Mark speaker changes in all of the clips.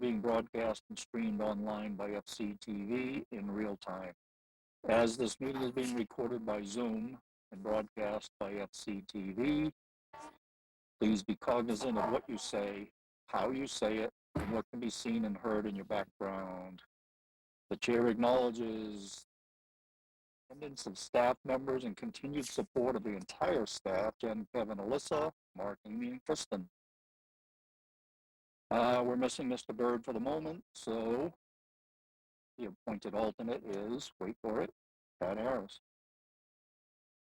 Speaker 1: being broadcast and streamed online by FCTV in real time. As this meeting is being recorded by Zoom and broadcast by FCTV, please be cognizant of what you say, how you say it, and what can be seen and heard in your background. The chair acknowledges attendance of staff members and continued support of the entire staff, Jen, Kevin, Alyssa, Mark, Amy, and Kristen. We're missing Mr. Bird for the moment, so the appointed alternate is, wait for it, Pat Harris.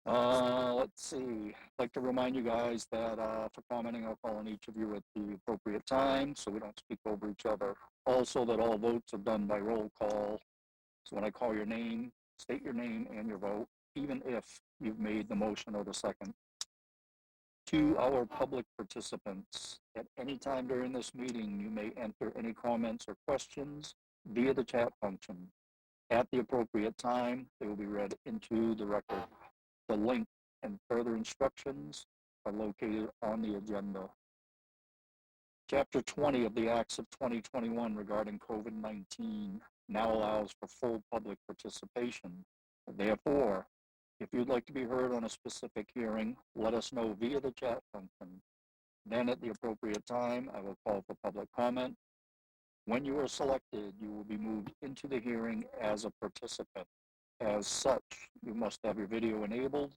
Speaker 1: Let's see. I'd like to remind you guys that for commenting, I'll call on each of you at the appropriate time so we don't speak over each other. Also, that all votes are done by roll call. So when I call your name, state your name and your vote, even if you've made the motion or the second. To our public participants, at any time during this meeting, you may enter any comments or questions via the chat function. At the appropriate time, they will be read into the record. The link and further instructions are located on the agenda. Chapter 20 of the Acts of 2021 regarding COVID-19 now allows for full public participation. Therefore, if you'd like to be heard on a specific hearing, let us know via the chat function. Then at the appropriate time, I will call for public comment. When you are selected, you will be moved into the hearing as a participant. As such, you must have your video enabled,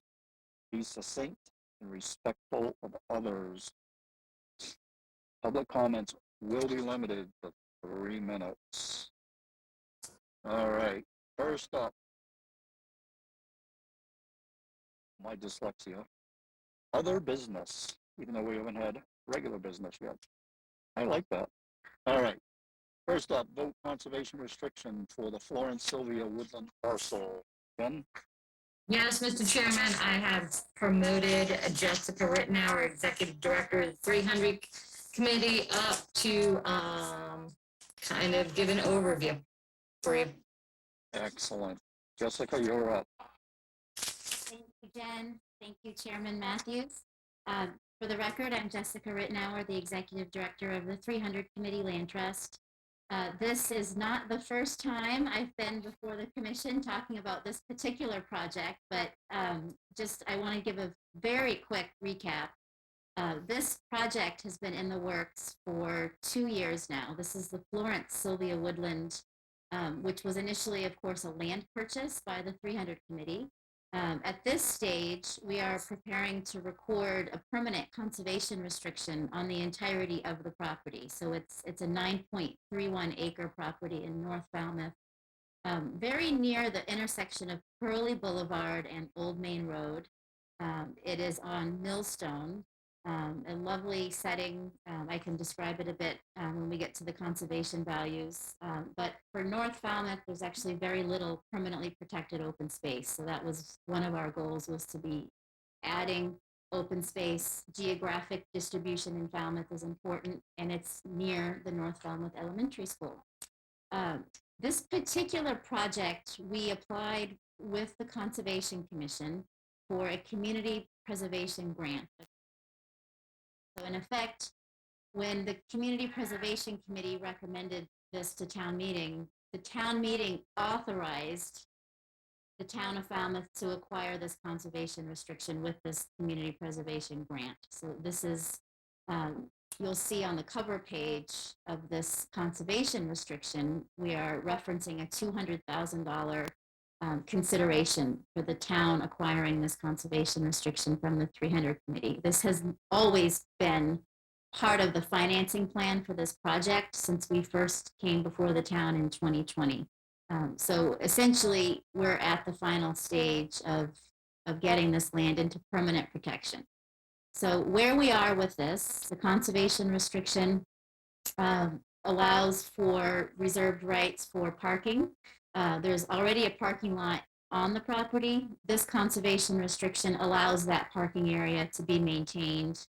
Speaker 1: be succinct and respectful of others. Public comments will be limited to 3 minutes. All right, first up, my dyslexia, other business, even though we haven't had regular business yet. I like that. All right, first up, vote conservation restriction for the Florence, Sylvia, Woodland parcel. Ben?
Speaker 2: Yes, Mr. Chairman, I have promoted Jessica Rittenhauer, Executive Director of the 300 Committee, up to kind of give an overview for you.
Speaker 1: Excellent. Jessica, you're up.
Speaker 3: Thank you, Jen. Thank you, Chairman Matthews. For the record, I'm Jessica Rittenhauer, the Executive Director of the 300 Committee Land Trust. This is not the first time I've been before the Commission talking about this particular project, but I want to give a very quick recap. This project has been in the works for 2 years now. This is the Florence Sylvia Woodland, which was initially, of course, a land purchase by the 300 Committee. At this stage, we are preparing to record a permanent conservation restriction on the entirety of the property. So it's a 9.31 acre property in North Falmouth, very near the intersection of Pearly Boulevard and Old Main Road. It is on Millstone, a lovely setting. I can describe it a bit when we get to the conservation values. But for North Falmouth, there's actually very little permanently protected open space. So that was one of our goals, was to be adding open space. Geographic distribution in Falmouth is important, and it's near the North Falmouth Elementary School. This particular project, we applied with the Conservation Commission for a community preservation grant. So in effect, when the Community Preservation Committee recommended this to town meeting, the town meeting authorized the town of Falmouth to acquire this conservation restriction with this community preservation grant. So this is, you'll see on the cover page of this conservation restriction, we are referencing a $200,000 consideration for the town acquiring this conservation restriction from the 300 Committee. This has always been part of the financing plan for this project since we first came before the town in 2020. So essentially, we're at the final stage of getting this land into permanent protection. So where we are with this, the conservation restriction allows for reserved rights for parking. There's already a parking lot on the property. This conservation restriction allows that parking area to be maintained.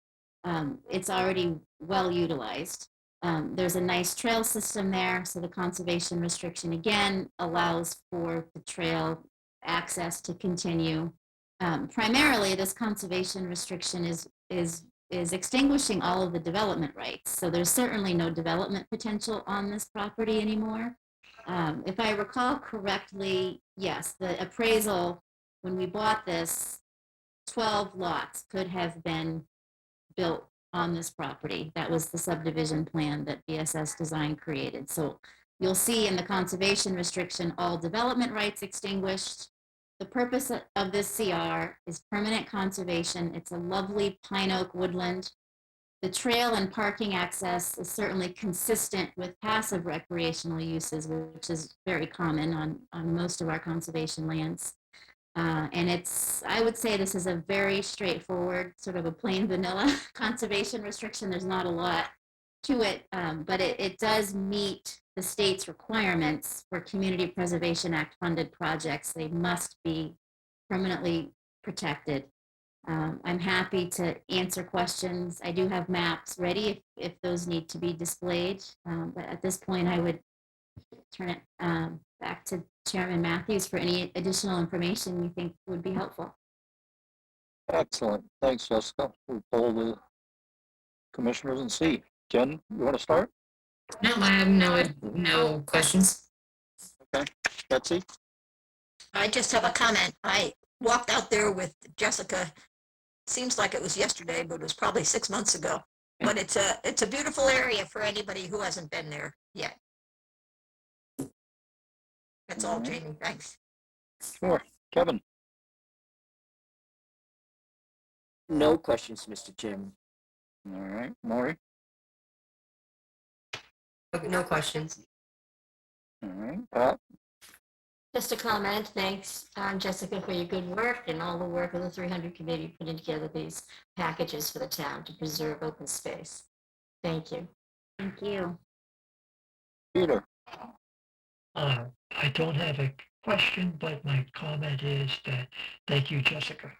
Speaker 3: It's already well utilized. There's a nice trail system there, so the conservation restriction again allows for the trail access to continue. Primarily, this conservation restriction is is extinguishing all of the development rights. So there's certainly no development potential on this property anymore. If I recall correctly, yes, the appraisal, when we bought this, 12 lots could have been built on this property. That was the subdivision plan that BSS Design created. So you'll see in the conservation restriction, all development rights extinguished. The purpose of this CR is permanent conservation. It's a lovely pine oak woodland. The trail and parking access is certainly consistent with passive recreational uses, which is very common on most of our conservation lands. And I would say this is a very straightforward, sort of a plain vanilla conservation restriction. There's not a lot to it, but it does meet the state's requirements for Community Preservation Act funded projects. They must be permanently protected. I'm happy to answer questions. I do have maps ready if those need to be displayed. But at this point, I would turn it back to Chairman Matthews for any additional information you think would be helpful.
Speaker 1: Excellent. Thanks, Jessica. We'll poll the commissioners and see. Jen, you want to start?
Speaker 2: No, I have no questions.
Speaker 1: Okay. Betsy?
Speaker 4: I just have a comment. I walked out there with Jessica. Seems like it was yesterday, but it was probably 6 months ago. But it's a beautiful area for anybody who hasn't been there yet. That's all, Jamie. Thanks.
Speaker 1: Sure. Kevin?
Speaker 5: No questions, Mr. Chairman.
Speaker 1: All right. Maury?
Speaker 6: No questions.
Speaker 1: All right. Pat?
Speaker 6: Just a comment. Thanks, Jessica, for your good work and all the work of the 300 committee putting together these packages for the town to preserve open space. Thank you.
Speaker 3: Thank you.
Speaker 1: Peter?
Speaker 7: I don't have a question, but my comment is that thank you, Jessica.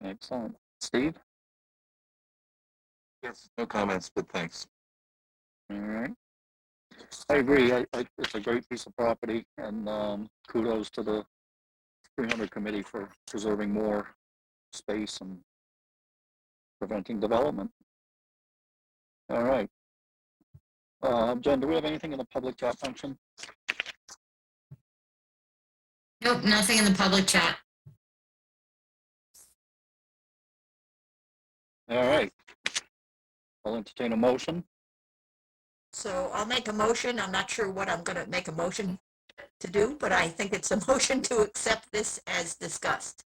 Speaker 1: Excellent. Steve?
Speaker 8: Yes, no comments, but thanks.
Speaker 1: All right. I agree. It's a great piece of property, and kudos to the 300 committee for preserving more space and preventing development. All right. Jen, do we have anything in the public chat function?
Speaker 2: Nope, nothing in the public chat.
Speaker 1: All right. I'll entertain a motion.
Speaker 4: So I'll make a motion. I'm not sure what I'm going to make a motion to do, but I think it's a motion to accept this as discussed.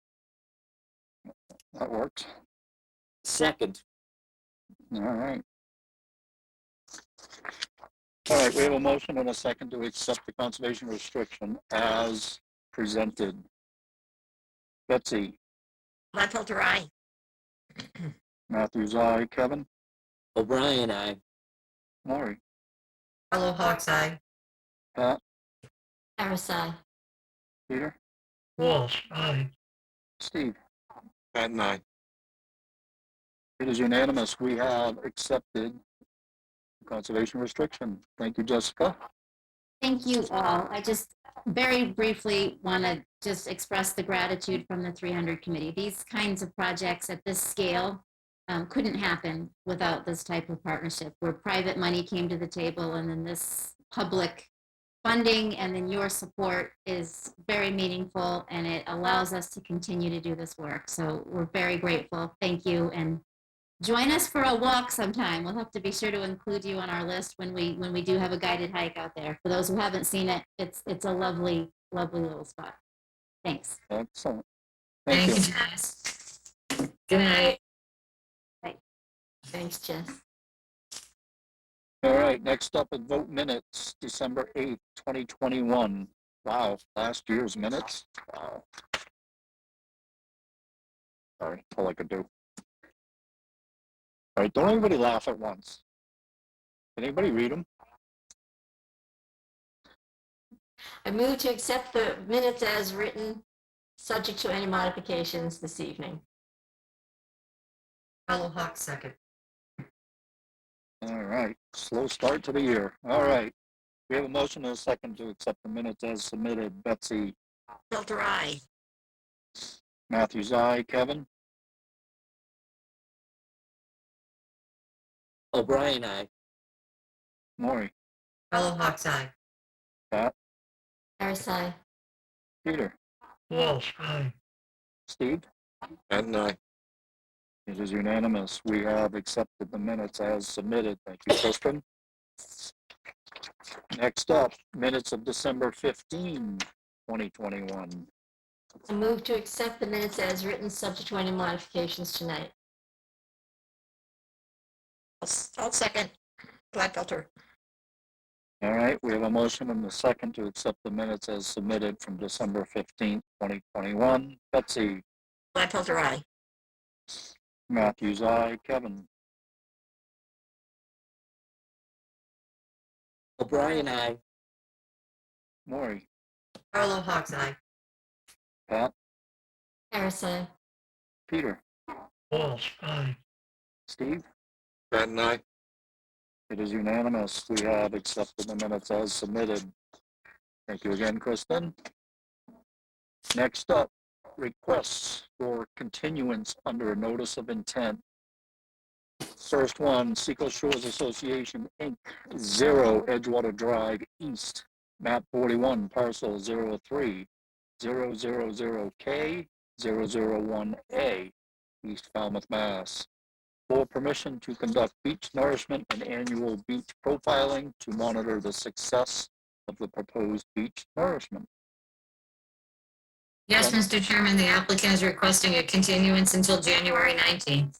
Speaker 1: That works.
Speaker 5: Second.
Speaker 1: All right. All right, we have a motion and a second to accept the conservation restriction as presented. Betsy?
Speaker 4: Untitled aye.
Speaker 1: Matthews, aye. Kevin?
Speaker 5: O'Brien, aye.
Speaker 1: Maury?
Speaker 6: Hello, Hawks Eye.
Speaker 1: Pat?
Speaker 6: Harris-I.
Speaker 1: Peter?
Speaker 7: Walsh, aye.
Speaker 1: Steve?
Speaker 8: Pat and I.
Speaker 1: It is unanimous. We have accepted the conservation restriction. Thank you, Jessica.
Speaker 3: Thank you all. I just very briefly want to just express the gratitude from the 300 committee. These kinds of projects at this scale couldn't happen without this type of partnership where private money came to the table and then this public funding and then your support is very meaningful and it allows us to continue to do this work. So we're very grateful. Thank you. And join us for a walk sometime. We'll have to be sure to include you on our list when we do have a guided hike out there. For those who haven't seen it, it's a lovely, lovely little spot. Thanks.
Speaker 1: Excellent.
Speaker 2: Thank
Speaker 1: Thank
Speaker 2: you,
Speaker 1: you.
Speaker 2: Jess. Good night.
Speaker 6: Thanks, Jess.
Speaker 1: All right, next up is vote minutes, December 8th, 2021. Wow, last year's minutes. Wow. Sorry, that's all I could do. All right, don't everybody laugh at once. Can anybody read them?
Speaker 6: I move to accept the minutes as written, subject to any modifications this evening. Hello, Hawks, second.
Speaker 1: All right, slow start to the year. All right. We have a motion and a second to accept the minutes as submitted. Betsy?
Speaker 4: Filter aye.
Speaker 1: Matthews, aye. Kevin?
Speaker 5: O'Brien, aye.
Speaker 1: Maury,
Speaker 2: Fellow Hawks Eye.
Speaker 1: Pat,
Speaker 6: Harris, aye.
Speaker 1: Peter,
Speaker 7: Walsh, aye.
Speaker 1: Steve.
Speaker 8: Pat and I.
Speaker 1: It is unanimous. We have accepted the minutes as submitted. Thank you, Kristen. Next up, minutes of December 15, 2021.
Speaker 6: I move to accept the minutes as written, subject to any modifications tonight.
Speaker 4: I'll second. Gladfelter.
Speaker 1: All right, we have a motion and a second to accept the minutes as submitted from December 15th, 2021. Betsy,
Speaker 4: Gladfelter, aye.
Speaker 1: Matthews, aye. Kevin,
Speaker 5: O'Brien, aye.
Speaker 1: Maury,
Speaker 2: Fellow Hawks Eye.
Speaker 1: Pat,
Speaker 6: Harris, aye.
Speaker 1: Peter,
Speaker 7: Walsh, aye.
Speaker 1: Steve.
Speaker 8: Pat and I.
Speaker 1: It is unanimous. We have accepted the minutes as submitted. Thank you again, Kristen. Next up, requests for continuance under a notice of intent. First one, Seacoast Shores Association, Inc., 0 Edgewater Drive East, map 41, parcel 03000K001A, East Falmouth, Mass. For permission to conduct beach nourishment and annual beach profiling to monitor the success of the proposed beach nourishment.
Speaker 2: Yes, Mr. Chairman, the applicant is requesting a continuance until January 19th.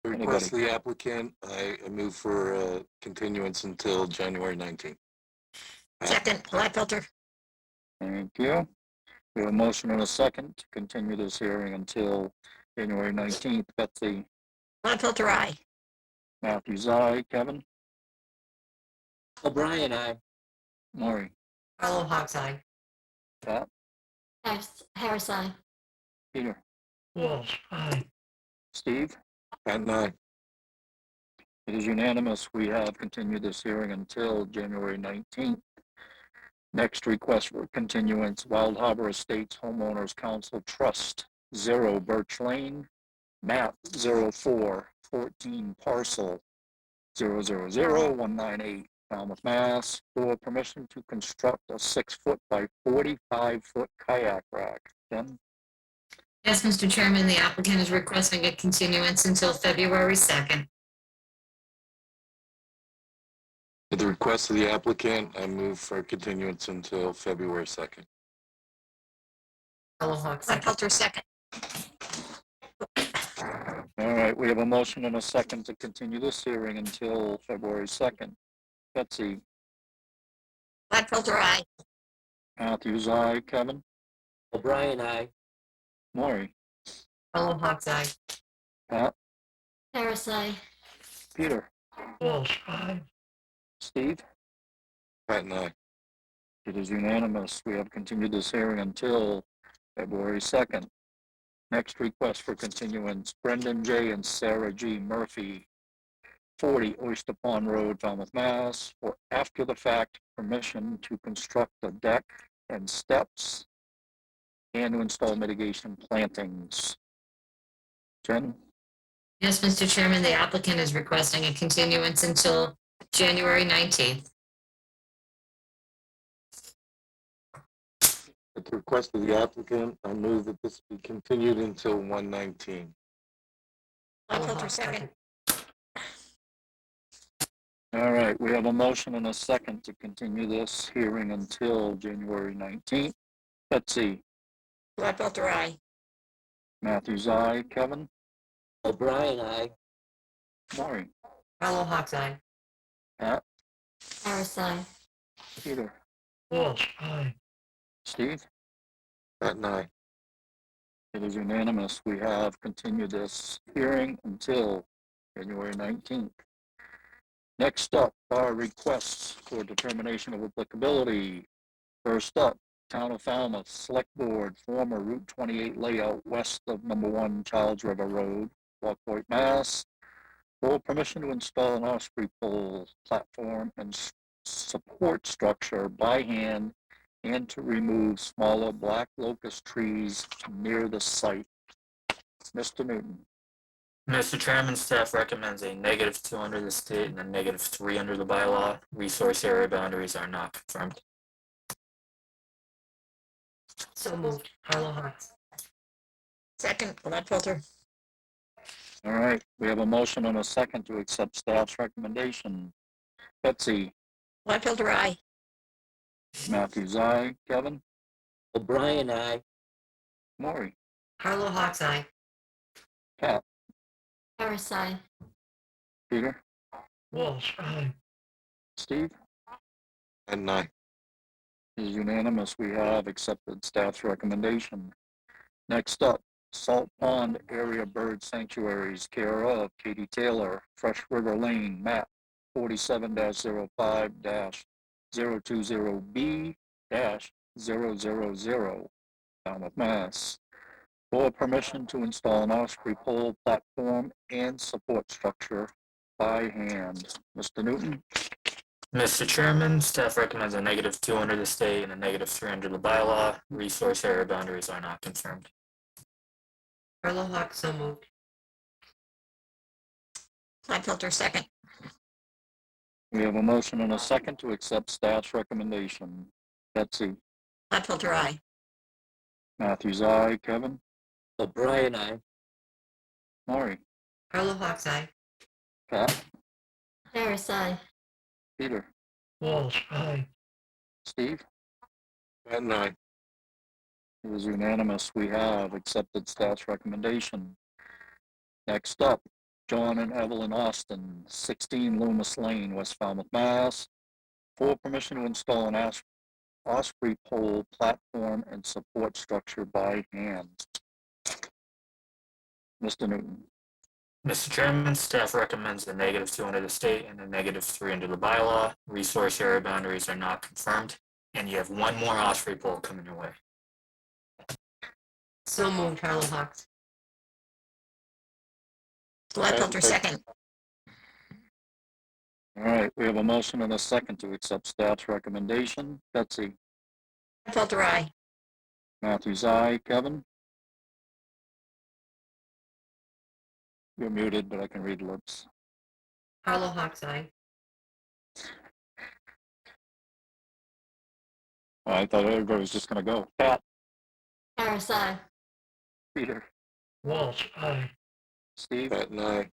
Speaker 8: Request the applicant, I move for continuance until January 19th.
Speaker 4: Second. Gladfelter.
Speaker 1: Thank you. We have a motion and a second to continue this hearing until January 19th. Betsy,
Speaker 4: Gladfelter, aye.
Speaker 1: Matthews, aye. Kevin,
Speaker 5: O'Brien, aye.
Speaker 1: Maury,
Speaker 2: Fellow Hawks Eye.
Speaker 1: Pat,
Speaker 6: Harris, aye.
Speaker 1: Peter,
Speaker 7: Walsh, aye.
Speaker 1: Steve.
Speaker 8: Pat and I.
Speaker 1: It is unanimous. We have continued this hearing until January 19th. Next request for continuance, Wild Harbor Estates Homeowners Council Trust, 0 Birch Lane, map 0414, parcel 000198, Falmouth, Mass. For permission to construct a 6-foot by 45-foot kayak rack. Jen?
Speaker 2: Yes, Mr. Chairman, the applicant is requesting a continuance until February 2nd.
Speaker 8: At the request of the applicant, I move for continuance until February 2nd.
Speaker 2: Fellow Hawks Eye.
Speaker 4: Gladfelter, second.
Speaker 1: All right, we have a motion and a second to continue this hearing until February 2nd. Betsy,
Speaker 4: Gladfelter, aye.
Speaker 1: Matthews, aye. Kevin,
Speaker 5: O'Brien, aye.
Speaker 1: Maury,
Speaker 2: Fellow Hawks Eye.
Speaker 1: Pat,
Speaker 6: Harris, aye.
Speaker 1: Peter,
Speaker 7: Walsh, aye.
Speaker 1: Steve.
Speaker 8: Pat and I.
Speaker 1: It is unanimous. We have continued this hearing until February 2nd. Next request for continuance, Brendan J. and Sarah G. Murphy, 40 Oyster Pond Road, Falmouth, Mass. For after the fact permission to construct a deck and steps and to install mitigation plantings. Jen?
Speaker 2: Yes, Mr. Chairman, the applicant is requesting a continuance until January 19th.
Speaker 8: At the request of the applicant, I move that this be continued until 1/19.
Speaker 4: Gladfelter, second.
Speaker 1: All right, we have a motion and a second to continue this hearing until January 19th. Betsy,
Speaker 4: Gladfelter, aye.
Speaker 1: Matthews, aye. Kevin,
Speaker 5: O'Brien, aye.
Speaker 1: Maury,
Speaker 2: Fellow Hawks Eye.
Speaker 1: Pat,
Speaker 6: Harris, aye.
Speaker 1: Peter,
Speaker 7: Walsh, aye.
Speaker 1: Steve.
Speaker 8: Pat and I.
Speaker 1: It is unanimous. We have continued this hearing until January 19th. Next up are requests for determination of applicability. First up, Town of Falmouth Select Board, former Route 28 layout west of number 1 Childs River Road, Lockport, Mass. For permission to install an osprey pole platform and support structure by hand and to remove smaller black locust trees near the site. Mr. Newton.
Speaker 9: Mr. Chairman, staff recommends a -2 under the state and a -3 under the bylaw. Resource area boundaries are not confirmed.
Speaker 6: So moved. Harlow Hawks.
Speaker 4: Second, Gladfelter.
Speaker 1: All right, we have a motion and a second to accept staff's recommendation. Betsy,
Speaker 4: Gladfelter, aye.
Speaker 1: Matthews, aye. Kevin,
Speaker 5: O'Brien, aye.
Speaker 1: Maury,
Speaker 6: Harlow Hawks eye.
Speaker 1: Pat,
Speaker 6: Harris eye.
Speaker 1: Peter,
Speaker 7: Walsh, aye.
Speaker 1: Steve.
Speaker 8: And I.
Speaker 1: It is unanimous. We have accepted staff's recommendation. Next up, Salt Pond Area Bird Sanctuaries, care of Katie Taylor, Fresh River Lane, map 47-05-020B-000, Falmouth, Mass. For permission to install an osprey pole platform and support structure by hand. Mr. Newton?
Speaker 9: Mr. Chairman, staff recommends a -2 under the state and a -3 under the bylaw. Resource area boundaries are not confirmed.
Speaker 6: Harlow Hawks so moved.
Speaker 4: Gladfelter, second.
Speaker 1: We have a motion and a second to accept staff's recommendation. Betsy?
Speaker 4: Gladfelter, aye.
Speaker 1: Matthews, aye. Kevin?
Speaker 5: O'Brien, aye.
Speaker 1: Maury?
Speaker 6: Harlow Hawks eye.
Speaker 1: Pat?
Speaker 6: Harris eye.
Speaker 1: Peter?
Speaker 7: Walsh, aye.
Speaker 1: Steve?
Speaker 8: And I.
Speaker 1: It is unanimous. We have accepted staff's recommendation. Next up, John and Evelyn Austin, 16 Loomis Lane, West Falmouth, Mass. For permission to install an osprey pole platform and support structure by hand. Mr. Newton?
Speaker 9: Mr. Chairman, staff recommends a -2 under the state and a -3 under the bylaw. Resource area boundaries are not confirmed, and you have one more osprey pole coming your way.
Speaker 6: So moved. Harlow Hawks.
Speaker 4: Gladfelter, second.
Speaker 1: All right, we have a motion and a second to accept staff's recommendation. Betsy?
Speaker 4: Gladfelter, aye.
Speaker 1: Matthews, aye. Kevin? You're muted, but I can read lips.
Speaker 6: Harlow Hawks eye.
Speaker 1: I thought everybody was just gonna go. Pat?
Speaker 6: Harris eye.
Speaker 1: Peter?
Speaker 7: Walsh, aye.
Speaker 1: Steve?
Speaker 8: Pat and I.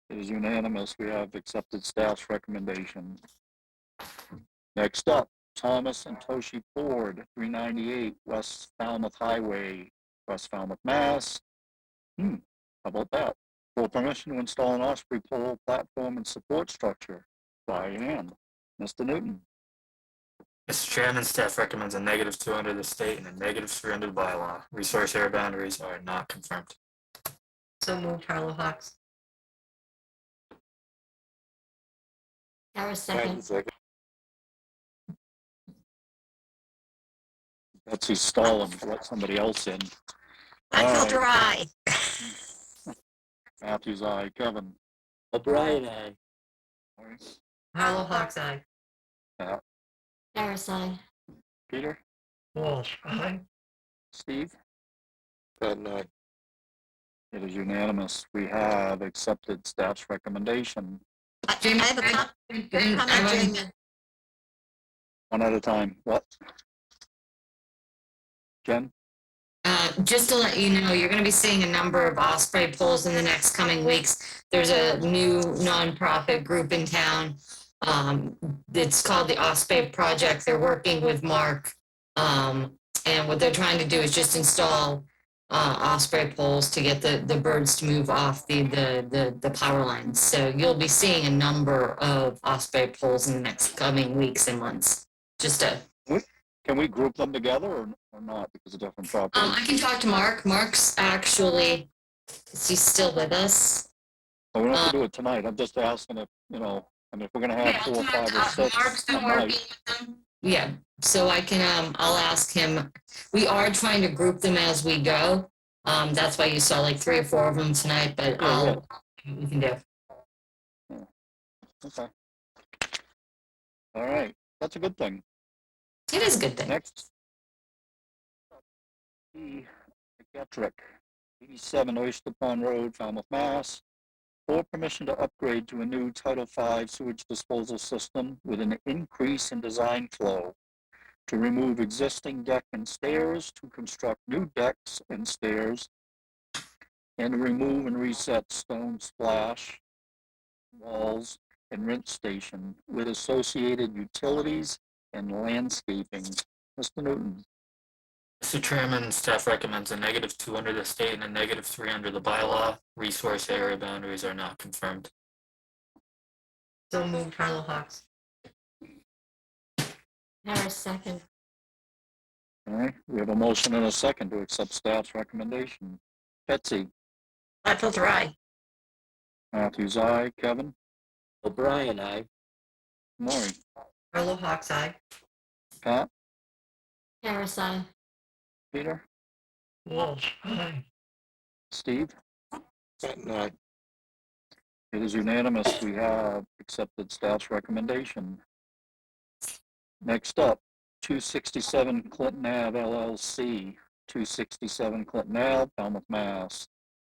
Speaker 1: It is unanimous. We have accepted staff's recommendation. Next up, Thomas and Toshi Ford, 398 West Falmouth Highway, West Falmouth, Mass. How about that? For permission to install an osprey pole platform and support structure by hand. Mr. Newton?
Speaker 9: Mr. Chairman, staff recommends a -2 under the state and a -3 under the bylaw. Resource area boundaries are not confirmed.
Speaker 6: So moved. Harlow Hawks. Harris second.
Speaker 8: Second.
Speaker 1: Betsy's stalling to let somebody else in.
Speaker 4: Gladfelter, aye.
Speaker 1: Matthews, aye. Kevin?
Speaker 5: O'Brien, aye.
Speaker 6: Harlow Hawks eye.
Speaker 1: Pat?
Speaker 6: Harris eye.
Speaker 1: Peter?
Speaker 7: Walsh, aye.
Speaker 1: Steve?
Speaker 8: Pat and I.
Speaker 1: It is unanimous. We have accepted staff's recommendation.
Speaker 2: Jamie,
Speaker 4: I have a comment, Jamie.
Speaker 1: One at a time. What? Jen?
Speaker 2: Just to let you know, you're going to be seeing a number of osprey polls in the next coming weeks. There's a new nonprofit group in town. It's called the Osprey Project. They're working with Mark. And what they're trying to do is just install osprey poles to get the birds to move off the power lines. So you'll be seeing a number of osprey poles in the next coming weeks and months. Just to
Speaker 1: Can we group them together or not because of different properties?
Speaker 2: I can talk to Mark. Mark's actually, is he still with us?
Speaker 1: Well, we don't have to do it tonight. I'm just asking if, if we're gonna have 4, 5, or 6.
Speaker 2: Mark's been
Speaker 1: I
Speaker 2: working
Speaker 1: might.
Speaker 2: with them. Yeah, so I can, I'll ask him. We are trying to group them as we go. That's why you saw like 3 or 4 of them tonight, but we can do.
Speaker 1: Okay. All right, that's a good thing.
Speaker 2: It is a good thing.
Speaker 1: Next. The Getrick, 87 Oyster Pond Road, Falmouth, Mass. For permission to upgrade to a new Title V sewage disposal system with an increase in design flow, to remove existing deck and stairs, to construct new decks and stairs, and to remove and reset stone splash walls and rinse station with associated utilities and landscaping. Mr. Newton.
Speaker 9: Mr. Chairman, staff recommends a -2 under the state and a -3 under the bylaw. Resource area boundaries are not confirmed.
Speaker 4: So moved, Harlow Hawks.
Speaker 6: Harris, second.
Speaker 1: All right, we have a motion and a second to accept staff's recommendation. Betsy,
Speaker 4: Gladfelter, aye.
Speaker 1: Matthews, aye. Kevin,
Speaker 5: O'Brien, aye.
Speaker 1: Maury,
Speaker 4: Harlow Hawks, aye.
Speaker 1: Pat,
Speaker 6: Harris, aye.
Speaker 1: Peter,
Speaker 7: Walsh, aye.
Speaker 1: Steve.
Speaker 8: Patton, aye.
Speaker 1: It is unanimous. We have accepted staff's recommendation. Next up, 267 Clinton Ave LLC, 267 Clinton Ave, Falmouth, Mass.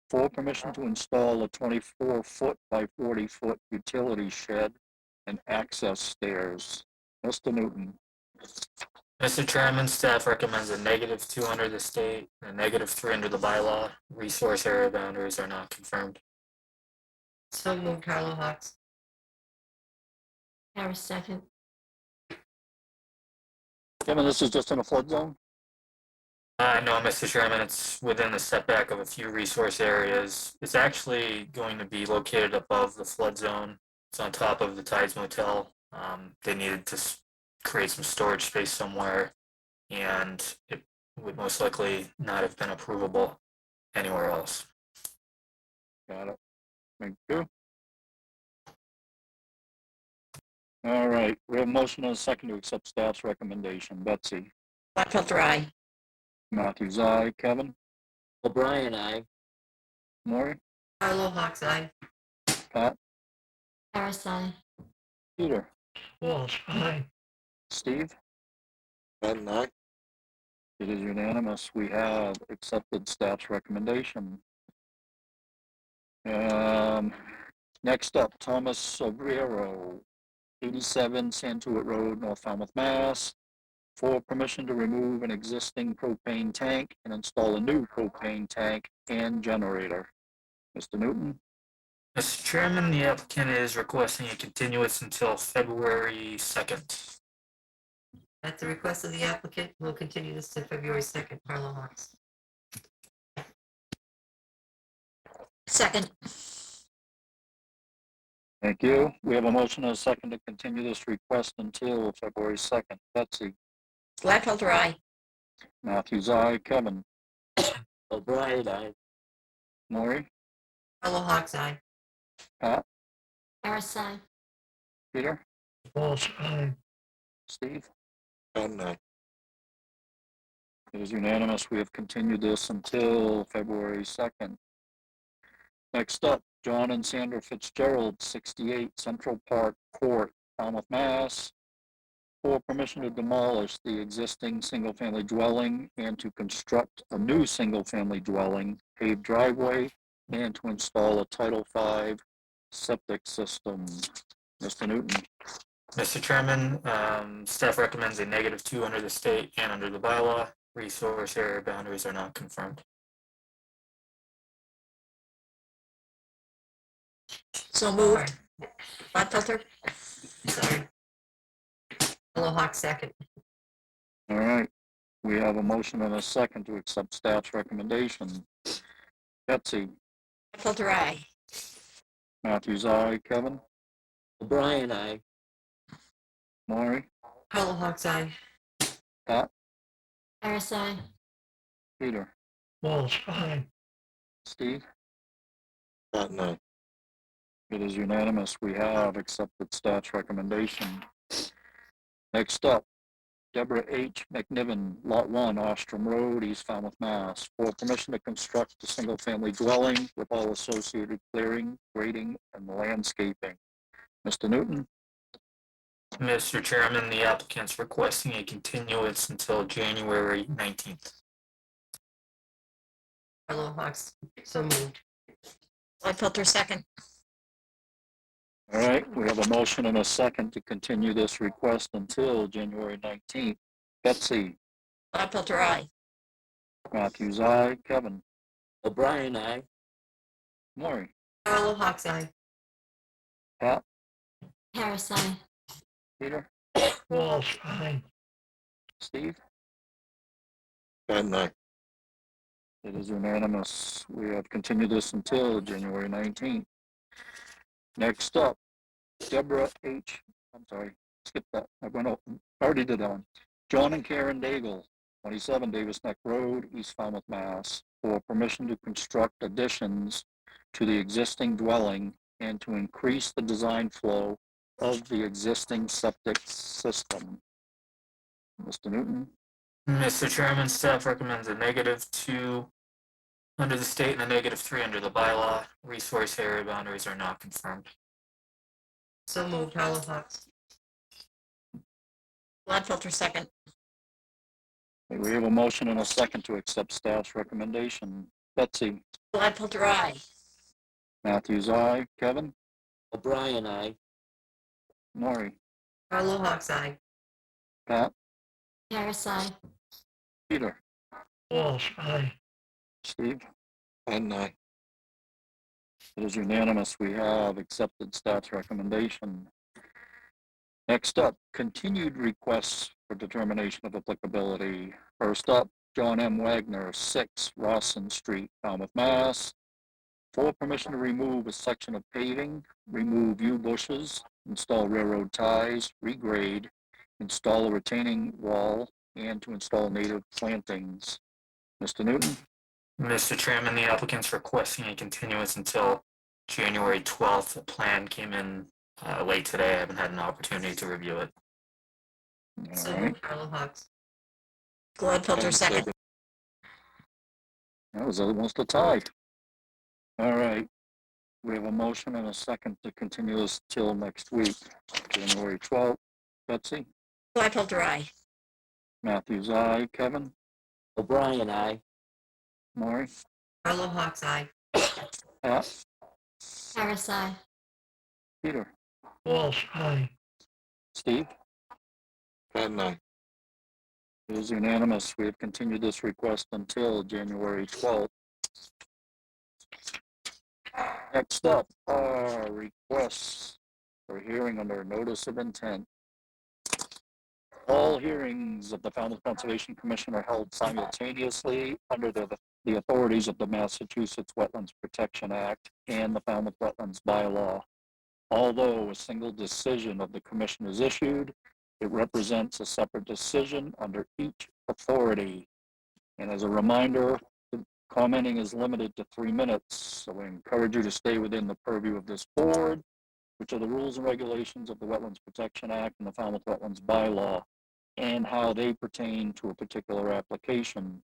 Speaker 1: For permission to install a 24-foot by 40-foot utility shed and access stairs. Mr. Newton.
Speaker 9: Mr. Chairman, staff recommends a -2 under the state and a -3 under the bylaw. Resource area boundaries are not confirmed.
Speaker 4: So moved, Harlow Hawks.
Speaker 6: Harris, second.
Speaker 1: Kevin, this is just in a flood zone?
Speaker 9: No, Mr. Chairman, it's within the setback of a few resource areas. It's actually going to be located above the flood zone. It's on top of the Tides Motel. They needed to create some storage space somewhere, and it would most likely not have been approvable anywhere else.
Speaker 1: Got it. Thank you. All right, we have a motion and a second to accept staff's recommendation. Betsy,
Speaker 4: Gladfelter, aye.
Speaker 1: Matthews, aye. Kevin,
Speaker 5: O'Brien, aye.
Speaker 1: Maury,
Speaker 4: Harlow Hawks, aye.
Speaker 1: Pat,
Speaker 6: Harris, aye.
Speaker 1: Peter,
Speaker 7: Walsh, aye.
Speaker 1: Steve.
Speaker 8: Patton, aye.
Speaker 1: It is unanimous. We have accepted staff's recommendation. Next up, Thomas Sobrero, 87 Santuit Road, North Falmouth, Mass. For permission to remove an existing propane tank and install a new propane tank and generator. Mr. Newton.
Speaker 9: Mr. Chairman, the applicant is requesting a continuance until February 2nd.
Speaker 4: At the request of the applicant, we'll continue this to February 2nd, Harlow Hawks. Second.
Speaker 1: Thank you. We have a motion and a second to continue this request until February 2nd. Betsy,
Speaker 4: Gladfelter, aye.
Speaker 1: Matthews, aye. Kevin,
Speaker 5: O'Brien, aye.
Speaker 1: Maury,
Speaker 4: Harlow Hawks, aye.
Speaker 1: Pat,
Speaker 6: Harris, aye.
Speaker 1: Peter,
Speaker 7: Walsh, aye.
Speaker 1: Steve.
Speaker 8: Patton, aye.
Speaker 1: It is unanimous. We have continued this until February 2nd. Next up, John and Sandra Fitzgerald, 68 Central Park Court, Falmouth, Mass. For permission to demolish the existing single-family dwelling and to construct a new single-family dwelling, paved driveway, and to install a Title V septic system. Mr. Newton.
Speaker 9: Mr. Chairman, staff recommends a -2 under the state and under the bylaw. Resource area boundaries are not confirmed.
Speaker 4: So moved. Gladfelter? Sorry. Harlow Hawks, second.
Speaker 1: All right. We have a motion and a second to accept staff's recommendation. Betsy,
Speaker 4: Gladfelter, aye.
Speaker 1: Matthews, aye. Kevin,
Speaker 5: O'Brien, aye.
Speaker 1: Maury,
Speaker 4: Harlow Hawks, aye.
Speaker 1: Pat,
Speaker 6: Harris, aye.
Speaker 1: Peter,
Speaker 7: Walsh, aye.
Speaker 1: Steve.
Speaker 8: Patton, aye.
Speaker 1: It is unanimous. We have accepted staff's recommendation. Next up, Deborah H. McNiven, Lot 1, Ostrom Road, East Falmouth, Mass. For permission to construct a single-family dwelling with all associated clearing, grading, and landscaping. Mr. Newton.
Speaker 9: Mr. Chairman, the applicant's requesting a continuance until January 19th.
Speaker 6: Carlo Hawks, so moved.
Speaker 4: Gladfelter, second.
Speaker 1: All right, we have a motion and a second to continue this request until January 19th. Betsy,
Speaker 4: Gladfelter, aye.
Speaker 1: Matthews, aye. Kevin,
Speaker 5: O'Brien, I.
Speaker 1: Maury,
Speaker 6: Carlo Hawks, aye.
Speaker 1: Pat,
Speaker 3: Harris, aye.
Speaker 1: Peter,
Speaker 7: Walsh, aye.
Speaker 1: Steve.
Speaker 8: And I.
Speaker 1: It is unanimous. We have continued this until January 19th. Next up, Deborah H. I'm sorry, skip that. I went up, already did that one. John and Karen Daigle, 27 Davis Neck Road, East Falmouth, Mass, for permission to construct additions to the existing dwelling and to increase the design flow of the existing septic system. Mr. Newton,
Speaker 9: Mr. Chairman, staff recommends a -2 under the state and a -3 under the bylaw. Resource area boundaries are not confirmed.
Speaker 6: So moved, Carlo Hawks.
Speaker 4: Gladfelter, second.
Speaker 1: we have a motion and a second to accept staff's recommendation. Betsy,
Speaker 4: Gladfelter, aye.
Speaker 1: Matthews, aye. Kevin,
Speaker 5: O'Brien, I.
Speaker 1: Maury,
Speaker 6: Carlo Hawks, aye.
Speaker 1: Pat,
Speaker 3: Harris, aye.
Speaker 1: Peter,
Speaker 7: Walsh, aye.
Speaker 1: Steve.
Speaker 8: And I.
Speaker 1: It is unanimous. We have accepted staff's recommendation. Next up, continued requests for determination of applicability. First up, John M. Wagner, 6 Rawson Street, Falmouth, Mass. For permission to remove a section of paving, remove yew bushes, install railroad ties, regrade, install a retaining wall, and to install native plantings. Mr. Newton?
Speaker 9: Mr. Chairman, the applicant's requesting a continuance until January 12th. The plan came in late today. I haven't had an opportunity to review it.
Speaker 6: So
Speaker 1: All right.
Speaker 6: moved, Carlo Hawks.
Speaker 4: Gladfelter,
Speaker 8: And
Speaker 4: second.
Speaker 1: That was almost a tie. All right. We have a motion and a second to continue this till next week, January 12th. Betsy?
Speaker 4: Gladfelter, aye.
Speaker 1: Matthews, aye. Kevin?
Speaker 5: O'Brien, I.
Speaker 1: Maury?
Speaker 6: Carlo Hawks, aye.
Speaker 1: Pat?
Speaker 3: Harris, aye.
Speaker 1: Peter?
Speaker 7: Walsh, aye.
Speaker 1: Steve?
Speaker 8: And I.
Speaker 1: It is unanimous. We have continued this request until January 12th. Next up are requests for hearing under notice of intent. All hearings of the Falmouth Conservation Commission are held simultaneously under the authorities of the Massachusetts Wetlands Protection Act and the Falmouth Wetlands Bylaw. Although a single decision of the commission is issued, it represents a separate decision under each authority. And as a reminder, commenting is limited to 3 minutes, so I encourage you to stay within the purview of this board, which are the rules and regulations of the Wetlands Protection Act and the Falmouth Wetlands Bylaw, and how they pertain to a particular application.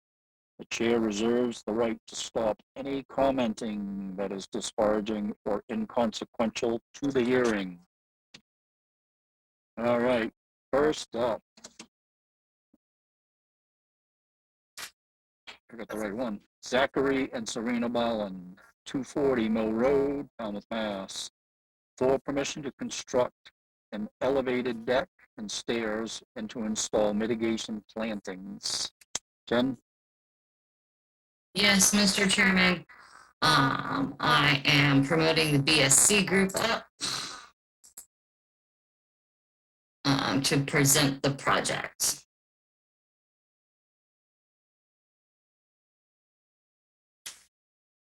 Speaker 1: The chair reserves the right to stop any commenting that is disparaging or inconsequential to the hearing. All right, first up. I got the right one. Zachary and Serena Bolland, 240 Mill Road, Falmouth, Mass. For permission to construct an elevated deck and stairs and to install mitigation plantings. Jen?
Speaker 2: Yes, Mr. Chairman. I am promoting the BSC group up to present the project.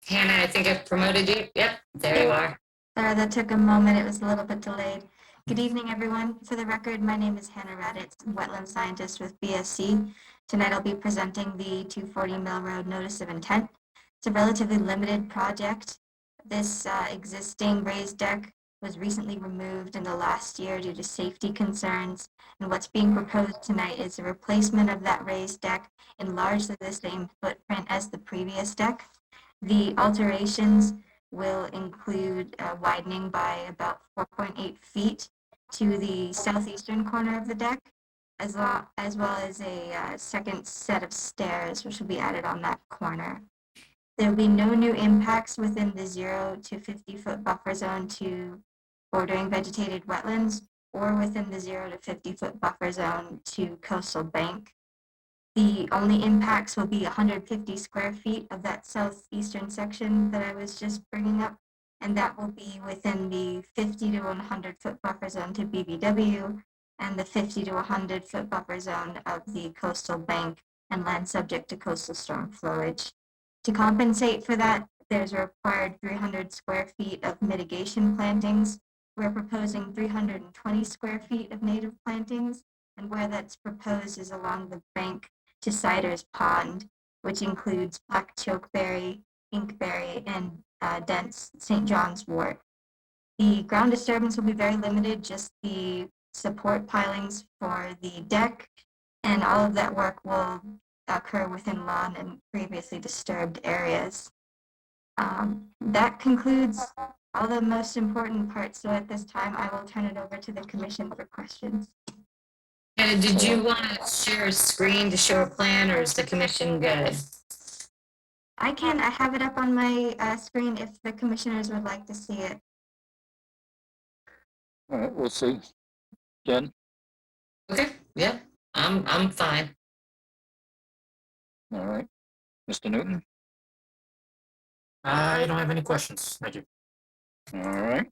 Speaker 2: Hannah, I think I've promoted you. Yep, there you are.
Speaker 10: That took a moment. It was a little bit delayed. Good evening, everyone. For the record, my name is Hannah Raditz, wetland scientist with BSC. Tonight I'll be presenting the 240 Mill Road Notice of Intent. It's a relatively limited project. This existing raised deck was recently removed in the last year due to safety concerns. And what's being proposed tonight is a replacement of that raised deck in largely the same footprint as the previous deck. The alterations will include widening by about 4.8 feet to the southeastern corner of the deck, as well as a second set of stairs, which will be added on that corner. There'll be no new impacts within the 0 to 50-foot buffer zone to bordering vegetated wetlands or within the 0 to 50-foot buffer zone to coastal bank. The only impacts will be 150 square feet of that southeastern section that I was just bringing up, and that will be within the 50 to 100-foot buffer zone to BBW and the 50 to 100-foot buffer zone of the coastal bank and land subject to coastal storm flowage. To compensate for that, there's a required 300 square feet of mitigation plantings. We're proposing 320 square feet of native plantings, and where that's proposed is along the bank to Cider's Pond, which includes black chokeberry, inkberry, and dense St. John's wort. The ground disturbance will be very limited, just the support pilings for the deck, and all of that work will occur within lawn and previously disturbed areas. That concludes all the most important parts. So at this time, I will turn it over to the commission for questions.
Speaker 2: And did you want to share a screen to show a plan, or is the commission good?
Speaker 10: I have it up on my screen if the commissioners would like to see it.
Speaker 1: All right, we'll see. Jen?
Speaker 2: Okay, yeah, I'm fine.
Speaker 1: All right. Mr. Newton?
Speaker 9: I don't have any questions. Thank you.
Speaker 1: All right.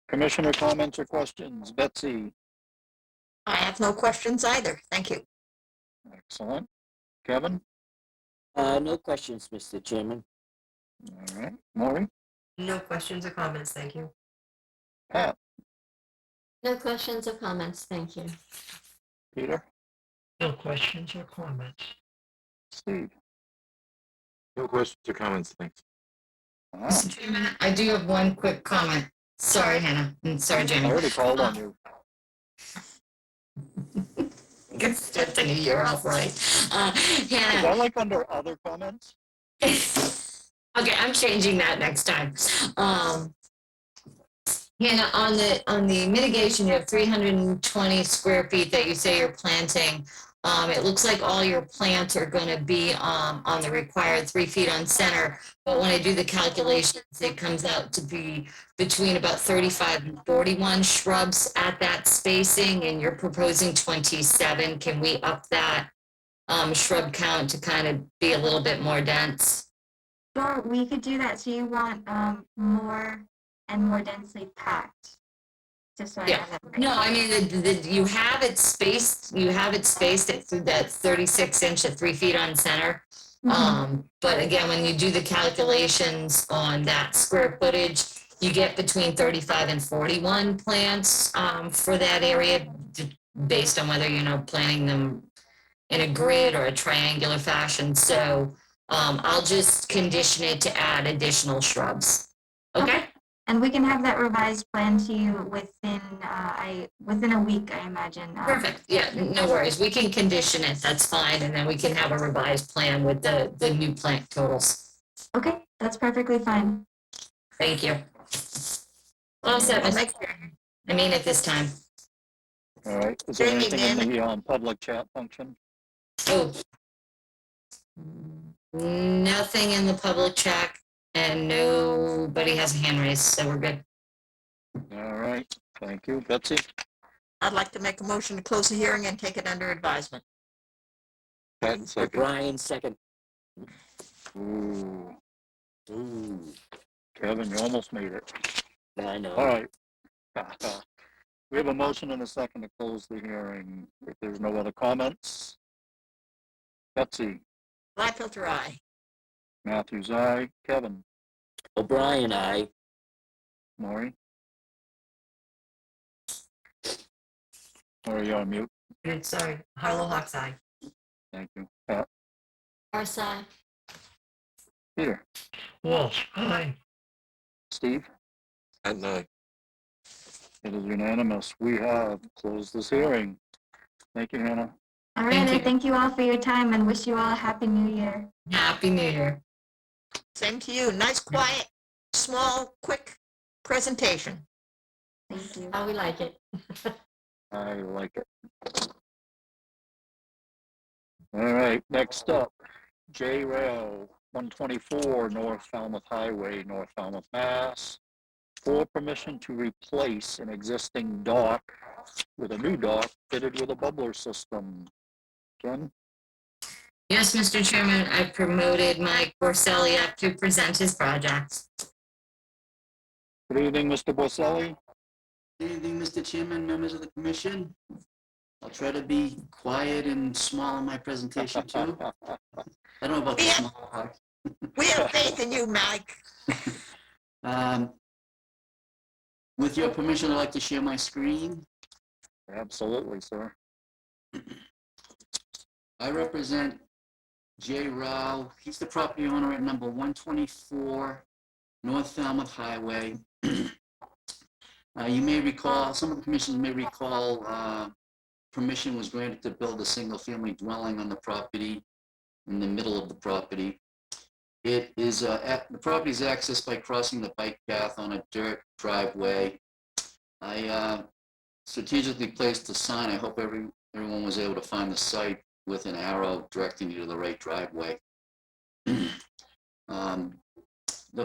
Speaker 1: Commissioner comments or questions? Betsy?
Speaker 4: I have no questions either. Thank you.
Speaker 1: Excellent. Kevin?
Speaker 5: No questions, Mr. Chairman.
Speaker 1: All right. Maury?
Speaker 6: No questions or comments, thank you.
Speaker 1: Pat?
Speaker 6: No questions or comments, thank you.
Speaker 1: Peter?
Speaker 7: No questions or comments.
Speaker 1: Steve?
Speaker 8: No questions or comments, thanks.
Speaker 1: Wow.
Speaker 2: Mr. Chairman, I do have one quick comment. Sorry, Hannah, and sorry,
Speaker 1: I
Speaker 2: Jamie.
Speaker 1: already called on you.
Speaker 2: Good start the new year off right.
Speaker 1: Is
Speaker 2: Hannah,
Speaker 1: that like under other comments?
Speaker 2: okay, I'm changing that next time. Hannah, on the mitigation, you have 320 square feet that you say you're planting. It looks like all your plants are going to be on the required 3 feet on center. But when I do the calculations, it comes out to be between about 35 and 41 shrubs at that spacing, and you're proposing 27. Can we up that shrub count to kind of be a little bit more dense?
Speaker 10: Sure, we could do that. So you want more and more densely packed. Just so I
Speaker 2: Yeah.
Speaker 10: have that right.
Speaker 2: No, I mean, you have it spaced at that 36 inch at 3 feet on center. But again, when you do the calculations on that square footage, you get between 35 and 41 plants for that area, based on whether you're planting them in a grid or a triangular fashion. So I'll just condition it to add additional shrubs. Okay?
Speaker 10: And we can have that revised plan to you within within a week, I imagine.
Speaker 2: Perfect. Yeah, no worries. We can condition it. That's fine. And then we can have a revised plan with the new plant totals.
Speaker 10: Okay, that's perfectly fine.
Speaker 2: Thank you. Well said,
Speaker 4: I'll
Speaker 2: Mr.
Speaker 4: make-
Speaker 2: Chairman. I mean it this time.
Speaker 1: All right. Is there
Speaker 4: Jamie,
Speaker 1: anything in the public chat function?
Speaker 2: Oh. Nothing in the public chat, and nobody has a hand raised, so we're good.
Speaker 1: All right. Thank you. Betsy?
Speaker 4: I'd like to make a motion to close the hearing and take it under advisement.
Speaker 8: Pat, second.
Speaker 5: O'Brien, second.
Speaker 1: Ooh.
Speaker 5: Ooh,
Speaker 1: Kevin, you almost made it.
Speaker 5: I know.
Speaker 1: All right. We have a motion and a second to close the hearing. If there's no other comments. Betsy?
Speaker 4: Gladfilter, aye.
Speaker 1: Matthews, aye. Kevin?
Speaker 5: O'Brien, aye.
Speaker 1: Maury? Maury, you're on mute.
Speaker 6: Sorry, Harlow Hawk's eye.
Speaker 1: Thank you. Pat?
Speaker 6: Aye.
Speaker 1: Peter?
Speaker 7: Walsh, aye.
Speaker 1: Steve?
Speaker 8: Pat, aye.
Speaker 1: It is unanimous. We have closed this hearing. Thank you, Hannah.
Speaker 10: All right,
Speaker 2: Thank
Speaker 10: I
Speaker 2: you.
Speaker 10: thank you all for your time and wish you all a happy new year.
Speaker 2: Happy New Year.
Speaker 4: Same to you. Nice, quiet, small, quick presentation.
Speaker 10: Thank you.
Speaker 6: How we like it.
Speaker 1: I like it. All right, next up, J. Rail, 124 North Falmouth Highway, North Falmouth, Mass. For permission to replace an existing dock with a new dock fitted with a bubbler system. Ken?
Speaker 2: Yes, Mr. Chairman, I promoted Mike Borselli up to present his project.
Speaker 1: Good evening, Mr. Borselli.
Speaker 11: Good evening, Mr. Chairman, members of the commission. I'll try to be quiet and small in my presentation too. I don't know about the
Speaker 4: Yeah.
Speaker 11: small part.
Speaker 4: We have faith in you, Mike.
Speaker 11: With your permission, I'd like to share my screen.
Speaker 1: Absolutely, sir.
Speaker 11: I represent Jay Rao. He's the property owner at number 124 North Falmouth Highway. You may recall, some of the commissioners may recall, permission was granted to build a single-family dwelling on the property in the middle of the property. It is, the property is accessed by crossing the bike path on a dirt driveway. I strategically placed a sign. I hope everyone was able to find the site with an arrow directing you to the right driveway. The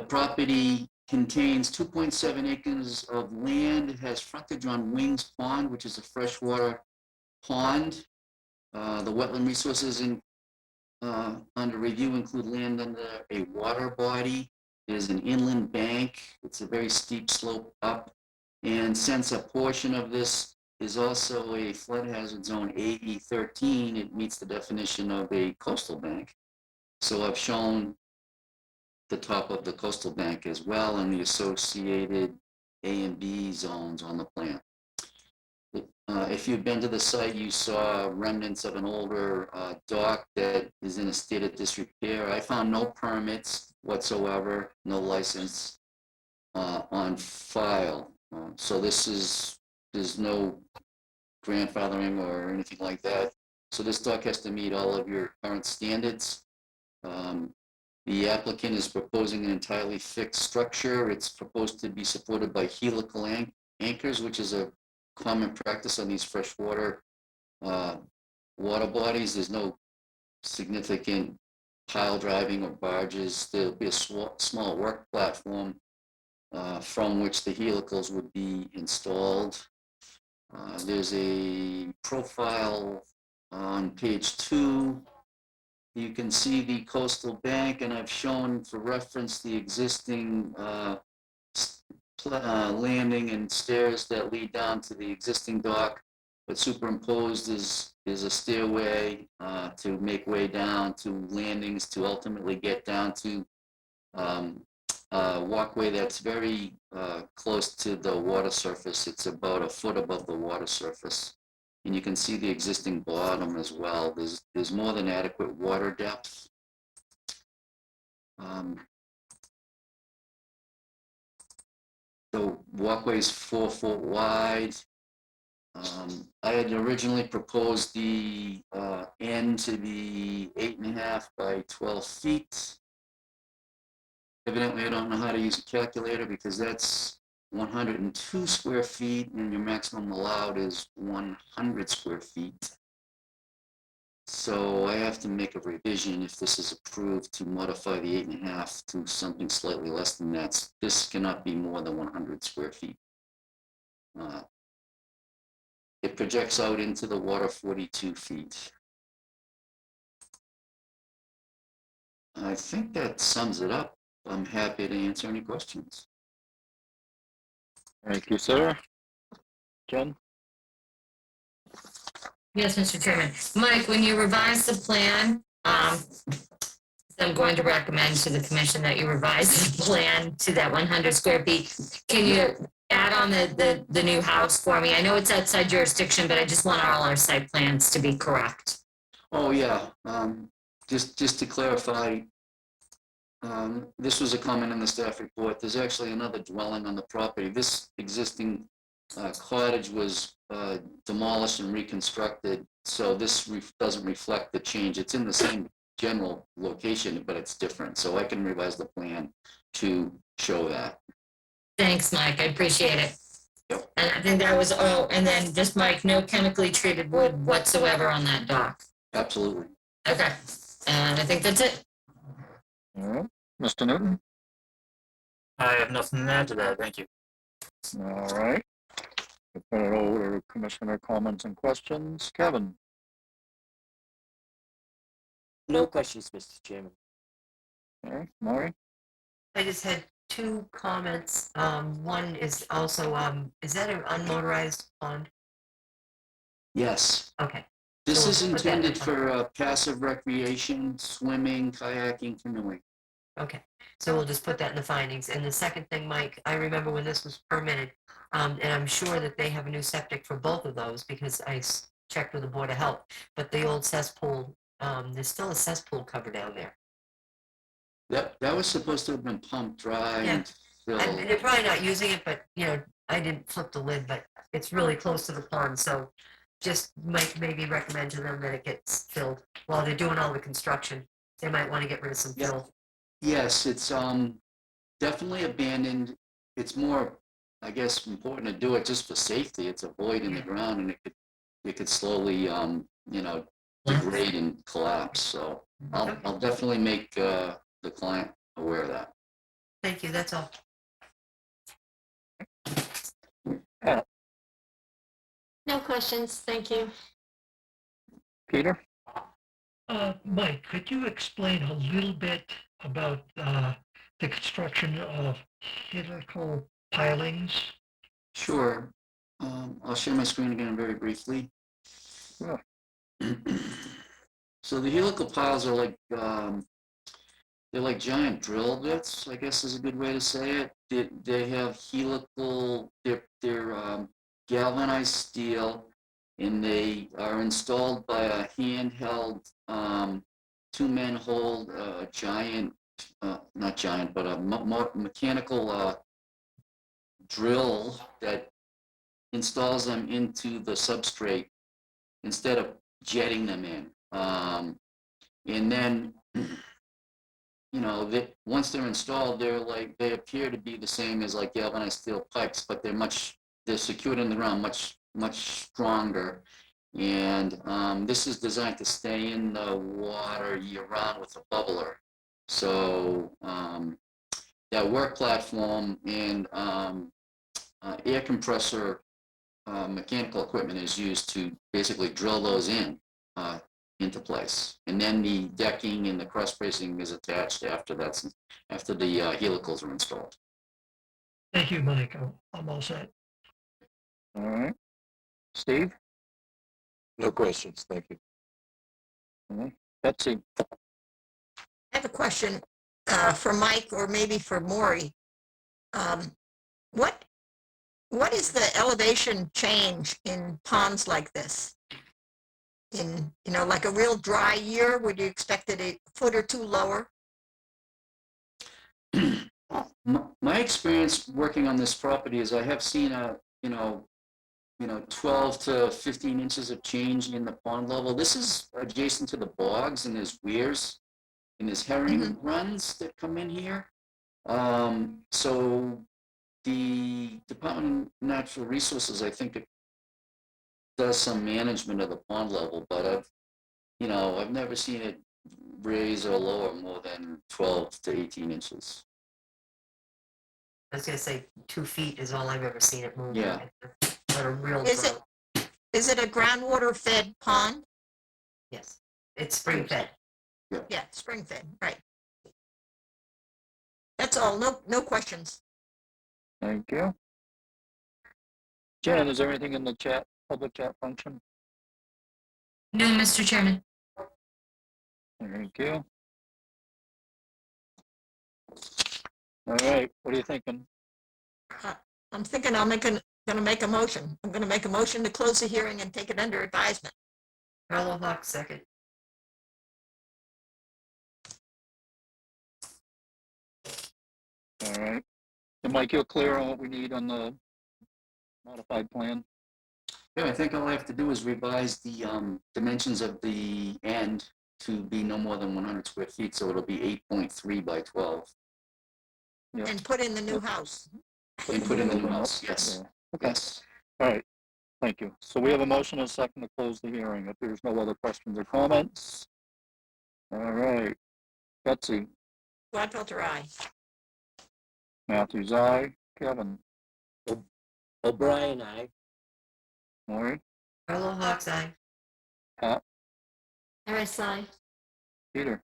Speaker 11: property contains 2.7 acres of land. It has frontage on Wings Pond, which is a freshwater pond. The wetland resources under review include land under a water body. There's an inland bank. It's a very steep slope up. And since a portion of this is also a flood hazard zone AE13, it meets the definition of a coastal bank. So I've shown the top of the coastal bank as well and the associated A and B zones on the plan. If you've been to the site, you saw remnants of an older dock that is in a state of disrepair. I found no permits whatsoever, no license on file. So there's no grandfathering or anything like that. So this dock has to meet all of your current standards. The applicant is proposing an entirely fixed structure. It's proposed to be supported by helical anchors, which is a common practice on these freshwater water bodies. There's no significant pile driving or barges. There'll be a small work platform from which the helicals would be installed. There's a profile on page 2. You can see the coastal bank, and I've shown for reference the existing landing and stairs that lead down to the existing dock, but superimposed is a stairway to make way down to landings to ultimately get down to a walkway that's very close to the water surface. It's about a foot above the water surface. And you can see the existing bottom as well. There's more than adequate water depth. The walkway is 4 foot wide. I had originally proposed the end to be 8.5 by 12 feet. Evidently, I don't know how to use a calculator because that's 102 square feet and your maximum allowed is 100 square feet. So I have to make a revision if this is approved to modify the 8.5 to something slightly less than that. This cannot be more than 100 square feet. It projects out into the water 42 feet. I think that sums it up. I'm happy to answer any questions.
Speaker 1: Thank you, sir. Ken?
Speaker 2: Yes, Mr. Chairman. Mike, when you revise the plan, I'm going to recommend to the commission that you revise the plan to that 100 square feet. Can you add on the new house for me? I know it's outside jurisdiction, but I just want all our site plans to be correct.
Speaker 11: Oh, yeah. Just to clarify, this was a comment in the staff report. There's actually another dwelling on the property. This existing cottage was demolished and reconstructed, so this doesn't reflect the change. It's in the same general location, but it's different. So I can revise the plan to show that.
Speaker 2: Thanks, Mike. I appreciate it.
Speaker 11: Yep.
Speaker 2: And I think that was all. And then just, Mike, no chemically treated wood whatsoever on that dock.
Speaker 11: Absolutely.
Speaker 2: Okay. And I think that's it.
Speaker 1: All right, Mr. Newton?
Speaker 9: I have nothing to add to that. Thank you.
Speaker 1: All right. We'll put it over to Commissioner comments and questions. Kevin?
Speaker 5: No questions, Mr. Chairman.
Speaker 1: All right, Maury?
Speaker 12: I just had two comments. One is also, is that an unmotorized pond?
Speaker 11: Yes.
Speaker 12: Okay,
Speaker 11: This
Speaker 12: So
Speaker 11: is
Speaker 12: we'll put that in
Speaker 11: intended
Speaker 12: the-
Speaker 11: for passive recreation, swimming, kayaking, canoeing.
Speaker 12: okay. So we'll just put that in the findings. And the second thing, Mike, I remember when this was permitted, and I'm sure that they have a new septic for both of those because checked with the Board of Health. But the old cesspool, there's still a cesspool cover down there.
Speaker 11: That was supposed to have been pumped dry
Speaker 12: Yeah.
Speaker 11: and filled.
Speaker 12: And they're probably not using it, but, I didn't flip the lid, but it's really close to the pond, so just might maybe recommend to them that it gets filled while they're doing all the construction. They might want to get rid of some
Speaker 11: Yeah.
Speaker 12: fill.
Speaker 11: Yes, it's definitely abandoned. It's more, I guess, important to do it just for safety. It's a void in the ground and it could slowly degrade and collapse. So I'll definitely make the client aware of that.
Speaker 12: Thank you, that's all.
Speaker 6: No questions, thank you.
Speaker 1: Peter?
Speaker 7: Mike, could you explain a little bit about the construction of helical pilings?
Speaker 11: Sure. I'll share my screen again very briefly.
Speaker 1: Sure.
Speaker 11: So the helical piles are like they're like giant drill bits, I guess is a good way to say it. They have helical, they're galvanized steel, and they are installed by a handheld, two men hold a giant, not giant, but a mechanical drill that installs them into the substrate instead of jetting them in. And then, once they're installed, they appear to be the same as like galvanized steel pipes, but they're secured in the ground much stronger. And this is designed to stay in the water year round with a bubbler. So that work platform and air compressor mechanical equipment is used to basically drill those into place. And then the decking and the cross bracing is attached after the helicals are installed.
Speaker 7: Thank you, Mike. I'm all set.
Speaker 1: All right. Steve?
Speaker 8: No questions, thank you.
Speaker 1: All right. Betsy?
Speaker 4: I have a question for Mike or maybe for Maury. What is the elevation change in ponds like this? In, like a real dry year, would you expect it a foot or two lower?
Speaker 11: My experience working on this property is I have seen 12 to 15 inches of change in the pond level. This is adjacent to the bogs, and there's weirs and there's herring runs that come in here. So the Department of Natural Resources, I think, does some management of the pond level, but I've never seen it raise or lower more than 12 to 18 inches.
Speaker 12: I was gonna say 2 feet is all I've ever seen it move.
Speaker 11: Yeah.
Speaker 12: Not a real
Speaker 4: Is
Speaker 12: drought.
Speaker 4: Is it a groundwater fed pond?
Speaker 12: Yes, it's spring fed.
Speaker 4: Yeah, spring fed, right. That's all, no questions.
Speaker 1: Thank you. Jen, is there anything in the chat, public chat function?
Speaker 2: No, Mr. Chairman.
Speaker 1: Thank you. All right, what are you thinking?
Speaker 4: I'm thinking gonna make a motion. I'm gonna make a motion to close the hearing and take it under advisement.
Speaker 12: Carlo Hawk, second.
Speaker 1: All right. And Mike, you're clear on what we need on the modified plan?
Speaker 11: Yeah, I think all I have to do is revise the dimensions of the end to be no more than 100 square feet, so it'll be 8.3 by 12.
Speaker 1: Yeah.
Speaker 4: And put in the new house.
Speaker 11: And put in the new house, yes.
Speaker 1: Yeah. Okay.
Speaker 11: Yes.
Speaker 1: All right, thank you. So we have a motion and a second to close the hearing. If there's no other questions or comments. All right, Betsy,
Speaker 4: Gladfelter, aye.
Speaker 1: Matthews, aye. Kevin,
Speaker 5: O'Brien, aye.
Speaker 1: Maureen,
Speaker 12: Carlo Hawks, aye.
Speaker 1: Pat,
Speaker 6: RSI.
Speaker 1: Peter,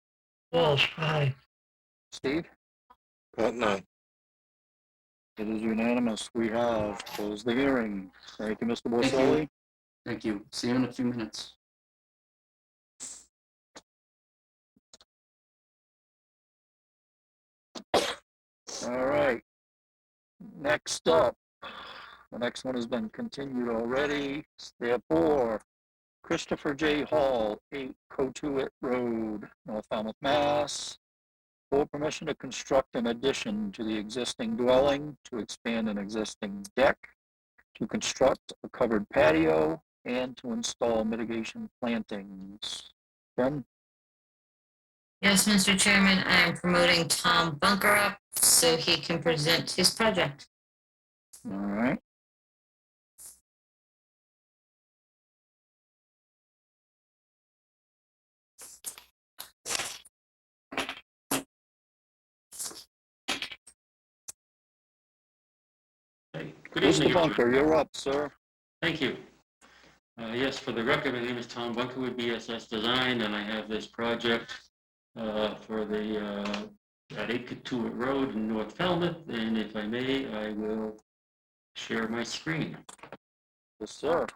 Speaker 7: Walsh, aye.
Speaker 1: Steve.
Speaker 8: Pat and I.
Speaker 1: It is unanimous. We have closed the hearing. Thank you, Mr.
Speaker 11: Thank you.
Speaker 1: Borselli.
Speaker 11: Thank you. See you in a few minutes.
Speaker 1: All right. Next up, the next one has been continued already. Therefore, Christopher J. Hall, 8 Tourett Road, North Falmouth, Mass. For permission to construct an addition to the existing dwelling, to expand an existing deck, to construct a covered patio, and to install mitigation plantings. Ben?
Speaker 2: Yes, Mr. Chairman, I am promoting Tom Bunker up so he can present his project.
Speaker 1: All right.
Speaker 13: Good evening,
Speaker 1: Mr. Bunker, you're up, sir.
Speaker 13: Thank you. Yes, for the record, my name is Tom Bunker with BSS Design, and I have this project for the at 8 Tourett Road in North Falmouth. And if I may, I will share my screen.
Speaker 1: Yes, sir.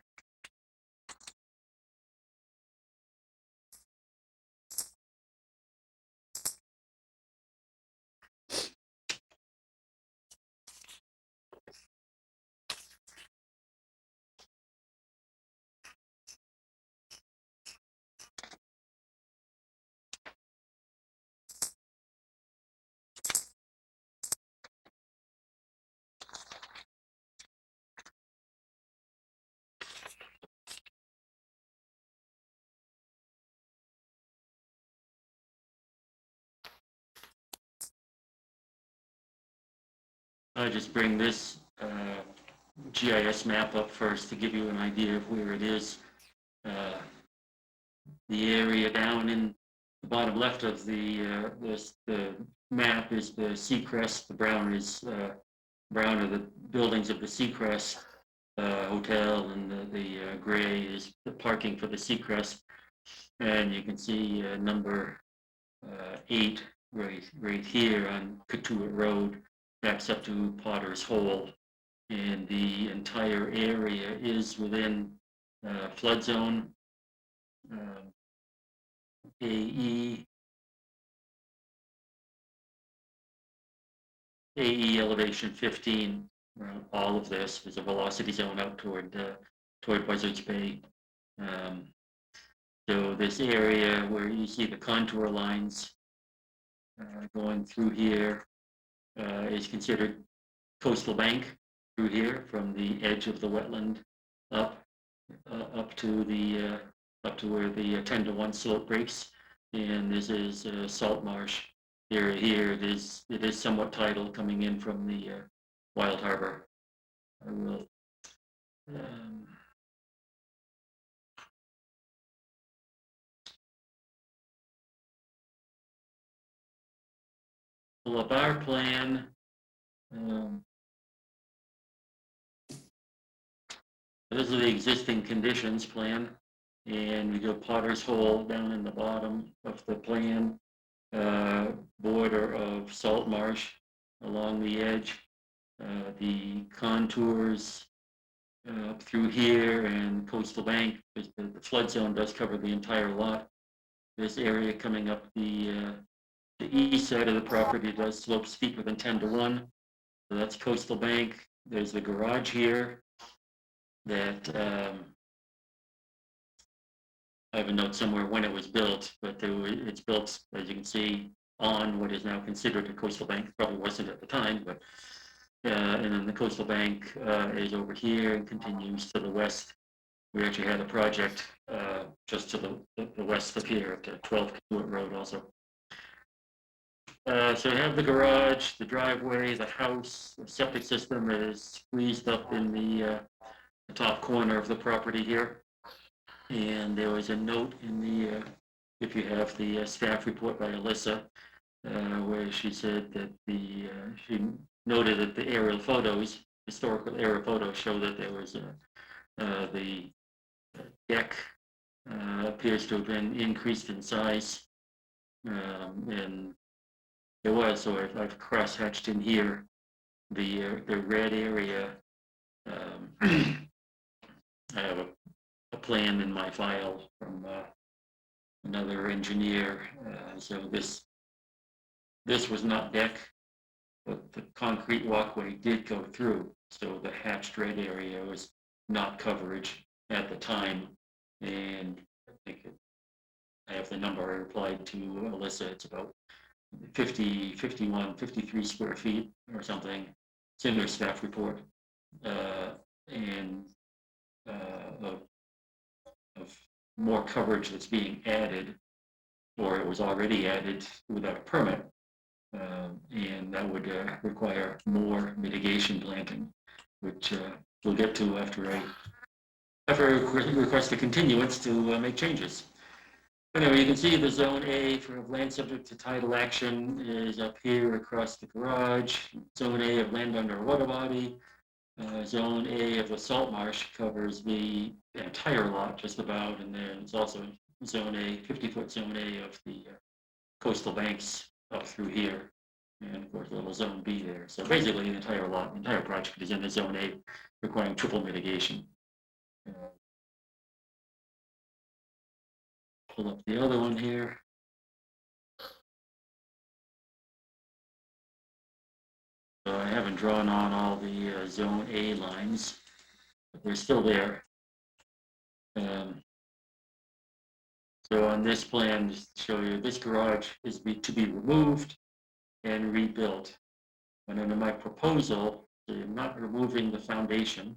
Speaker 13: I just bring this GIS map up first to give you an idea of where it is. The area down in the bottom left of the map is the Seacrest. The brown is brown are the buildings of the Seacrest Hotel, and the gray is the parking for the Seacrest. And you can see number 8 right here on Tourett Road. Backs up to Potter's Hole, and the entire area is within flood zone. AE elevation 15. All of this is a velocity zone out toward Buzzards Bay. So this area where you see the contour lines going through here is considered coastal bank through here, from the edge of the wetland up to where the 10-to-1 slope breaks. And this is salt marsh area here. It is somewhat tidal coming in from the Wild Harbor. I will pull up our plan. This is the existing conditions plan, and we go Potter's Hole down in the bottom of the plan, border of salt marsh along the edge, the contours up through here, and coastal bank, because the flood zone does cover the entire lot. This area coming up the east side of the property does slope steeper than 10-to-1. So that's coastal bank. There's the garage here that I have a note somewhere when it was built, but it's built, as you can see, on what is now considered a coastal bank. Probably wasn't at the time, but and then the coastal bank is over here and continues to the west. We actually had a project just to the west of here at 12 Tourett Road also. So you have the garage, the driveway, the house. The septic system is squeezed up in the top corner of the property here. And there was a note in the, if you have the staff report by Alyssa, where she said that she noted that the aerial photos, historical aerial photos, show that there was the deck appears to have been increased in size, and it was. So I've cross-hatched in here the red area. I have a plan in my file from another engineer. So this was not deck, but the concrete walkway did go through. So the hatched red area was not coverage at the time. And I think I have the number I replied to Alyssa. It's about 50, 51, 53 square feet or something. It's in their staff report. And of more coverage that's being added, or it was already added without a permit. And that would require more mitigation planting, which we'll get to after I request a continuance to make changes. Anyway, you can see the Zone A for land subject to tidal action is up here across the garage. Zone A of land under a water body. Zone A of the salt marsh covers the entire lot just about, and then it's also Zone A, 50-foot Zone A of the coastal banks up through here, and of course a little Zone B there. So basically the entire lot, the entire project is in the Zone A, requiring triple mitigation. Pull up the other one here. So I haven't drawn on all the Zone A lines, but they're still there. So on this plan, just to show you, this garage is to be removed and rebuilt. And under my proposal, I'm not removing the foundation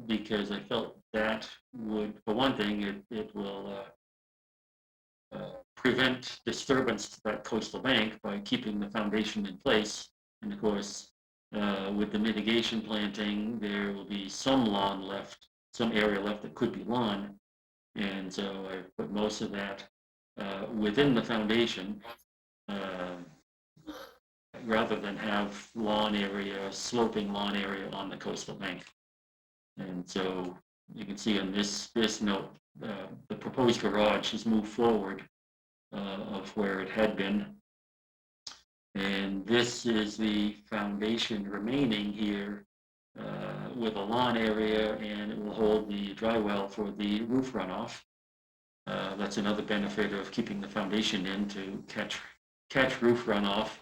Speaker 13: because I felt that would, for one thing, it will prevent disturbance to that coastal bank by keeping the foundation in place. And of course, with the mitigation planting, there will be some lawn left, some area left that could be lawn. And so I put most of that within the foundation rather than have lawn area, sloping lawn area on the coastal bank. And so you can see on this note, the proposed garage has moved forward of where it had been. And this is the foundation remaining here with a lawn area, and it will hold the dry well for the roof runoff. That's another benefit of keeping the foundation in, to catch roof runoff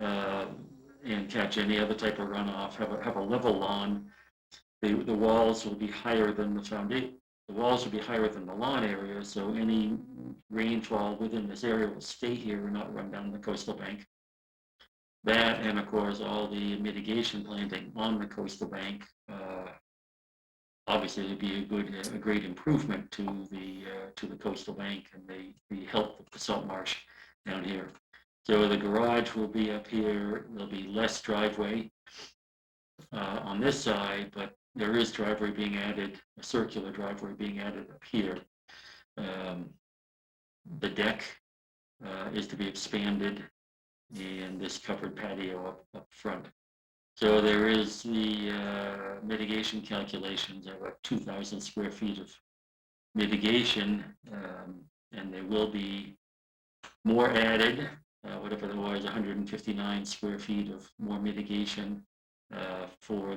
Speaker 13: and catch any other type of runoff. Have a level lawn. The walls will be higher than the foundation. The walls will be higher than the lawn area, so any rainfall within this area will stay here and not run down the coastal bank. That, and of course, all the mitigation planting on the coastal bank, obviously it'd be a great improvement to the coastal bank, and the health of the salt marsh down here. So the garage will be up here. There'll be less driveway on this side, but there is driveway being added, a circular driveway being added up here. The deck is to be expanded, and this covered patio up front. So there is the mitigation calculations of 2,000 square feet of mitigation, and there will be more added, whatever there was, 159 square feet of more mitigation for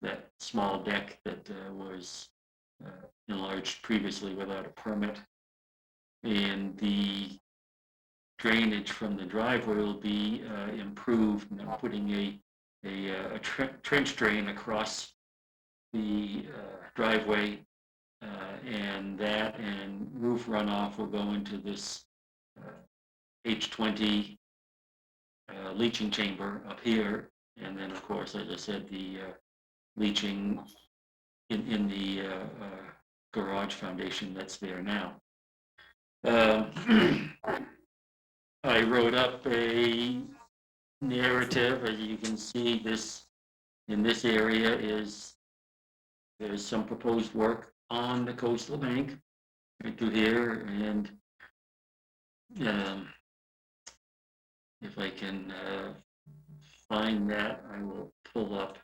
Speaker 13: that small deck that was enlarged previously without a permit. And the drainage from the driveway will be improved, and I'm putting a trench drain across the driveway, and that and roof runoff will go into this H20 leaching chamber up here, and then of course, as I said, the leaching in the garage foundation that's there now. I wrote up a narrative. As you can see, in this area there's some proposed work on the coastal bank right through here, and If I can find that, I will pull up.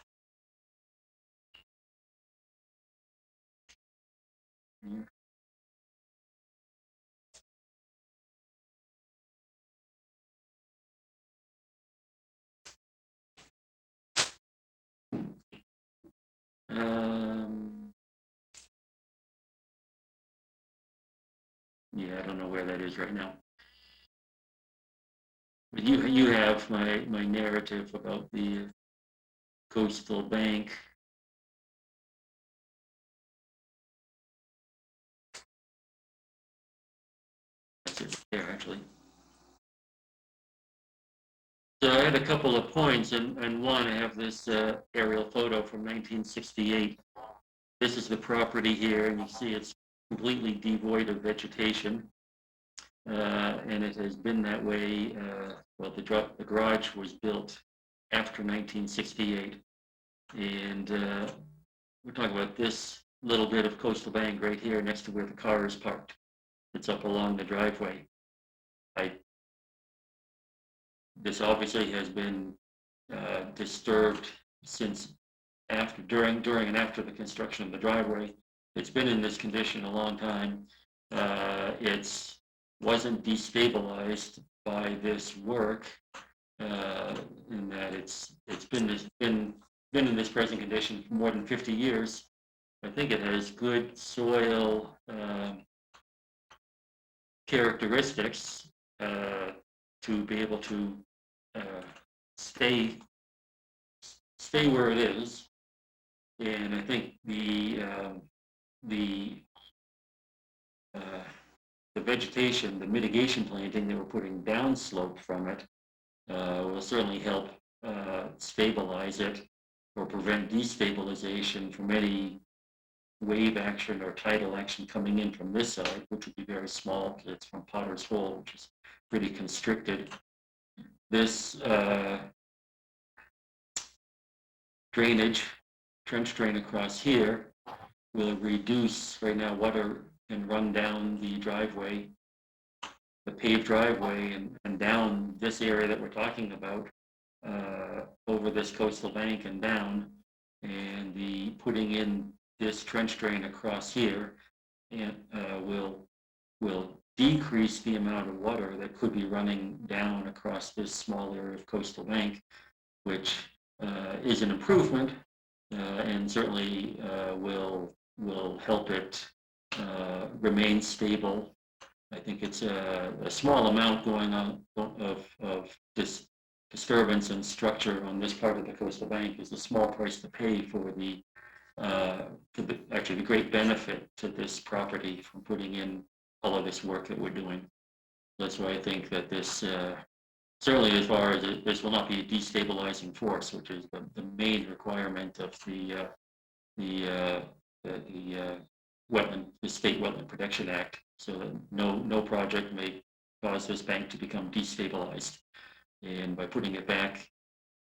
Speaker 13: Yeah, I don't know where that is right now. But you have my narrative about the coastal bank. That's it there, actually. So I had a couple of points, and one, I have this aerial photo from 1968. This is the property here, and you see it's completely devoid of vegetation. And it has been that way, well, the garage was built after 1968. And we're talking about this little bit of coastal bank right here next to where the car is parked. It's up along the driveway. This obviously has been disturbed since during and after the construction of the driveway. It's been in this condition a long time. It's wasn't destabilized by this work, in that it's been in this present condition for more than 50 years. I think it has good soil characteristics to be able to stay where it is, and I think the vegetation, the mitigation planting that we're putting downslope from it will certainly help stabilize it or prevent destabilization from any wave action or tidal action coming in from this side, which would be very small because it's from Potter's Hole, which is pretty constricted. This drainage, trench drain across here, will reduce, right now water can run down the driveway, the paved driveway, and down this area that we're talking about, over this coastal bank and down, and the putting in this trench drain across here and will decrease the amount of water that could be running down across this small area of coastal bank, which is an improvement, and certainly will help it remain stable. I think it's a small amount going on of this disturbance and structure on this part of the coastal bank is a small price to pay for the actually the great benefit to this property from putting in all of this work that we're doing. That's why I think that this certainly, as far as this will not be a destabilizing force, which is the main requirement of the State Wetland Protection Act, so that no project may cause this bank to become destabilized. And by putting it back,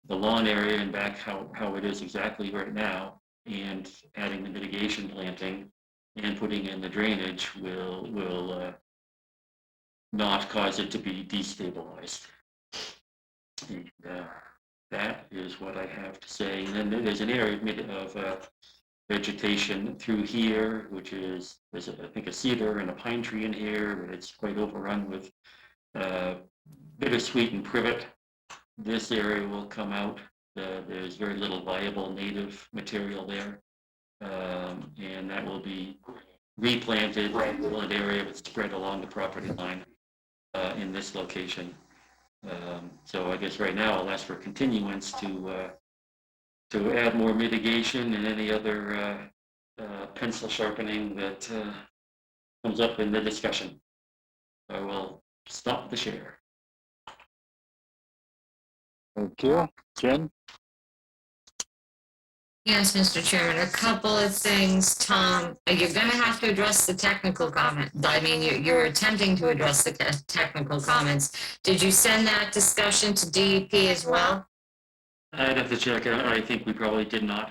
Speaker 13: the lawn area and back how it is exactly right now, and adding the mitigation planting and putting in the drainage will not cause it to be destabilized. And that is what I have to say. And then there's an area of vegetation through here, which is, there's I think a cedar and a pine tree in here, but it's quite overrun with bittersweet and privet. This area will come out. There's very little viable native material there, and that will be replanted in an area that's spread along the property line in this location. So I guess right now I'll ask for continuance to add more mitigation and any other pencil sharpening that comes up in the discussion. I will stop the share.
Speaker 1: Thank you. Jen?
Speaker 2: Yes, Mr. Chairman, a couple of things. Tom, you're going to have to address the technical comment. I mean, you're attempting to address the technical comments. Did you send that discussion to DEP as well?
Speaker 13: I'd have to check. I think we probably did not.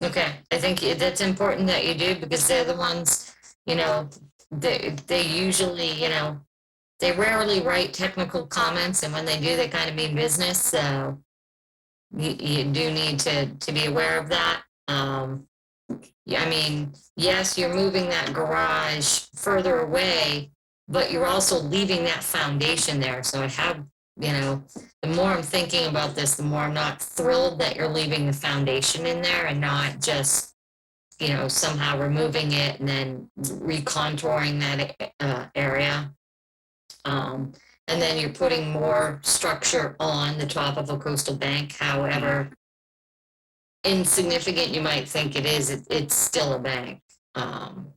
Speaker 2: Okay, I think that's important that you do, because they're the ones, you know, they usually, you know, they rarely write technical comments, and when they do, they kind of mean business, so you do need to be aware of that. Yeah, I mean, yes, you're moving that garage further away, but you're also leaving that foundation there. So I have, the more I'm thinking about this, the more I'm not thrilled that you're leaving the foundation in there and not just, somehow removing it and then recontouring that area. And then you're putting more structure on the top of a coastal bank, however insignificant you might think it is, it's still a bank. And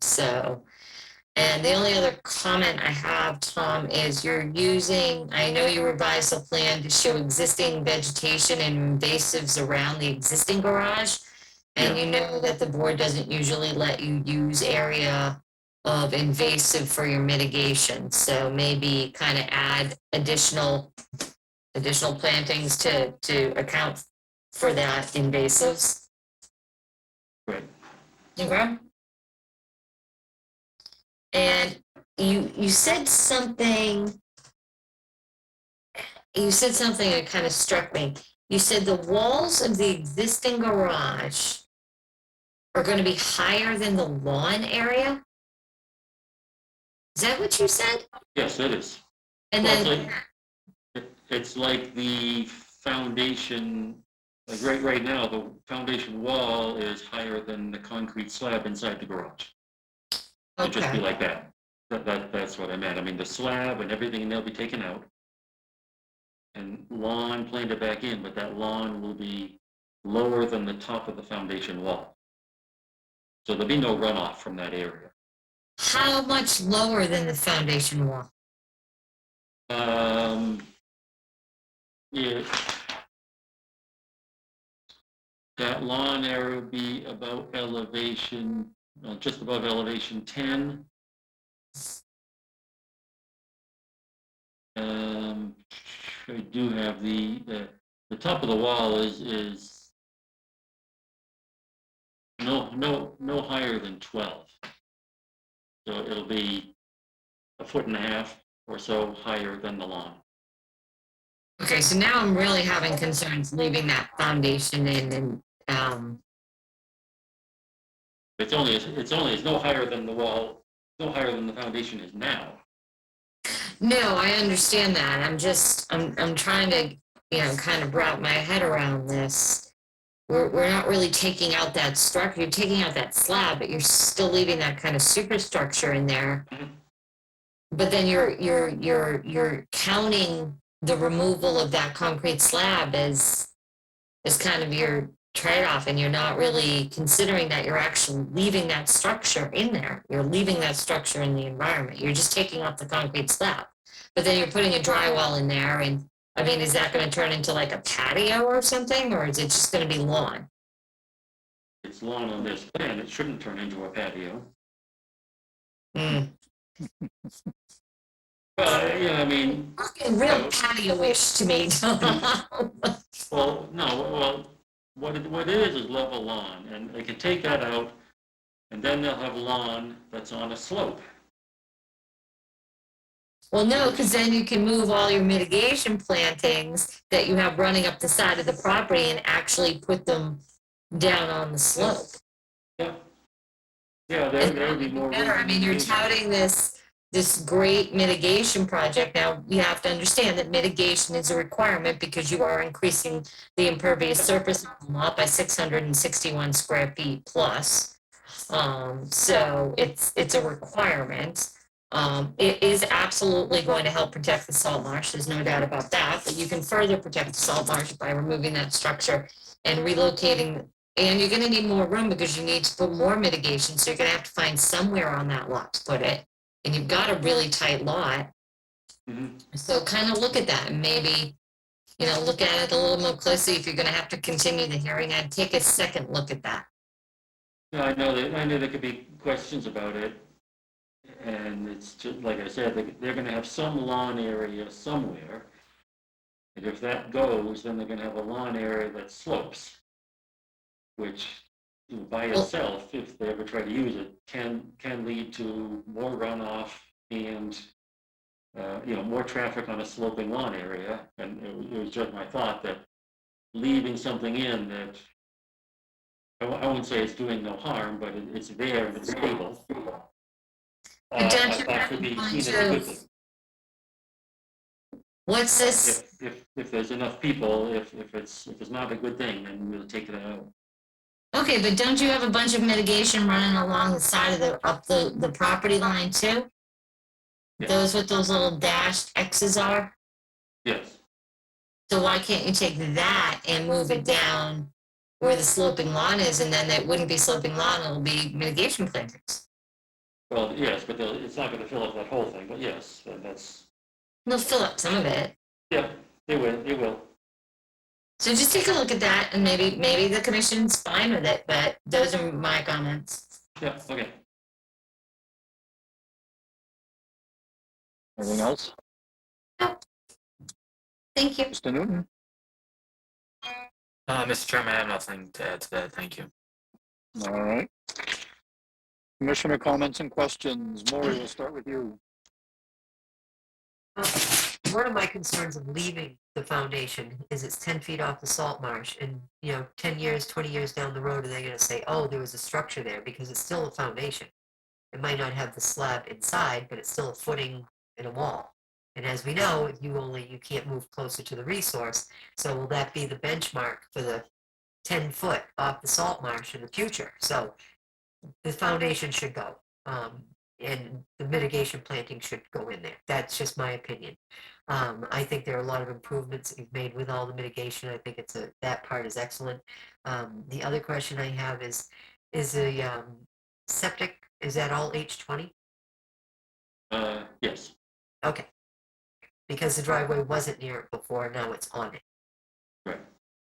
Speaker 2: the only other comment I have, Tom, is I know you revised the plan to show existing vegetation and invasives around the existing garage. And you know that the board doesn't usually let you use area of invasive for your mitigation. So maybe kind of add additional plantings to account for that invasives.
Speaker 13: Right.
Speaker 2: Okay. And you said something that kind of struck me. You said the walls of the existing garage are going to be higher than the lawn area? Is that what you said?
Speaker 13: Yes, it is.
Speaker 2: And
Speaker 13: Well,
Speaker 2: then,
Speaker 13: it's like the foundation, like right now, the foundation wall is higher than the concrete slab inside the garage. It'll just be
Speaker 2: okay,
Speaker 13: like that. That's what I meant. I mean, the slab and everything, and they'll be taken out. And lawn planted back in, but that lawn will be lower than the top of the foundation wall. So there'll be no runoff from that area.
Speaker 2: how much lower than the foundation wall?
Speaker 13: Yeah, that lawn area will be about elevation, just above elevation 10. I do have the top of the wall is no higher than 12. So it'll be 1.5 feet or so higher than the lawn.
Speaker 2: Okay, so now I'm really having concerns leaving that foundation in and,
Speaker 13: It's no higher than the wall, no higher than the foundation is now.
Speaker 2: no, I understand that. I'm trying to, kind of wrap my head around this. We're not really taking out that structure. You're taking out that slab, but you're still leaving that kind of superstructure in there. But then you're counting the removal of that concrete slab as kind of your trade-off, and you're not really considering that you're actually leaving that structure in there. You're leaving that structure in the environment. You're just taking off the concrete slab. But then you're putting a drywall in there, and I mean, is that going to turn into like a patio or something, or is it just going to be lawn?
Speaker 13: It's lawn on this plan. It shouldn't turn into a patio.
Speaker 2: Mm.
Speaker 13: Well, yeah, I mean.
Speaker 2: Looking real patio-ish to me.
Speaker 13: Well, no, well, what it is level lawn, and they can take that out, and then they'll have lawn that's on a slope.
Speaker 2: Well, no, because then you can move all your mitigation plantings that you have running up the side of the property and actually put them down on the slope.
Speaker 13: Yeah. Yeah,
Speaker 2: And
Speaker 13: there
Speaker 2: that
Speaker 13: would be
Speaker 2: would
Speaker 13: more.
Speaker 2: better.
Speaker 13: room
Speaker 2: I mean, you're
Speaker 13: mitigation.
Speaker 2: touting this great mitigation project. Now, you have to understand that mitigation is a requirement because you are increasing the impervious surface on the lot by 661 square feet plus. So it's a requirement. It is absolutely going to help protect the salt marsh. There's no doubt about that. But you can further protect the salt marsh by removing that structure and relocating. And you're going to need more room because you need to put more mitigation. So you're going to have to find somewhere on that lot to put it. And you've got a really tight lot.
Speaker 13: Mhm.
Speaker 2: So kind of look at that and maybe, look at it a little more closely. If you're going to have to continue the hearing, I'd take a second look at that.
Speaker 13: Yeah, I know there could be questions about it. And it's just, like I said, they're gonna have some lawn area somewhere. And if that goes, then they're gonna have a lawn area that slopes. Which by itself, if they ever try to use it, can lead to more runoff and more traffic on a sloping lawn area. And it was just my thought that leaving something in that, I wouldn't say it's doing no harm, but it's there and it's stable.
Speaker 2: But don't
Speaker 13: I
Speaker 2: you
Speaker 13: thought
Speaker 2: have
Speaker 13: could
Speaker 2: a
Speaker 13: be
Speaker 2: bunch
Speaker 13: seen as a good
Speaker 2: of,
Speaker 13: thing.
Speaker 2: what's this?
Speaker 13: If there's enough people, if it's not a good thing, then we'll take it out.
Speaker 2: Okay, but don't you have a bunch of mitigation running along the side of the property line too?
Speaker 13: Yeah.
Speaker 2: Those what those little dashed X's are?
Speaker 13: Yes.
Speaker 2: So why can't you take that and move it down where the sloping lawn is, and then it wouldn't be sloping lawn, it'll be mitigation plantings.
Speaker 13: Well, yes, but it's not going to fill up that whole thing, but yes, that's,
Speaker 2: They'll fill up some of it.
Speaker 13: yeah, they will.
Speaker 2: So just take a look at that, and maybe the commission's fine with it, but those are my comments.
Speaker 13: Yeah, okay.
Speaker 1: Anything else?
Speaker 2: Thank you.
Speaker 1: Mr. Newton?
Speaker 9: Mr. Chairman, I have nothing to add to that. Thank you.
Speaker 1: All right. Commissioner comments and questions. Maury, we'll start with you.
Speaker 12: One of my concerns of leaving the foundation is it's 10 feet off the salt marsh, and 10 years, 20 years down the road, are they going to say, oh, there was a structure there, because it's still a foundation. It might not have the slab inside, but it's still a footing and a wall. And as we know, you can't move closer to the resource. So will that be the benchmark for the 10 foot off the salt marsh in the future? So the foundation should go. And the mitigation planting should go in there. That's just my opinion. I think there are a lot of improvements that you've made with all the mitigation. I think that part is excellent. The other question I have is the septic, is that all H20?
Speaker 13: Yes.
Speaker 12: Okay. Because the driveway wasn't near it before, now it's on it.
Speaker 13: Right.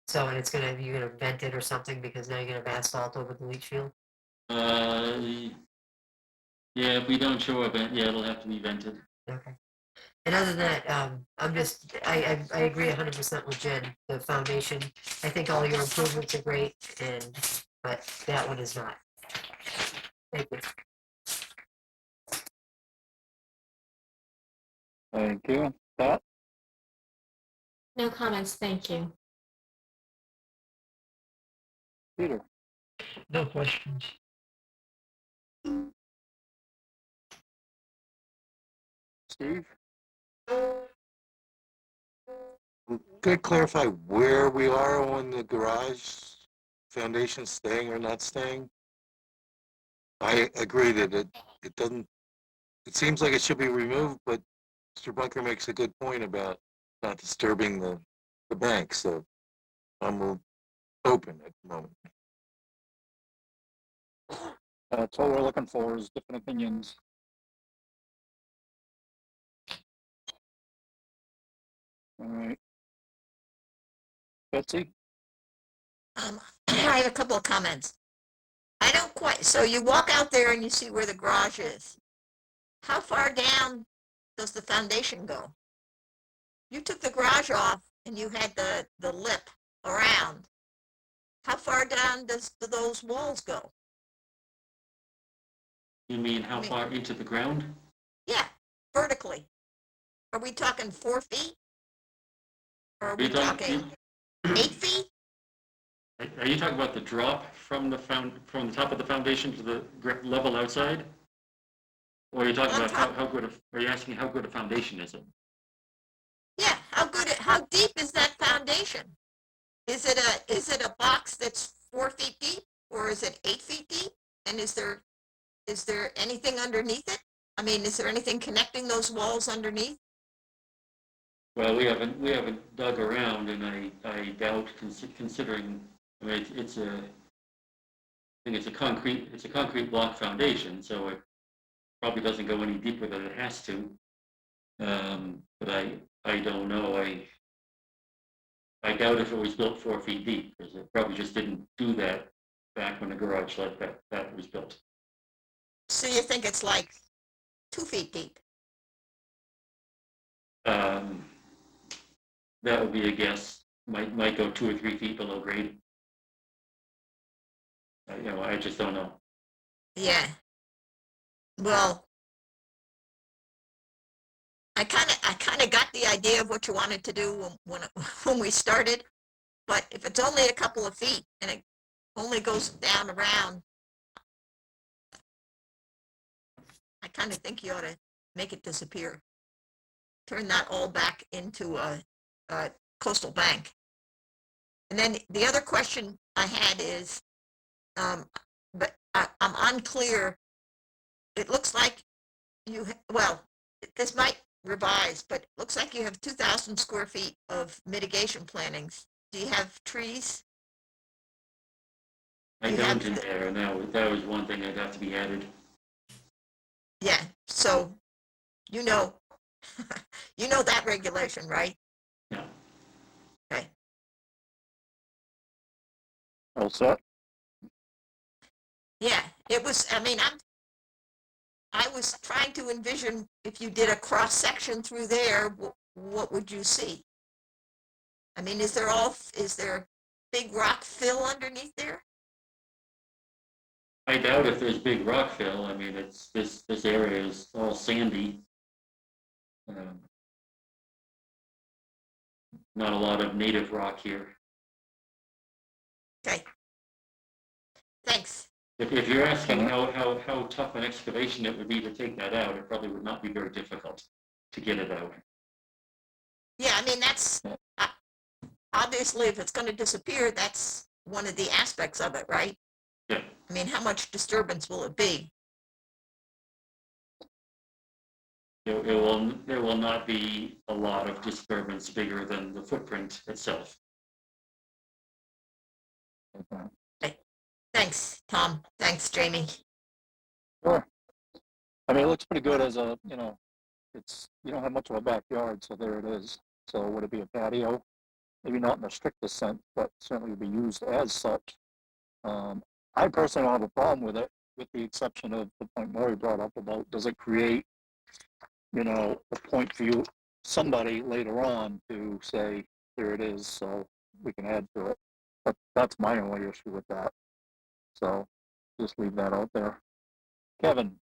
Speaker 12: So, and you're gonna vent it or something because now you're gonna have asphalt over the leach field?
Speaker 13: Yeah, if we don't show a vent, yeah, it'll have to be vented.
Speaker 12: Okay. And other than that, I agree 100% with Jen. The foundation, I think all your improvements are great, but that one is not. Thank you.
Speaker 1: Thank you. Pat?
Speaker 6: No comments, thank you.
Speaker 1: Peter?
Speaker 7: No questions.
Speaker 1: Steve?
Speaker 8: Could I clarify where we are on the garage foundation staying or not staying? I agree that it doesn't, it seems like it should be removed, but Mr. Bunker makes a good point about not disturbing the bank, so I'm open at the moment.
Speaker 1: That's all we're looking for is different opinions. All right. Betsy?
Speaker 4: I have a couple of comments. I don't quite, so you walk out there and you see where the garage is. How far down does the foundation go? You took the garage off and you had the lip around. How far down do those walls go?
Speaker 13: You mean how far into the ground?
Speaker 4: Yeah, vertically. Are we talking 4 feet? Or are we talking 8 feet?
Speaker 13: Are you talking about the drop from the top of the foundation to the level outside? Or are you talking about are you asking how good a foundation is it?
Speaker 4: Yeah, how deep is that foundation? Is it a box that's 4 feet deep, or is it 8 feet deep? And is there anything underneath it? I mean, is there anything connecting those walls underneath?
Speaker 13: Well, we haven't dug around, and I doubt, considering, I mean, I think it's a concrete block foundation, so it probably doesn't go any deeper than it has to. But I don't know. I doubt if it was built 4 feet deep, because it probably just didn't do that back when the garage like that was built.
Speaker 4: So you think it's like 2 feet deep?
Speaker 13: That would be a guess. Might go 2 or 3 feet below grade. I just don't know.
Speaker 4: Yeah. Well, I kind of got the idea of what you wanted to do when we started, but if it's only a couple of feet and it only goes down around, I kind of think you ought to make it disappear. Turn that all back into a coastal bank. And then the other question I had is, but I'm unclear. It looks like well, this might revise, but it looks like you have 2,000 square feet of mitigation plantings. Do you have trees?
Speaker 13: I
Speaker 4: You
Speaker 13: don't
Speaker 4: have
Speaker 13: in
Speaker 4: the-
Speaker 13: there, and that was one thing that'd have to be added.
Speaker 4: Yeah, so, you know, you know that regulation, right?
Speaker 13: Yeah.
Speaker 4: Okay.
Speaker 1: All set?
Speaker 4: Yeah, it was, I mean, I was trying to envision if you did a cross section through there, what would you see? I mean, is there big rock fill underneath there?
Speaker 13: I doubt if there's big rock fill. I mean, it's this area is all sandy. Not a lot of native rock here.
Speaker 4: Okay. Thanks.
Speaker 13: If you're asking how tough an excavation it would be to take that out, it probably would not be very difficult to get it out.
Speaker 4: Yeah, I mean, that's obviously if it's going to disappear, that's one of the aspects of it, right?
Speaker 13: Yeah.
Speaker 4: I mean, how much disturbance will it be?
Speaker 13: There will not be a lot of disturbance bigger than the footprint itself.
Speaker 4: Okay. Thanks, Tom. Thanks, Jamie.
Speaker 1: Sure. I mean, it looks pretty good as a, you know, you don't have much of a backyard, so there it is. So would it be a patio? Maybe not in the strictest sense, but certainly would be used as such. I personally don't have a problem with it, with the exception of the point Maury brought up about, does it create, you know, a point for you, somebody later on to say, here it is, so we can add to it. But that's my only issue with that. So just leave that out there. Kevin?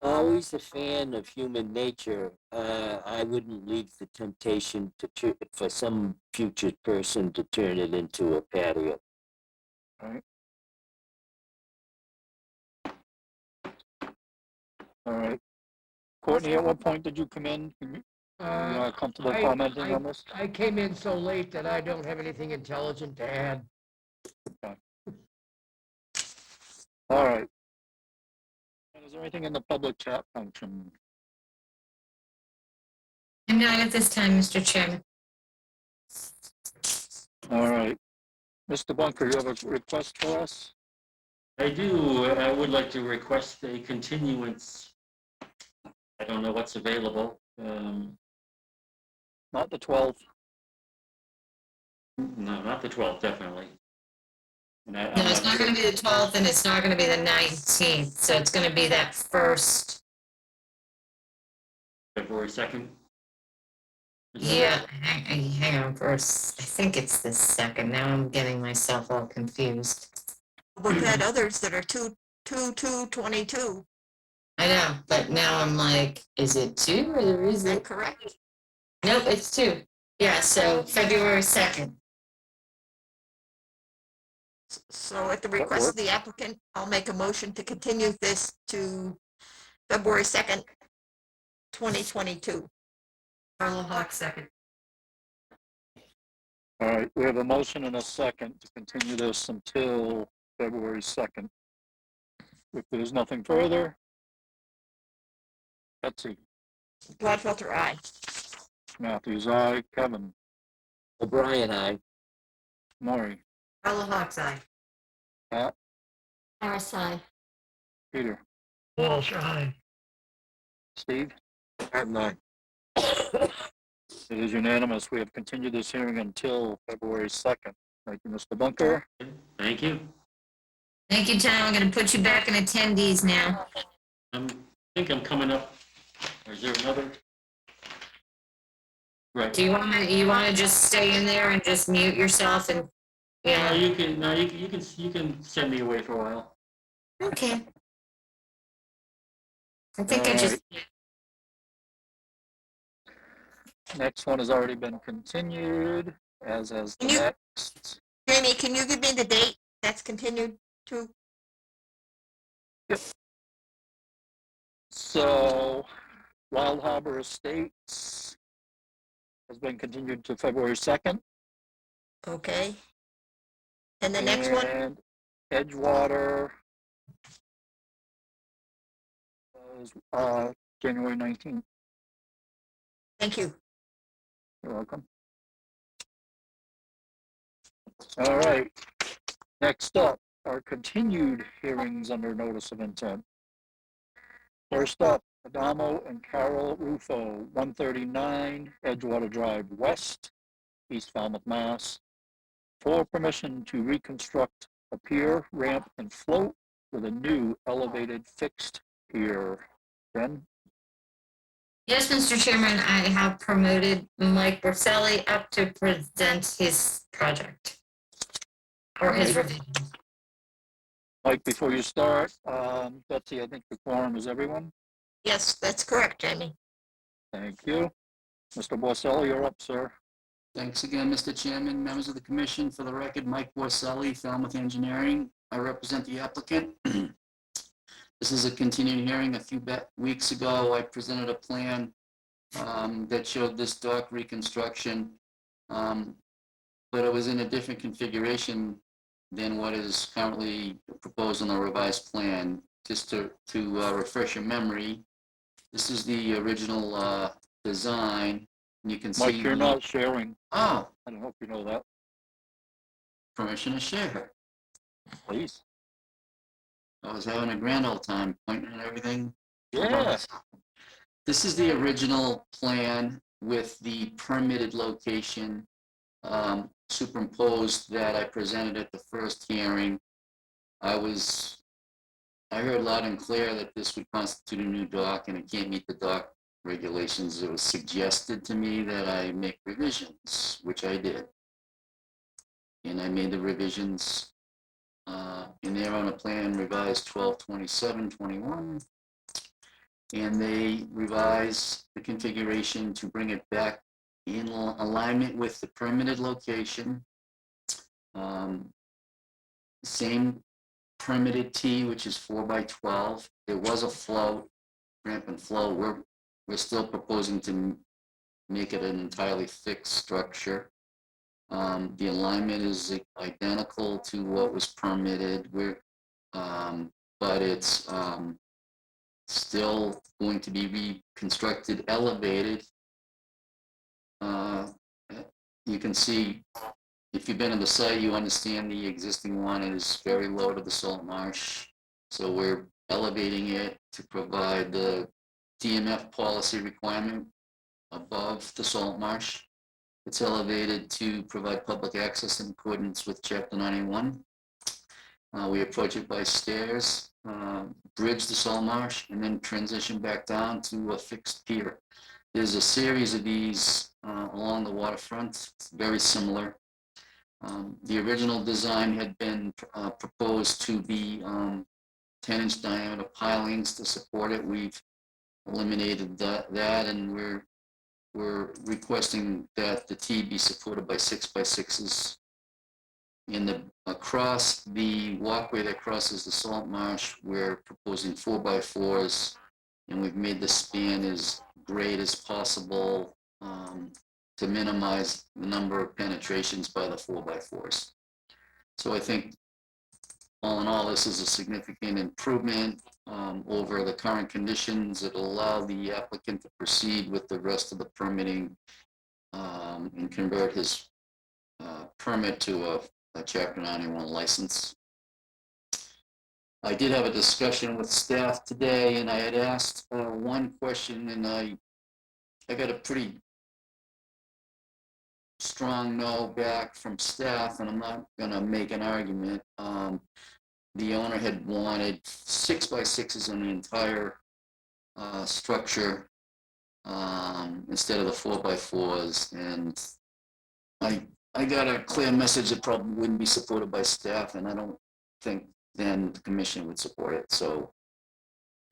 Speaker 5: Always a fan of human nature. I wouldn't leave the temptation for some future person to turn it into a patio.
Speaker 1: All right. Courtney, at what point did you come in? You comfortable commenting on this?
Speaker 14: I came in so late that I don't have anything intelligent to add.
Speaker 1: All right. Is there anything in the public chat function?
Speaker 2: I'm not at this time, Mr. Chairman.
Speaker 1: All right. Mr. Bunker, you have a request for us?
Speaker 13: I do. I would like to request a continuance. I don't know what's available.
Speaker 1: Not the 12th.
Speaker 13: No, not the 12th, definitely.
Speaker 2: No, it's not going to be the 12th and it's not going to be the 19th. So it's going to be that first.
Speaker 13: February 2nd?
Speaker 2: Yeah, hang on first. I think it's the 2nd. Now I'm getting myself all confused.
Speaker 4: We've had others that are 2/2/22.
Speaker 2: I know, but now I'm like, is it 2 or is
Speaker 4: Is that
Speaker 2: it?
Speaker 4: correct?
Speaker 2: Nope, it's 2. Yeah, so February 2nd.
Speaker 4: So at the request of the applicant, I'll make a motion to continue this to February 2nd, 2022.
Speaker 12: Carla Hawk, second.
Speaker 1: All right, we have a motion and a second to continue this until February 2nd. If there's nothing further, Betsy,
Speaker 4: Gladfelter, aye.
Speaker 1: Matthews, aye. Kevin,
Speaker 5: O'Brien, I.
Speaker 1: Maury,
Speaker 12: Carla Hawk's eye.
Speaker 1: Pat,
Speaker 6: RSI.
Speaker 1: Peter,
Speaker 7: Walsh, aye.
Speaker 1: Steve.
Speaker 8: At 9.
Speaker 1: It is unanimous. We have continued this hearing until February 2nd. Thank you, Mr. Bunker.
Speaker 13: Thank you.
Speaker 2: Thank you, Tom. I'm going to put you back in attendees now.
Speaker 13: I think I'm coming up. Or is there another? Right.
Speaker 2: Do you want to just stay in there and just mute yourself and,
Speaker 13: No, you can send me away for a while.
Speaker 2: Okay. I think I just
Speaker 1: Next one has already been continued, as has the
Speaker 4: Can you-
Speaker 1: next.
Speaker 4: Jamie, can you give me the date that's continued to?
Speaker 1: So, Wild Harbor Estates has been continued to February 2nd.
Speaker 4: Okay. And the next one?
Speaker 1: And Edgewater is January 19th.
Speaker 4: Thank you.
Speaker 1: You're welcome. All right. Next up are continued hearings under notice of intent. First up, Adamo and Carol Rufo, 139 Edgewater Drive West, East Falmouth, Mass. For permission to reconstruct a pier, ramp, and float with a new elevated fixed pier. Ben?
Speaker 2: Yes, Mr. Chairman, I have promoted Mike Borselli up to present his project. Or his
Speaker 1: Right.
Speaker 2: review.
Speaker 1: Mike, before you start, Betsy, I think the quorum is everyone.
Speaker 4: Yes, that's correct, Jamie.
Speaker 1: Thank you. Mr. Borselli, you're up, sir.
Speaker 11: Thanks again, Mr. Chairman, members of the commission. For the record, Mike Borselli, Falmouth Engineering. I represent the applicant. This is a continuing hearing. A few weeks ago, I presented a plan that showed this dock reconstruction, but it was in a different configuration than what is currently proposed on the revised plan. Just to refresh your memory, this is the original design. You can see.
Speaker 1: Mike, you're not sharing.
Speaker 11: Oh,
Speaker 1: I don't know if you know that.
Speaker 11: permission to share.
Speaker 1: Please.
Speaker 11: I was having a grand old time pointing and everything.
Speaker 1: Yeah.
Speaker 11: This is the original plan with the permitted location superimposed that I presented at the first hearing. I heard loud and clear that this would constitute a new dock and it can't meet the dock regulations. It was suggested to me that I make revisions, which I did. And I made the revisions in there on a plan revised 12/27/21. And they revised the configuration to bring it back in alignment with the permitted location. Same permitted T, which is 4x12. There was a float, ramp and flow. We're still proposing to make it an entirely fixed structure. The alignment is identical to what was permitted. But it's still going to be reconstructed, elevated. You can see, if you've been on the site, you understand the existing one is very low to the salt marsh. So we're elevating it to provide the DMF policy requirement above the salt marsh. It's elevated to provide public access in accordance with Chapter 91. We approach it by stairs, bridge the salt marsh, and then transition back down to a fixed pier. There's a series of these along the waterfront, it's very similar. The original design had been proposed to be 10-inch diameter pilings to support it. We've eliminated that, and we're requesting that the T be supported by 6x6s. Across the walkway that crosses the salt marsh, we're proposing 4x4s, and we've made the span as great as possible to minimize the number of penetrations by the 4x4s. So I think all in all, this is a significant improvement over the current conditions. It'll allow the applicant to proceed with the rest of the permitting and convert his permit to a Chapter 91 license. I did have a discussion with staff today, and I had asked one question, and I got a pretty strong no back from staff, and I'm not going to make an argument. The owner had wanted 6x6s on the entire structure instead of the 4x4s, and I got a clear message that probably wouldn't be supported by staff, and I don't think then the commission would support it. So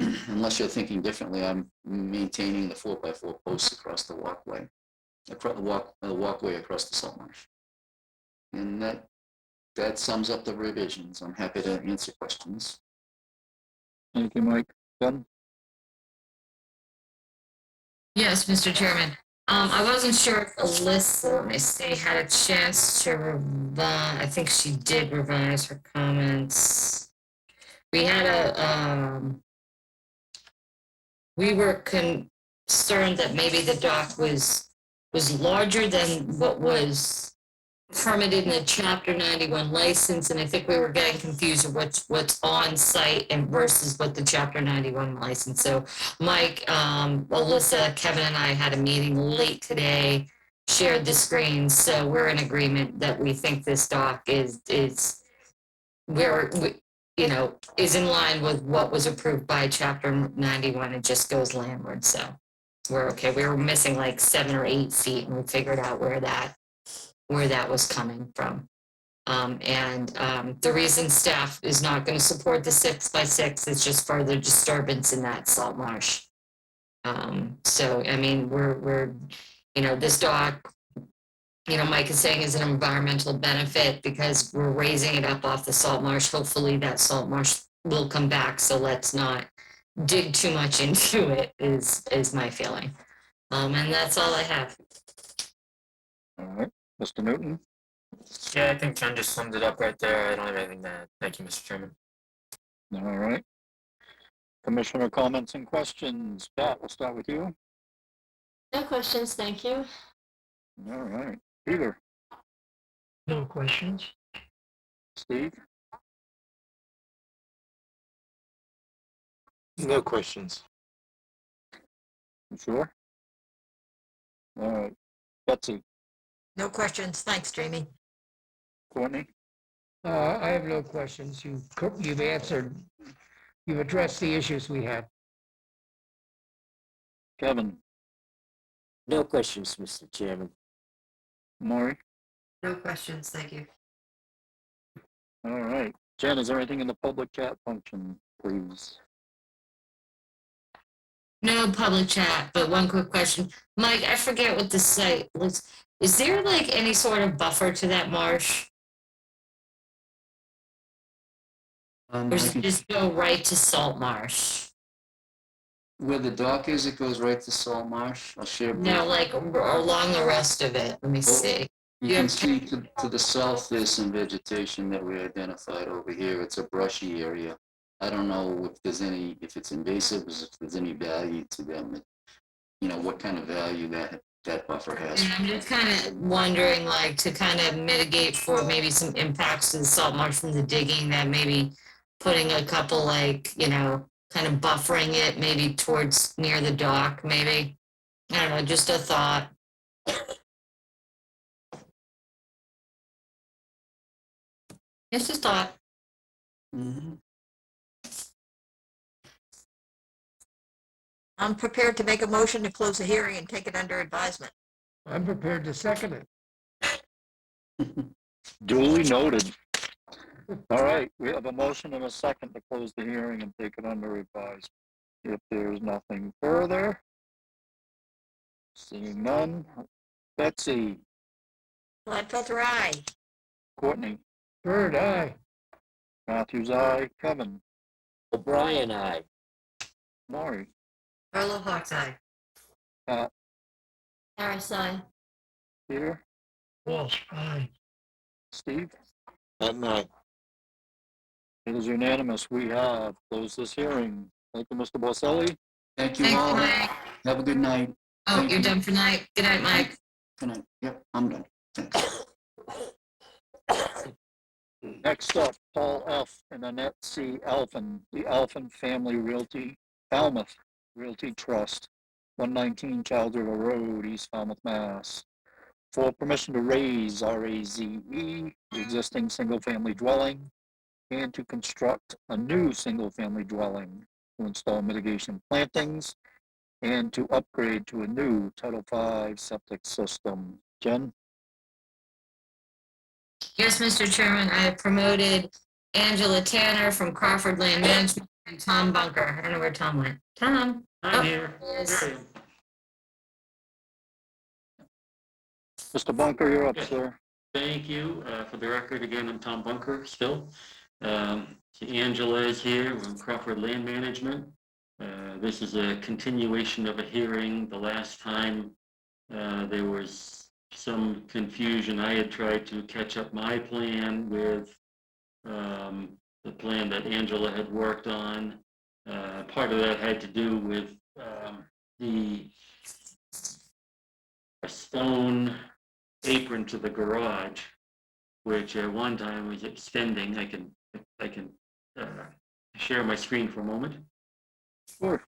Speaker 11: unless you're thinking differently, I'm maintaining the 4x4 posts across the walkway. across the walkway across the salt marsh. And that sums up the revisions. I'm happy to answer questions.
Speaker 1: Thank you, Mike. Ben?
Speaker 2: Yes, Mr. Chairman. I wasn't sure if Alyssa, let me see, had a chance to revise, I think she did revise her comments. We had we were concerned that maybe the dock was larger than what was permitted in the Chapter 91 license, and I think we were getting confused of what's on site and versus what the Chapter 91 license. So Mike, Alyssa, Kevin, and I had a meeting late today, shared the screens, so we're in agreement that we think this dock is is in line with what was approved by Chapter 91. It just goes landward, so we're okay. We were missing like 7 or 8 feet, and we figured out where that was coming from. The reason staff is not going to support the 6x6 is just further disturbance in that salt marsh. So, I mean, we're this dock, Mike is saying is an environmental benefit because we're raising it up off the salt marsh. Hopefully that salt marsh will come back. So let's not dig too much into it is my feeling. And that's all I have.
Speaker 1: All right. Mr. Newton?
Speaker 9: Yeah, I think Jen just summed it up right there. I don't have anything to add. Thank you, Mr. Chairman.
Speaker 1: All right. Commissioner comments and questions. Pat, we'll start with you.
Speaker 6: No questions, thank you.
Speaker 1: All right. Peter?
Speaker 7: No questions.
Speaker 1: Steve?
Speaker 8: No questions.
Speaker 1: You sure? All right. Betsy?
Speaker 4: No questions. Thanks, Jamie.
Speaker 1: Courtney?
Speaker 14: I have no questions. You've answered, you've addressed the issues we had.
Speaker 1: Kevin?
Speaker 5: No questions, Mr. Chairman.
Speaker 1: Maury?
Speaker 12: No questions, thank you.
Speaker 1: All right. Jen, is there anything in the public chat function, please?
Speaker 2: No public chat, but one quick question. Mike, I forget what the site was. Is there like any sort of buffer to that marsh? Or does it just go right to salt marsh?
Speaker 11: Where the dock is, it goes right to salt marsh. I'll share.
Speaker 2: No, like along the rest of it. Let me see.
Speaker 11: You can see to the south, there's some vegetation that we identified over here. It's a brushy area. I don't know if if it's invasive, if there's any value to them. What kind of value that buffer has.
Speaker 2: And I'm just kind of wondering, like, to kind of mitigate for maybe some impacts to the salt marsh from the digging, that maybe putting a couple, like, kind of buffering it maybe towards near the dock, maybe. I don't know, just a thought. It's just a thought.
Speaker 4: I'm prepared to make a motion to close the hearing and take it under advisement.
Speaker 14: I'm prepared to second it.
Speaker 1: Duly noted. All right, we have a motion and a second to close the hearing and take it under advisement. If there's nothing further, seeing none, Betsy,
Speaker 4: Gladfelter, aye.
Speaker 1: Courtney,
Speaker 14: Bird, aye.
Speaker 1: Matthews, aye, Kevin,
Speaker 5: O'Brien, aye.
Speaker 1: Maury,
Speaker 12: Carlo Hawk's eye.
Speaker 1: Pat,
Speaker 6: Harris, aye.
Speaker 1: Peter,
Speaker 7: Walsh, aye.
Speaker 1: Steve.
Speaker 8: At night.
Speaker 1: It is unanimous. We have closed this hearing. Thank you, Mr. Borselli.
Speaker 11: Thank you
Speaker 2: Thanks,
Speaker 11: all.
Speaker 2: Mike.
Speaker 11: Have a good night.
Speaker 2: Oh,
Speaker 11: Thank
Speaker 2: you're
Speaker 11: you.
Speaker 2: done for night. Good night, Mike.
Speaker 11: Good night. Yep, I'm done. Thanks.
Speaker 1: Next up, Paul F. and Annette C. Alphen, the Alphen Family Realty, Falmouth Realty Trust, 119 Child River Road, East Falmouth, Mass. For permission to raise RAZE, the existing single-family dwelling, and to construct a new single-family dwelling, to install mitigation plantings, and to upgrade to a new Title V septic system. Jen?
Speaker 2: Yes, Mr. Chairman, I have promoted Angela Tanner from Crawford Land Management and Tom Bunker. I don't know where Tom went. Tom?
Speaker 13: I'm
Speaker 2: Oh,
Speaker 13: here.
Speaker 2: yes.
Speaker 13: There I am.
Speaker 1: Mr. Bunker, you're up,
Speaker 13: Yes.
Speaker 1: sir.
Speaker 13: Thank you. For the record, again, I'm Tom Bunker still. Angela is here with Crawford Land Management. This is a continuation of a hearing. The last time there was some confusion. I had tried to catch up my plan with the plan that Angela had worked on. Part of that had to do with the stone apron to the garage, which at one time was extending. I can share my screen for a moment.
Speaker 1: Sure.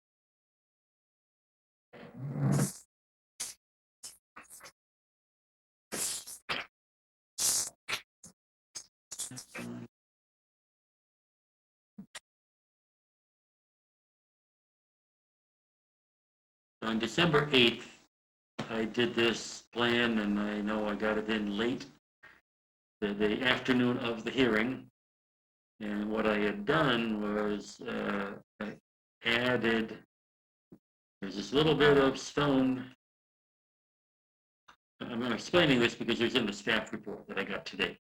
Speaker 13: On December 8th, I did this plan, and I know I got it in late, the afternoon of the hearing. And what I had done was I added, there's this little bit of stone. I'm explaining this because it's in the staff report that I got today.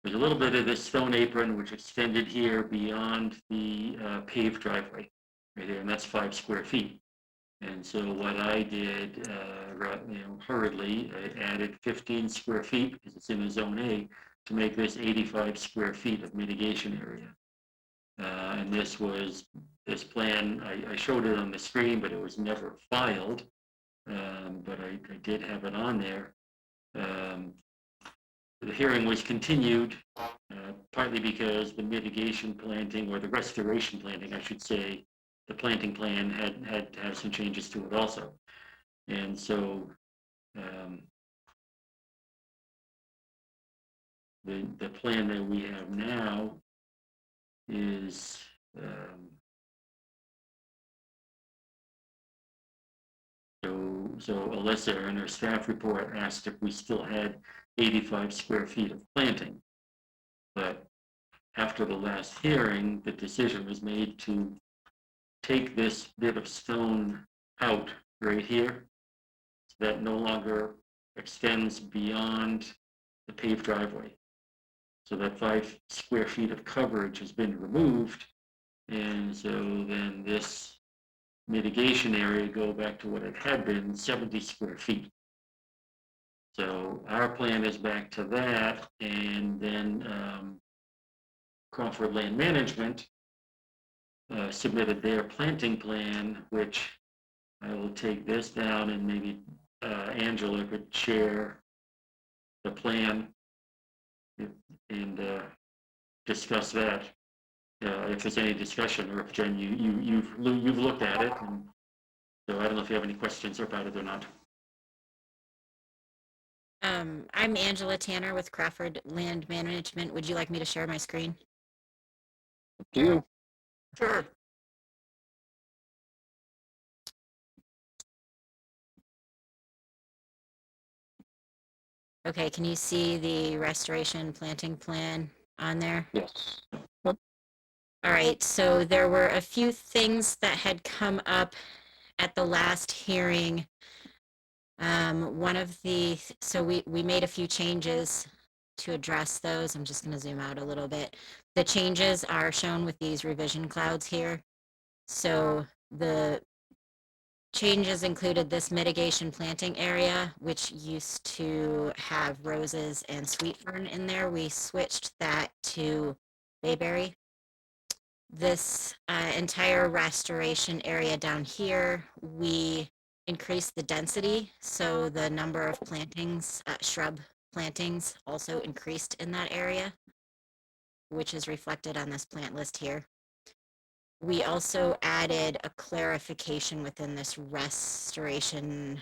Speaker 13: There's a little bit of this stone apron which extended here beyond the paved driveway, right there, and that's 5 square feet. And so what I did, hurriedly, I added 15 square feet because it's in the zone A to make this 85 square feet of mitigation area. And this plan, I showed it on the screen, but it was never filed. But I did have it on there. The hearing was continued, partly because the mitigation planting, or the restoration planting, I should say, the planting plan had to have some changes to it also. And so the plan that we have now is so Alyssa in her staff report asked if we still had 85 square feet of planting. But after the last hearing, the decision was made to take this bit of stone out right here. So that no longer extends beyond the paved driveway. So that 5 square feet of coverage has been removed. And so then this mitigation area go back to what it had been, 70 square feet. So our plan is back to that, and then Crawford Land Management submitted their planting plan, which I will take this down, and maybe Angela could share the plan and discuss that. If there's any discussion, or if Jen, you've looked at it, and so I don't know if you have any questions about it or not.
Speaker 3: I'm Angela Tanner with Crawford Land Management. Would you like me to share my screen?
Speaker 1: Up to you.
Speaker 4: Sure.
Speaker 3: Okay, can you see the restoration planting plan on there?
Speaker 1: Yes.
Speaker 3: All right, so there were a few things that had come up at the last hearing. So we made a few changes to address those. I'm just going to zoom out a little bit. The changes are shown with these revision clouds here. So the changes included this mitigation planting area, which used to have roses and sweet fern in there. We switched that to bayberry. This entire restoration area down here, we increased the density, so the number of plantings, shrub plantings also increased in that area, which is reflected on this plant list here. We also added a clarification within this restoration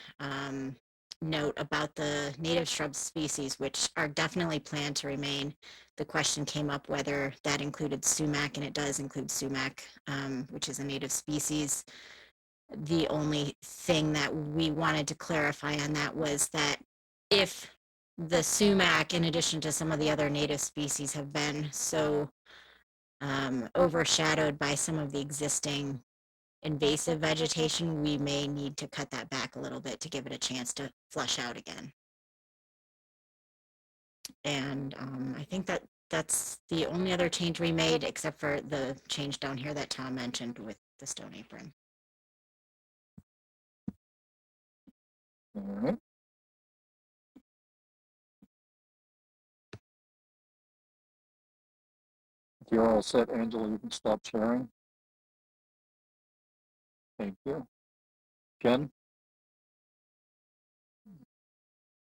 Speaker 3: note about the native shrub species, which are definitely planned to remain. The question came up whether that included sumac, and it does include sumac, which is a native species. The only thing that we wanted to clarify on that was that if the sumac, in addition to some of the other native species, have been so overshadowed by some of the existing invasive vegetation, we may need to cut that back a little bit to give it a chance to flush out again. And I think that's the only other change we made, except for the change down here that Tom mentioned with the stone apron.
Speaker 1: All right. If you're all set, Angela, you can stop sharing. Thank you. Jen?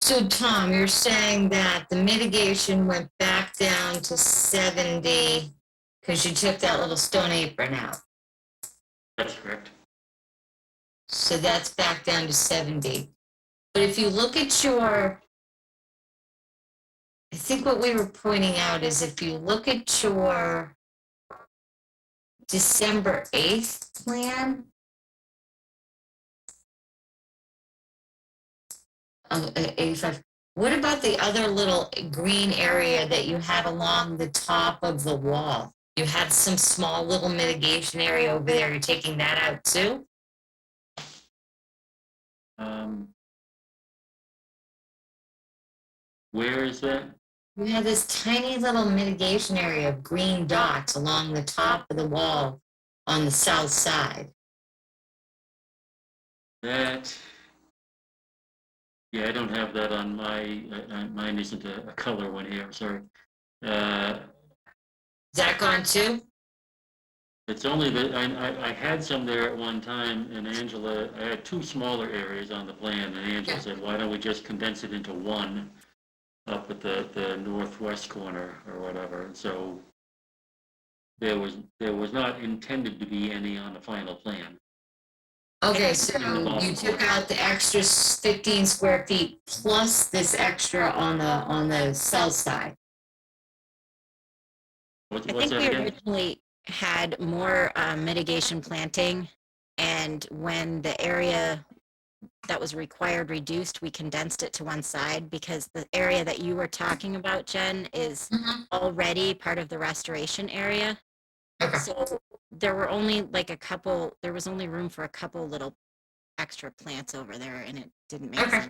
Speaker 2: So Tom, you're saying that the mitigation went back down to 70 because you took that little stone apron out.
Speaker 13: That's correct.
Speaker 2: So that's back down to 70. But if you look at your, I think what we were pointing out is if you look at your December 8th plan, 85. What about the other little green area that you had along the top of the wall? You had some small little mitigation area over there. You're taking that out too?
Speaker 13: Where is that?
Speaker 2: You had this tiny little mitigation area of green dots along the top of the wall on the south side.
Speaker 13: That, yeah, I don't have that on mine isn't a color one here, sorry.
Speaker 2: Is that gone too?
Speaker 13: It's only that I had some there at one time, and Angela, I had two smaller areas on the plan, and Angela said, why don't we just condense it into one up at the northwest corner or whatever. So there was not intended to be any on the final plan.
Speaker 2: Okay, so you took out the extra 15 square feet plus this extra on the south side.
Speaker 13: What's
Speaker 3: I think
Speaker 13: that
Speaker 3: we
Speaker 13: again?
Speaker 3: originally had more mitigation planting, and when the area that was required reduced, we condensed it to one side because the area that you were talking about, Jen, is already part of the restoration area.
Speaker 2: Okay.
Speaker 3: So there were only there was only room for a couple little extra plants over there, and it didn't make
Speaker 2: Okay.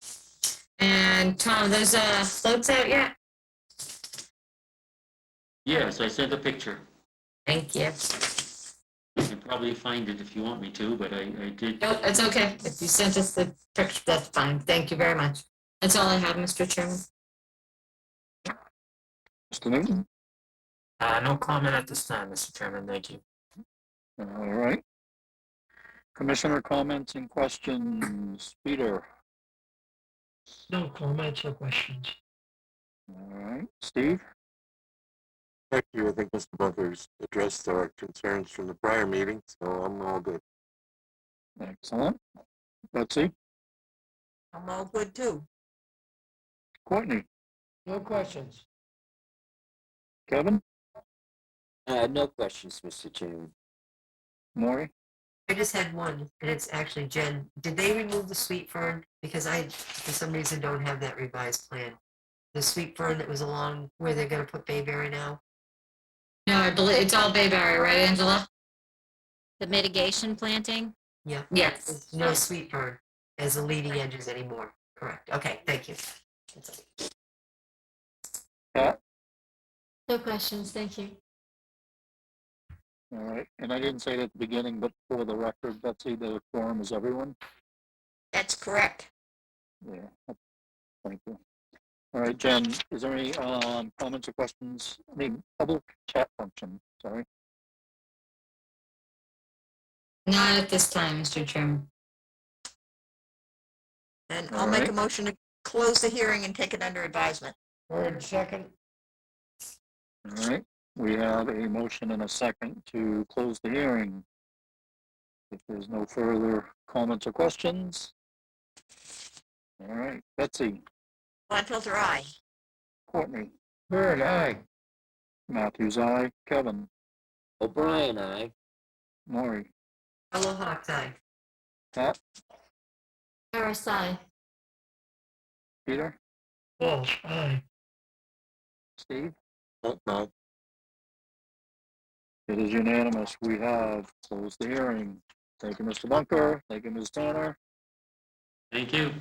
Speaker 3: sense.
Speaker 2: And Tom, those floats out yet?
Speaker 13: Yes, I sent a picture.
Speaker 2: Thank you.
Speaker 13: You can probably find it if you want me to, but I did.
Speaker 2: Nope, it's okay. If you sent us the picture, that's fine. Thank you very much. That's all I have, Mr. Chairman.
Speaker 1: Mr. Newton?
Speaker 9: No comment at this time, Mr. Chairman. Thank you.
Speaker 1: All right. Commissioner comments and questions. Peter?
Speaker 7: No comments or questions.
Speaker 1: All right. Steve?
Speaker 8: Thank you. I think Mr. Bunker's addressed our concerns from the prior meeting, so I'm all good.
Speaker 1: Excellent. Betsy?
Speaker 4: I'm all good too.
Speaker 1: Courtney?
Speaker 14: No questions.
Speaker 1: Kevin?
Speaker 5: No questions, Mr. Chairman.
Speaker 1: Maury?
Speaker 12: I just had one, and it's actually Jen. Did they remove the sweet fern? Because I, for some reason, don't have that revised plan. The sweet fern that was along where they're gonna put bayberry now.
Speaker 2: No, I believe it's all bayberry, right, Angela?
Speaker 3: The mitigation planting,
Speaker 12: Yeah.
Speaker 2: Yes.
Speaker 12: There's no sweet fern as the leading edges anymore. Correct. Okay, thank you. That's it.
Speaker 1: Pat?
Speaker 6: No questions, thank you.
Speaker 1: All right. And I didn't say it at the beginning, but for the record, Betsy, the quorum is everyone?
Speaker 4: That's correct.
Speaker 1: Yeah. Thank you. All right, Jen, is there any comments or questions? Any public chat function? Sorry.
Speaker 2: Not at this time, Mr. Chairman.
Speaker 4: And
Speaker 1: All
Speaker 4: I'll make a
Speaker 1: right.
Speaker 4: motion to close the hearing and take it under advisement.
Speaker 14: Word second.
Speaker 1: All right. We have a motion and a second to close the hearing. If there's no further comments or questions. All right, Betsy,
Speaker 4: Gladfelter, aye.
Speaker 1: Courtney,
Speaker 14: Bird, aye.
Speaker 1: Matthews, aye. Kevin,
Speaker 5: O'Brien, aye.
Speaker 1: Maury,
Speaker 12: Aloha, tie.
Speaker 1: Pat,
Speaker 6: RSI.
Speaker 1: Peter,
Speaker 7: Walsh, aye.
Speaker 1: Steve.
Speaker 8: No.
Speaker 1: It is unanimous. We have closed the hearing. Thank you, Mr. Bunker. Thank you, Ms. Tanner.
Speaker 13: Thank you.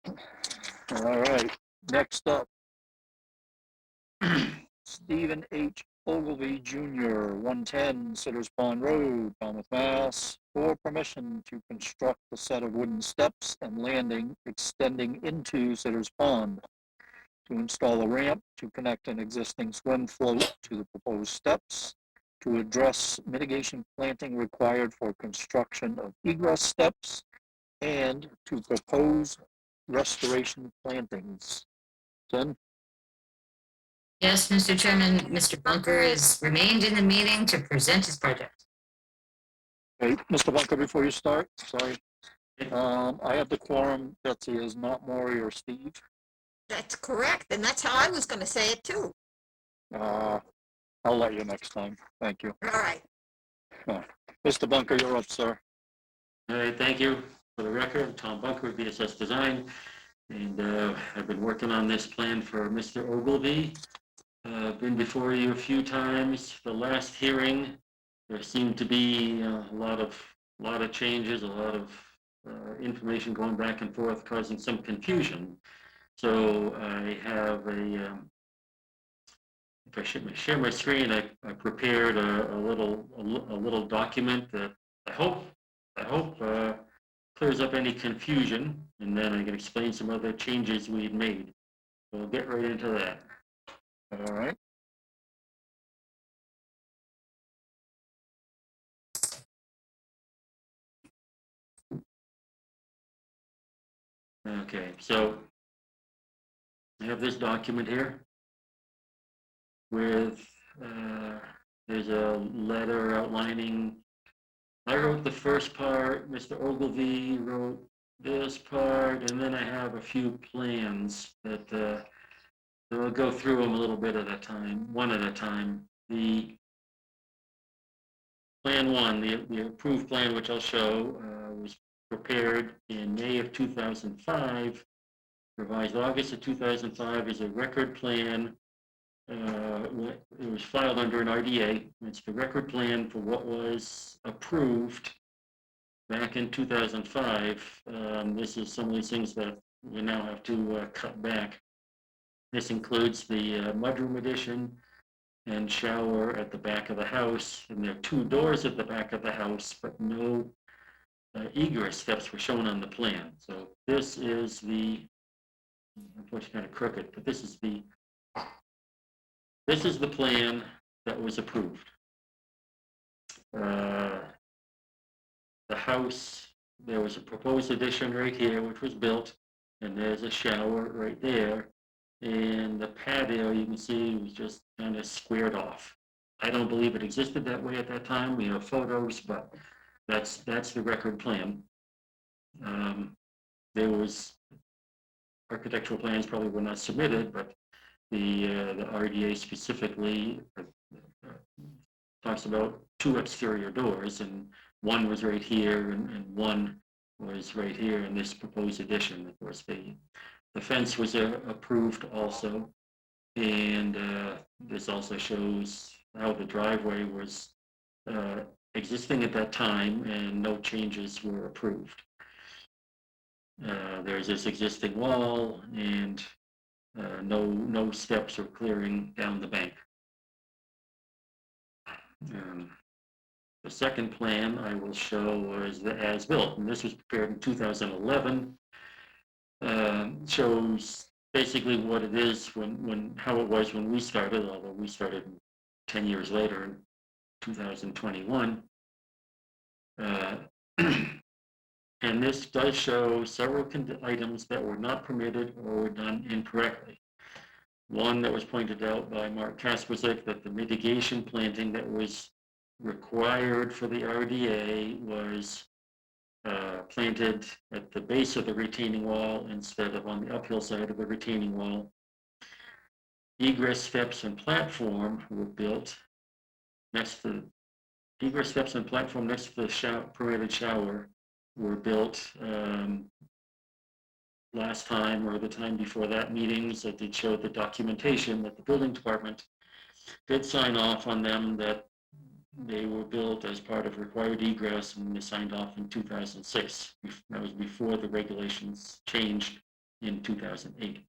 Speaker 1: All right, next up. Stephen H. Ogilvy Jr., 110 Sitters Pond Road, Falmouth, Mass., for permission to construct a set of wooden steps and landing extending into Sitters Pond, to install a ramp to connect an existing swim float to the proposed steps, to address mitigation planting required for construction of egress steps, and to propose restoration plantings. Jen?
Speaker 2: Yes, Mr. Chairman, Mr. Bunker has remained in the meeting to present his project.
Speaker 1: Wait, Mr. Bunker, before you start, sorry. I have the quorum, Betsy is not Maury or Steve.
Speaker 4: That's correct, and that's how I was gonna say it too.
Speaker 1: I'll let you next time. Thank you.
Speaker 4: All right.
Speaker 1: Mr. Bunker, you're up, sir.
Speaker 13: All right, thank you. For the record, Tom Bunker, BSS Design, and I've been working on this plan for Mr. Ogilvy. Been before you a few times. The last hearing, there seemed to be a lot of changes, a lot of information going back and forth, causing some confusion. So I have a, if I share my screen, I prepared a little document that I hope clears up any confusion, and then I can explain some other changes we've made. So we'll get right into that.
Speaker 1: All right.
Speaker 13: Okay, so I have this document here with, there's a letter outlining, I wrote the first part, Mr. Ogilvy wrote this part, and then I have a few plans that, so I'll go through them a little bit at a time, one at a time. The Plan 1, the approved plan, which I'll show, was prepared in May of 2005, revised August of 2005 as a record plan. It was filed under an RDA. It's the record plan for what was approved back in 2005. This is some of these things that we now have to cut back. This includes the mudroom addition and shower at the back of the house. And there are 2 doors at the back of the house, but no egress steps were shown on the plan. So this is the, unfortunately kind of crooked, but this is the plan that was approved. The house, there was a proposed addition right here, which was built, and there's a shower right there. And the patio, you can see, was just kind of squared off. I don't believe it existed that way at that time. We have photos, but that's the record plan. There was architectural plans probably were not submitted, but the RDA specifically talks about 2 exterior doors, and one was right here, and one was right here in this proposed addition. Of course, the fence was approved also, and this also shows how the driveway was existing at that time, and no changes were approved. There's this existing wall, and no steps or clearing down the bank. The second plan I will show was the as-built, and this was prepared in 2011. Shows basically what it is how it was when we started, although we started 10 years later in 2021. And this does show several items that were not permitted or were done incorrectly. One that was pointed out by Mark Kaspersick, that the mitigation planting that was required for the RDA was planted at the base of the retaining wall instead of on the uphill side of the retaining wall. Egress steps and platform were built next to egress steps and platform next to the permitted shower were built last time or the time before that meetings that did show the documentation that the building department did sign off on them, that they were built as part of required egress, and they signed off in 2006. That was before the regulations changed in 2008.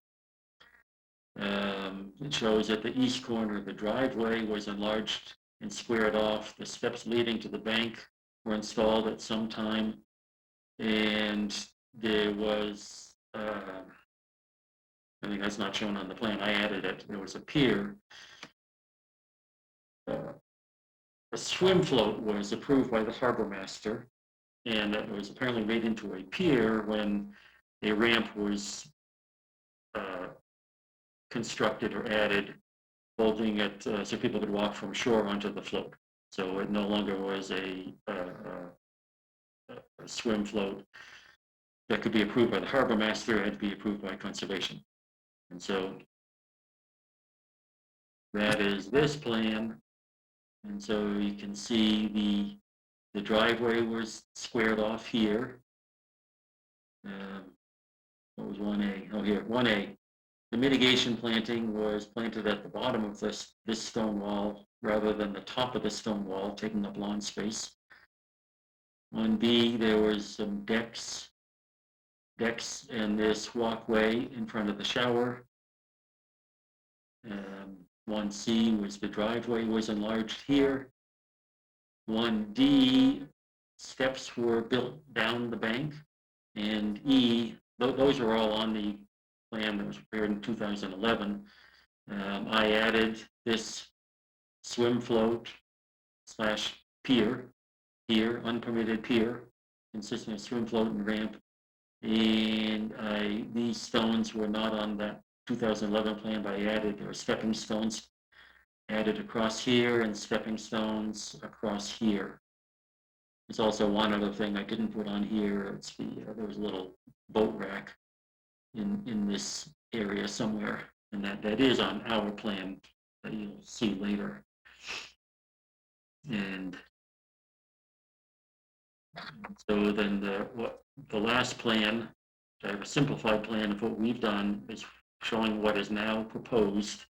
Speaker 13: It shows that the east corner of the driveway was enlarged and squared off. The steps leading to the bank were installed at some time. And there was, I think that's not shown on the plan, I added it, there was a pier. A swim float was approved by the harbor master, and it was apparently made into a pier when a ramp was constructed or added, holding it so people could walk from shore onto the float. So it no longer was a swim float that could be approved by the harbor master, it had to be approved by conservation. And so that is this plan. And so you can see the driveway was squared off here. What was 1A? Oh, here, 1A. The mitigation planting was planted at the bottom of this stone wall rather than the top of the stone wall, taking up lawn space. On B, there was some decks and this walkway in front of the shower. 1C was the driveway was enlarged here. 1D, steps were built down the bank. And E, those are all on the plan that was prepared in 2011. I added this swim float / pier here, unpermitted pier, consisting of swim float and ramp. And these stones were not on that 2011 plan, but I added, there were stepping stones added across here and stepping stones across here. There's also one other thing I didn't put on here. It's there was a little boat rack in this area somewhere, and that is on our plan that you'll see later. And so then the last plan, I have a simplified plan of what we've done, is showing what is now proposed.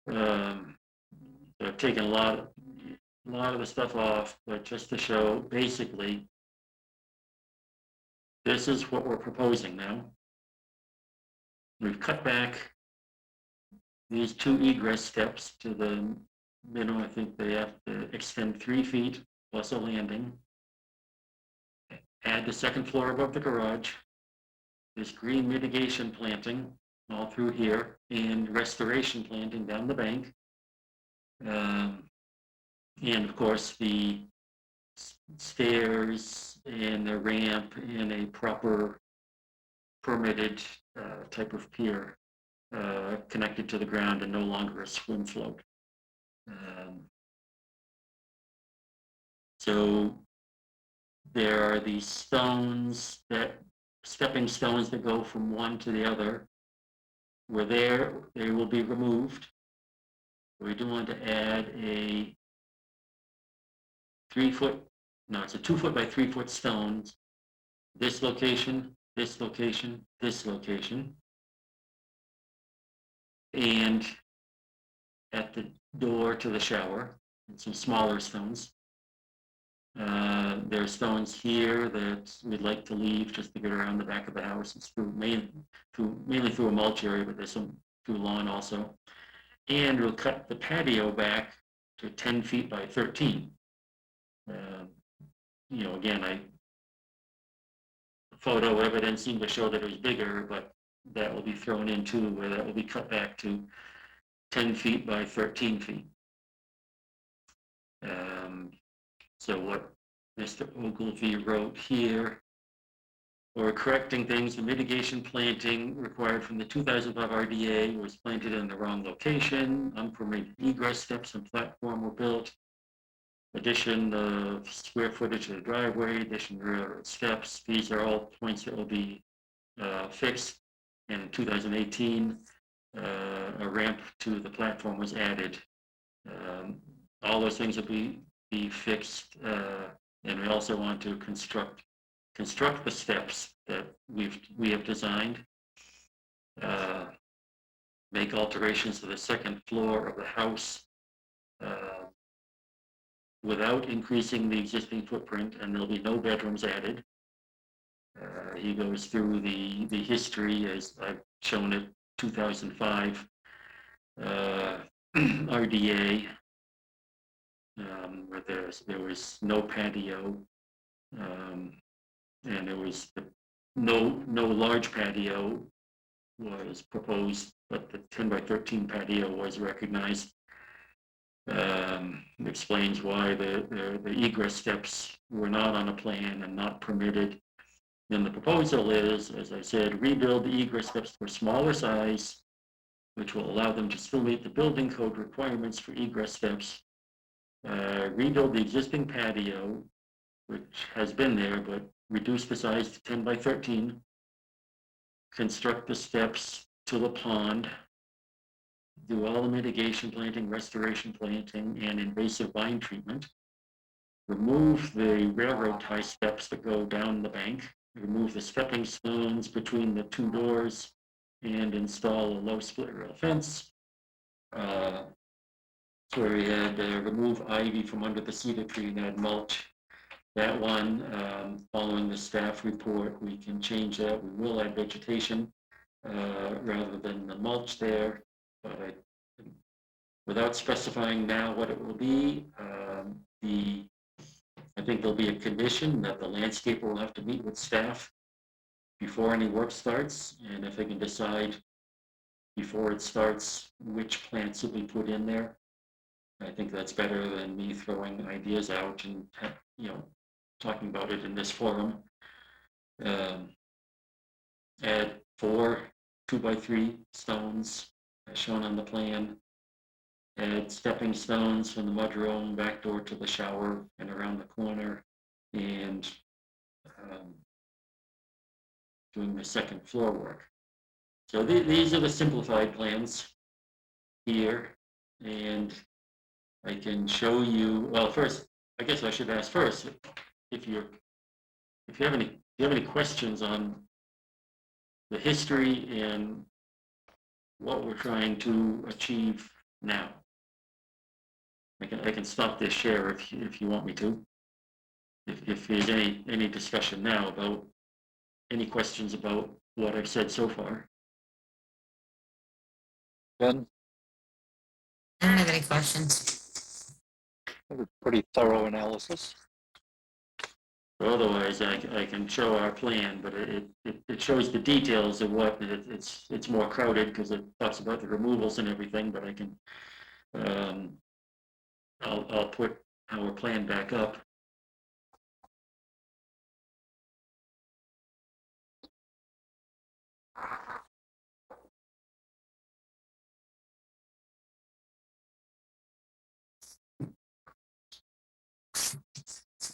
Speaker 13: I've taken a lot of the stuff off, but just to show, basically, this is what we're proposing now. We've cut back these 2 egress steps to the minimum. I think they have to extend 3 feet plus a landing. Add the second floor above the garage. This green mitigation planting all through here and restoration planting down the bank. And of course the stairs and the ramp and a proper permitted type of pier connected to the ground and no longer a swim float. So there are these stones, stepping stones that go from one to the other. Where they will be removed. We do want to add a 3-foot, no, it's a 2-foot by 3-foot stones. This location, this location, this location. And at the door to the shower, and some smaller stones. There are stones here that we'd like to leave just to get around the back of the house. It's mainly through a mulch area, but there's some through lawn also. And we'll cut the patio back to 10 feet by 13. Again, photo evidence seemed to show that it was bigger, but that will be thrown in too, where that will be cut back to 10 feet by 13 feet. So what Mr. Ogilvy wrote here, or correcting things, the mitigation planting required from the 2005 RDA was planted in the wrong location. Unpermitted egress steps and platform were built. Addition of square footage of the driveway, addition of rear steps. These are all points that will be fixed. And in 2018, a ramp to the platform was added. All those things will be fixed, and we also want to construct the steps that we have designed, make alterations to the second floor of the house without increasing the existing footprint, and there'll be no bedrooms added. He goes through the history as I've shown it, 2005 RDA, where there was no patio, and there was no large patio was proposed, but the 10 by 13 patio was recognized. Explains why the egress steps were not on a plan and not permitted. Then the proposal is, as I said, rebuild the egress steps to a smaller size, which will allow them to still meet the building code requirements for egress steps. Rebuild the existing patio, which has been there, but reduce the size to 10 by 13. Construct the steps to the pond. Do all the mitigation planting, restoration planting, and invasive vine treatment. Remove the railroad tie steps that go down the bank. Remove the stepping stones between the two doors and install a low split rail fence. So we had remove ivy from under the cedar tree and add mulch. That one, following the staff report, we can change that. We will add vegetation rather than the mulch there. But without specifying now what it will be, I think there'll be a condition that the landscaper will have to meet with staff before any work starts, and if they can decide before it starts which plants will be put in there, I think that's better than me throwing ideas out and talking about it in this forum. Add 4 2x3 stones as shown on the plan. Add stepping stones from the mudroom back door to the shower and around the corner, and doing the second floor work. So these are the simplified plans here, and I can show you. Well, first, I guess I should ask first if you have any questions on the history and what we're trying to achieve now. I can stop this share if you want me to. If there's any discussion now about any questions about what I've said so far.
Speaker 1: Ben,
Speaker 2: I don't have any questions.
Speaker 1: that was pretty thorough analysis.
Speaker 13: Otherwise, I can show our plan, but it shows the details of what it's more crowded because it talks about the removals and everything. But I can I'll put our plan back up.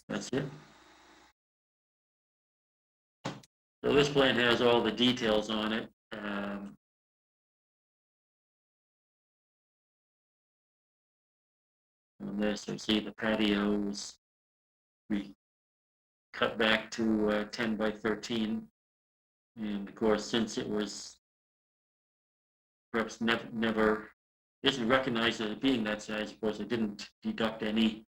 Speaker 13: That's it. So this plan has all the details on it. On this, I see the patios. We cut back to 10 by 13. And of course, since it was perhaps never isn't recognized as being that size, of course, I didn't deduct any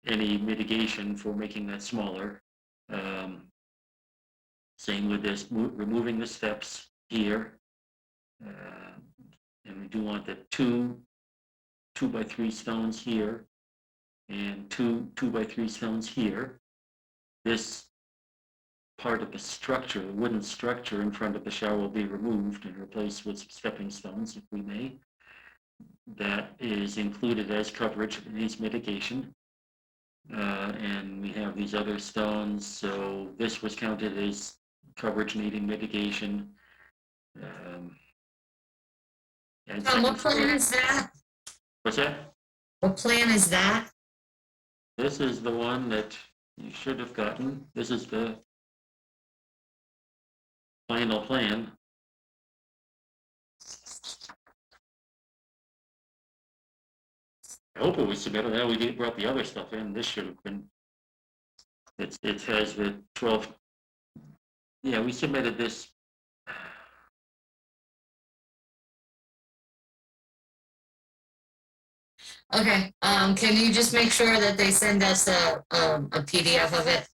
Speaker 13: mitigation for making that smaller. Same with this, removing the steps here. And we do want the 2 2x3 stones here and 2 2x3 stones here. This part of the structure, the wooden structure in front of the shower, will be removed and replaced with some stepping stones, if we may. That is included as coverage that needs mitigation. And we have these other stones, so this was counted as coverage needing mitigation.
Speaker 2: And what plan is that?
Speaker 13: What's that?
Speaker 2: What plan is that?
Speaker 13: This is the one that you should have gotten. This is the final plan. I hope it was submitted. Now we brought the other stuff in. This should have been. It has the 12. Yeah, we submitted this.
Speaker 2: Okay, can you just make sure that they send us a PDF of it,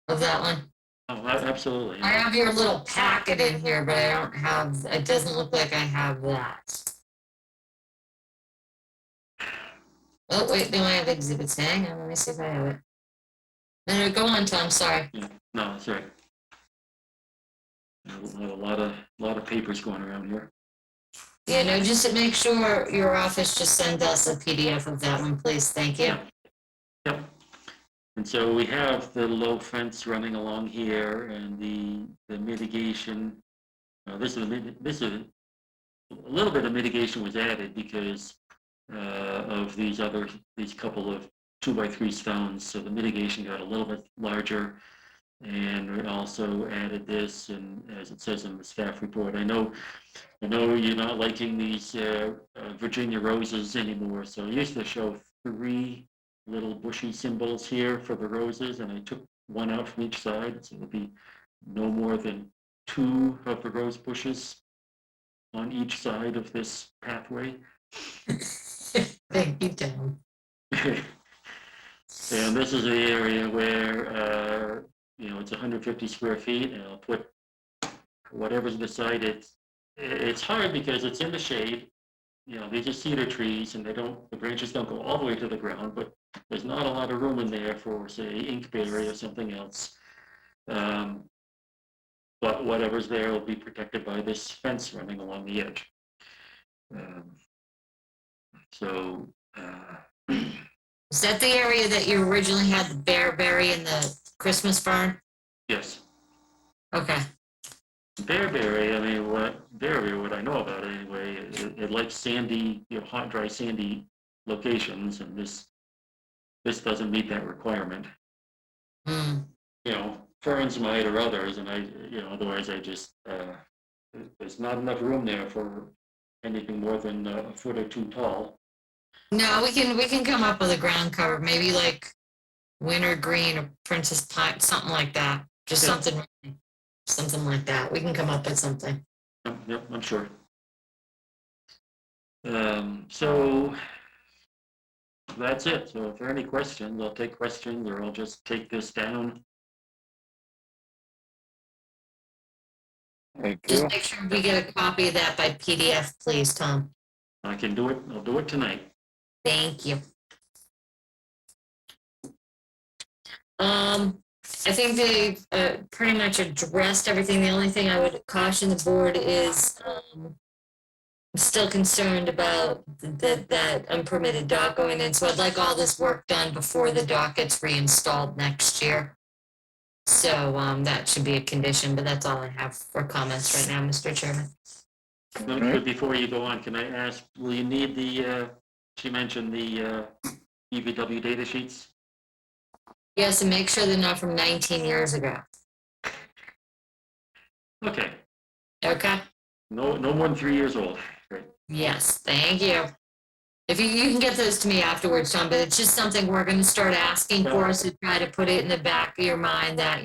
Speaker 2: of that one?
Speaker 13: Oh, absolutely.
Speaker 2: I have your little packet in here, but I don't have, it doesn't look like I have that. Oh, wait, no, I have exhibits. Hang on, let me see if I have it. No, go on, Tom, sorry.
Speaker 13: Yeah, no, that's right. A lot of papers going around here.
Speaker 2: Yeah, no, just to make sure your office just send us a PDF of that one, please. Thank you.
Speaker 13: Yep. And so we have the low fence running along here and the mitigation. This is a little bit of mitigation was added because of these couple of 2x3 stones. So the mitigation got a little bit larger. And we also added this, and as it says in the staff report, I know you're not liking these Virginia roses anymore. So I used to show 3 little bushy symbols here for the roses, and I took one out from each side, so it'll be no more than 2 of the rose bushes on each side of this pathway.
Speaker 2: Thank you, Tom.
Speaker 13: And this is the area where, it's 150 square feet, and I'll put whatever's beside it. It's hard because it's in the shade. These are cedar trees, and the branches don't go all the way to the ground, but there's not a lot of room in there for, say, inkberry or something else. But whatever's there will be protected by this fence running along the edge.
Speaker 2: Is that the area that you originally had the bearberry and the Christmas fern?
Speaker 13: Yes.
Speaker 2: Okay.
Speaker 13: Bearberry, I mean, what I know about it anyway, it likes sandy, hot, dry, sandy locations, and this doesn't meet that requirement. Ferns might or others, and otherwise I just, there's not enough room there for anything more than a foot or 2 tall.
Speaker 2: No, we can come up with a ground cover, maybe like winter green or princess pine, something like that. Just something like that. We can come up with something.
Speaker 13: Yep, I'm sure. So that's it. So if there are any questions, I'll take questions, or I'll just take this down.
Speaker 1: Thank
Speaker 2: Just
Speaker 1: you.
Speaker 2: make sure we get a copy of that by PDF, please, Tom.
Speaker 13: I can do it. I'll do it tonight.
Speaker 2: Thank you. I think they pretty much addressed everything. The only thing I would caution the board is I'm still concerned about that unpermitted dock going in. So I'd like all this work done before the dock gets reinstalled next year. So that should be a condition, but that's all I have for comments right now, Mr. Chairman.
Speaker 13: But before you go on, can I ask, will you need she mentioned the EVW data sheets?
Speaker 2: Yes, and make sure they're not from 19 years ago.
Speaker 13: Okay.
Speaker 2: Okay.
Speaker 13: No more than 3 years old. Great.
Speaker 2: Yes, thank you. If you can get those to me afterwards, Tom, but it's just something we're going to start asking for, so try to put it in the back of your mind that,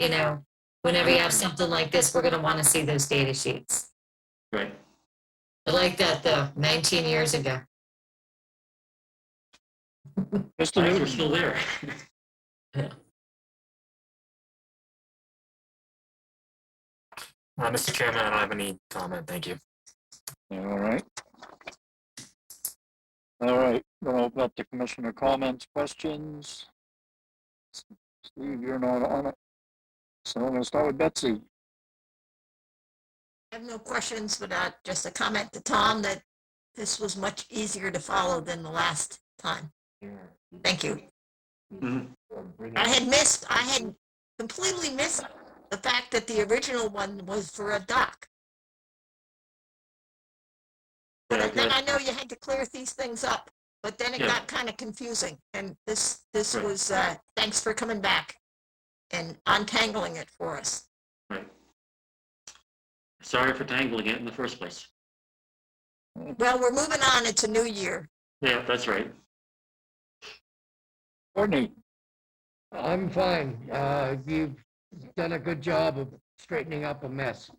Speaker 2: whenever you have something like this, we're going to want to see those data sheets.
Speaker 13: Right.
Speaker 2: I like that, though, 19 years ago.
Speaker 1: Mr. Newton.
Speaker 13: We're still there.
Speaker 9: Mr. Chairman, I don't have any comment. Thank you.
Speaker 1: All right. All right, we'll open up to commissioner comments, questions. Steve, you're not on it. So I'm gonna start with Betsy.
Speaker 4: I have no questions, but just a comment to Tom that this was much easier to follow than the last time. Thank you. I had completely missed the fact that the original one was for a dock. But then I know you had to clear these things up, but then it got kind of confusing. And this was, thanks for coming back and untangling it for us.
Speaker 13: Right. Sorry for tangling it in the first place.
Speaker 4: Well, we're moving on. It's a new year.
Speaker 13: Yeah, that's right.
Speaker 1: Courtney.
Speaker 14: I'm fine. You've done a good job of straightening up a mess.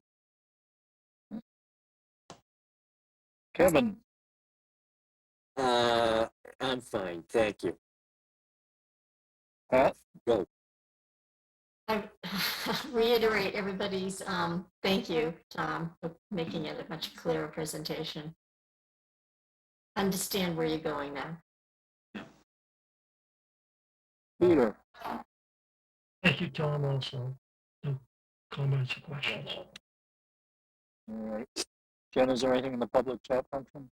Speaker 1: Kevin.
Speaker 5: I'm fine, thank you.
Speaker 1: Pat.
Speaker 5: Go.
Speaker 6: I reiterate everybody's thank you, Tom, for making it a much clearer presentation. Understand where you're going now.
Speaker 1: Peter,
Speaker 7: Thank you, Tom, also. No comments or questions.
Speaker 1: all right. Jen, is there anything in the public chat function?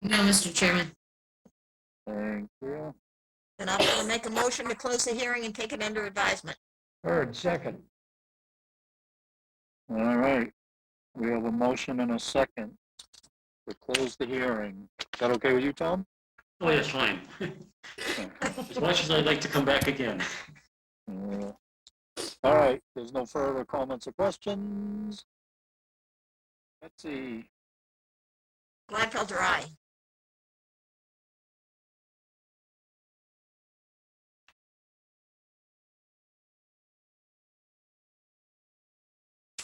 Speaker 2: No, Mr. Chairman.
Speaker 1: Thank you.
Speaker 4: And I'm going to make a motion to close the hearing and take it under advisement.
Speaker 14: Heard, second.
Speaker 1: All right. We have a motion and a second to close the hearing. Is that okay with you, Tom?
Speaker 13: Oh, that's fine. As much as I'd like to come back again.
Speaker 1: All right, there's no further comments or questions. Let's see.
Speaker 4: Gladfelder, aye.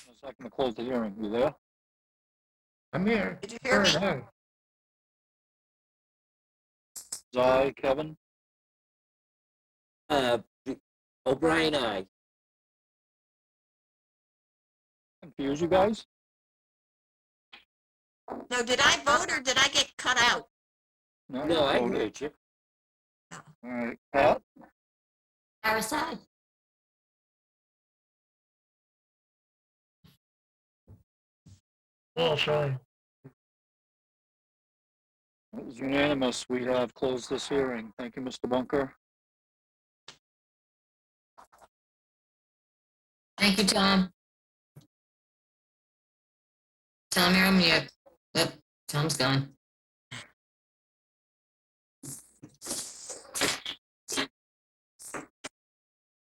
Speaker 1: A second to close the hearing. You there?
Speaker 14: I'm here.
Speaker 4: Did you hear me?
Speaker 14: Heard, aye.
Speaker 1: Aye, Kevin?
Speaker 5: Uh, O'Brien, aye.
Speaker 1: Confuse you guys?
Speaker 4: No, did I vote or did I get cut out?
Speaker 5: No, I
Speaker 1: voted.
Speaker 5: heard you.
Speaker 1: All right, Pat?
Speaker 6: Parasite?
Speaker 7: Walsh, aye.
Speaker 1: It was unanimous. We have closed this hearing. Thank you, Mr. Bunker.
Speaker 2: Thank you, Tom. Tom, you're on mute. Yep, Tom's gone.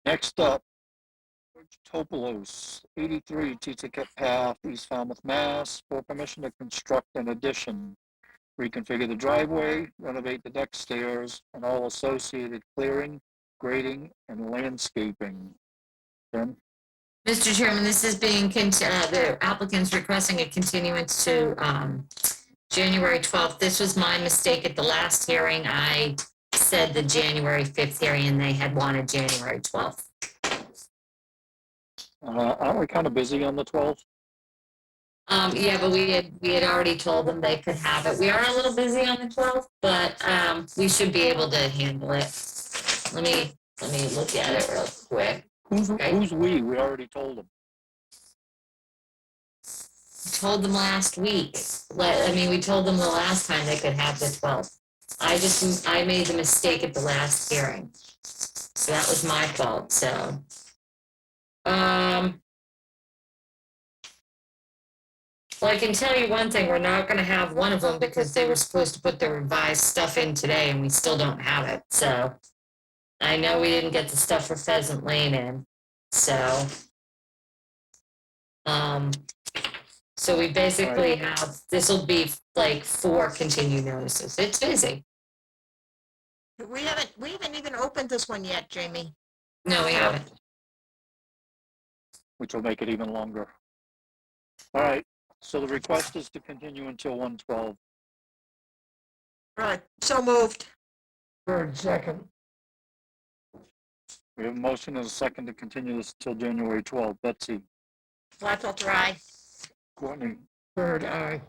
Speaker 1: Next up, George Topolos, 83 Titicut Path, East Falmouth, Mass, for permission to construct an addition, reconfigure the driveway, renovate the deck stairs, and all associated clearing, grading, and landscaping. Jen?
Speaker 2: Mr. Chairman, this is being, the applicant's requesting a continuance to January 12th. This was my mistake at the last hearing. I said the January 5th hearing and they had wanted January 12th.
Speaker 1: Aren't we kind of busy on the 12th?
Speaker 2: Yeah, but we had already told them they could have it. We are a little busy on the 12th, but we should be able to handle it. Let me look at it real quick.
Speaker 1: Who's we? We already told them.
Speaker 2: Told them last week. We told them the last time they could have the 12th. I made the mistake at the last hearing. So that was my fault, so. Well, I can tell you one thing, we're not gonna have one of them because they were supposed to put the revised stuff in today and we still don't have it, so. I know we didn't get the stuff for Pheasant Lane in, so. So we basically have, this will be like 4 continued notices. It's busy.
Speaker 4: We haven't even opened this one yet, Jamie.
Speaker 2: No, we haven't.
Speaker 1: Which will make it even longer. All right, so the request is to continue until 1/12.
Speaker 4: Right, so moved.
Speaker 14: Heard, second.
Speaker 1: We have a motion and a second to continue this until January 12th. Betsy?
Speaker 4: Gladfelder, aye.
Speaker 1: Courtney?
Speaker 14: Heard, aye.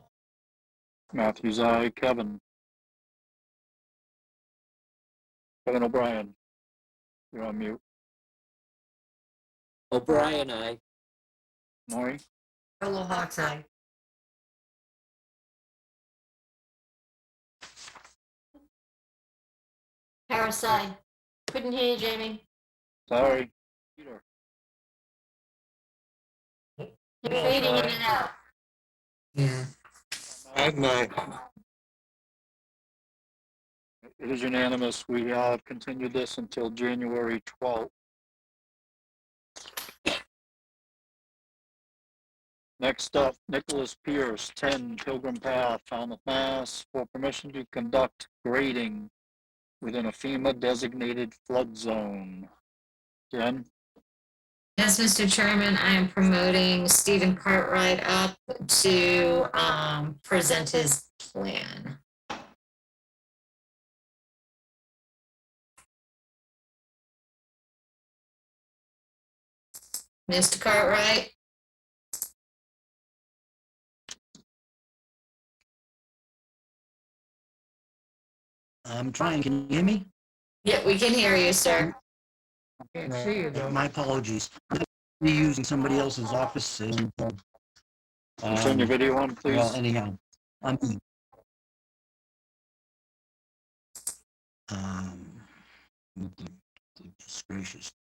Speaker 1: Matthews, aye. Kevin? Kevin O'Brien? You're on mute.
Speaker 5: O'Brien, aye.
Speaker 1: Maury?
Speaker 12: Hello, Hawks, aye.
Speaker 6: Parasite? Couldn't hear you, Jamie.
Speaker 1: Sorry. Peter?
Speaker 6: You're fading in and out.
Speaker 2: Yeah.
Speaker 8: Aye.
Speaker 1: It is unanimous. We have continued this until January 12th. Next up, Nicholas Pierce, 10 Pilgrim Path, Falmouth, Mass, for permission to conduct grading within a FEMA designated flood zone. Jen?
Speaker 2: Yes, Mr. Chairman, I am promoting Stephen Cartwright up to present his plan. Mr. Cartwright?
Speaker 15: I'm trying, can you hear me?
Speaker 2: Yeah, we can hear you, sir.
Speaker 14: Can't see you though.
Speaker 15: My apologies. I'm using somebody else's office and,
Speaker 1: You turn your video on, please.
Speaker 15: well, anyhow, um, goodness gracious.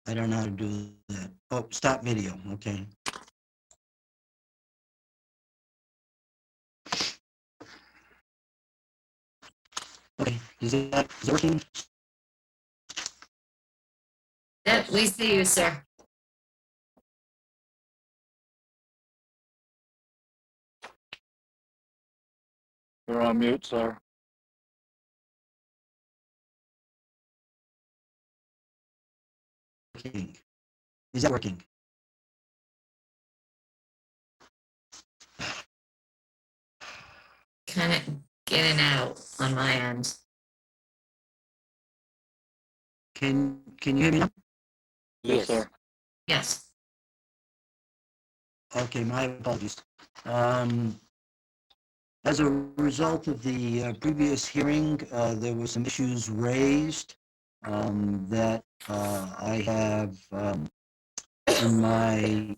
Speaker 15: I don't know how to do that. Oh, stop video, okay. Okay, is it working?
Speaker 2: Yep, we see you, sir.
Speaker 1: You're on mute, sir.
Speaker 15: Working. Is that working?
Speaker 2: Kind of getting out on my end.
Speaker 15: Can you hear me now?
Speaker 1: Yes, sir.
Speaker 2: Yes.
Speaker 15: Okay, my apologies. As a result of the previous hearing, there were some issues raised that I have in my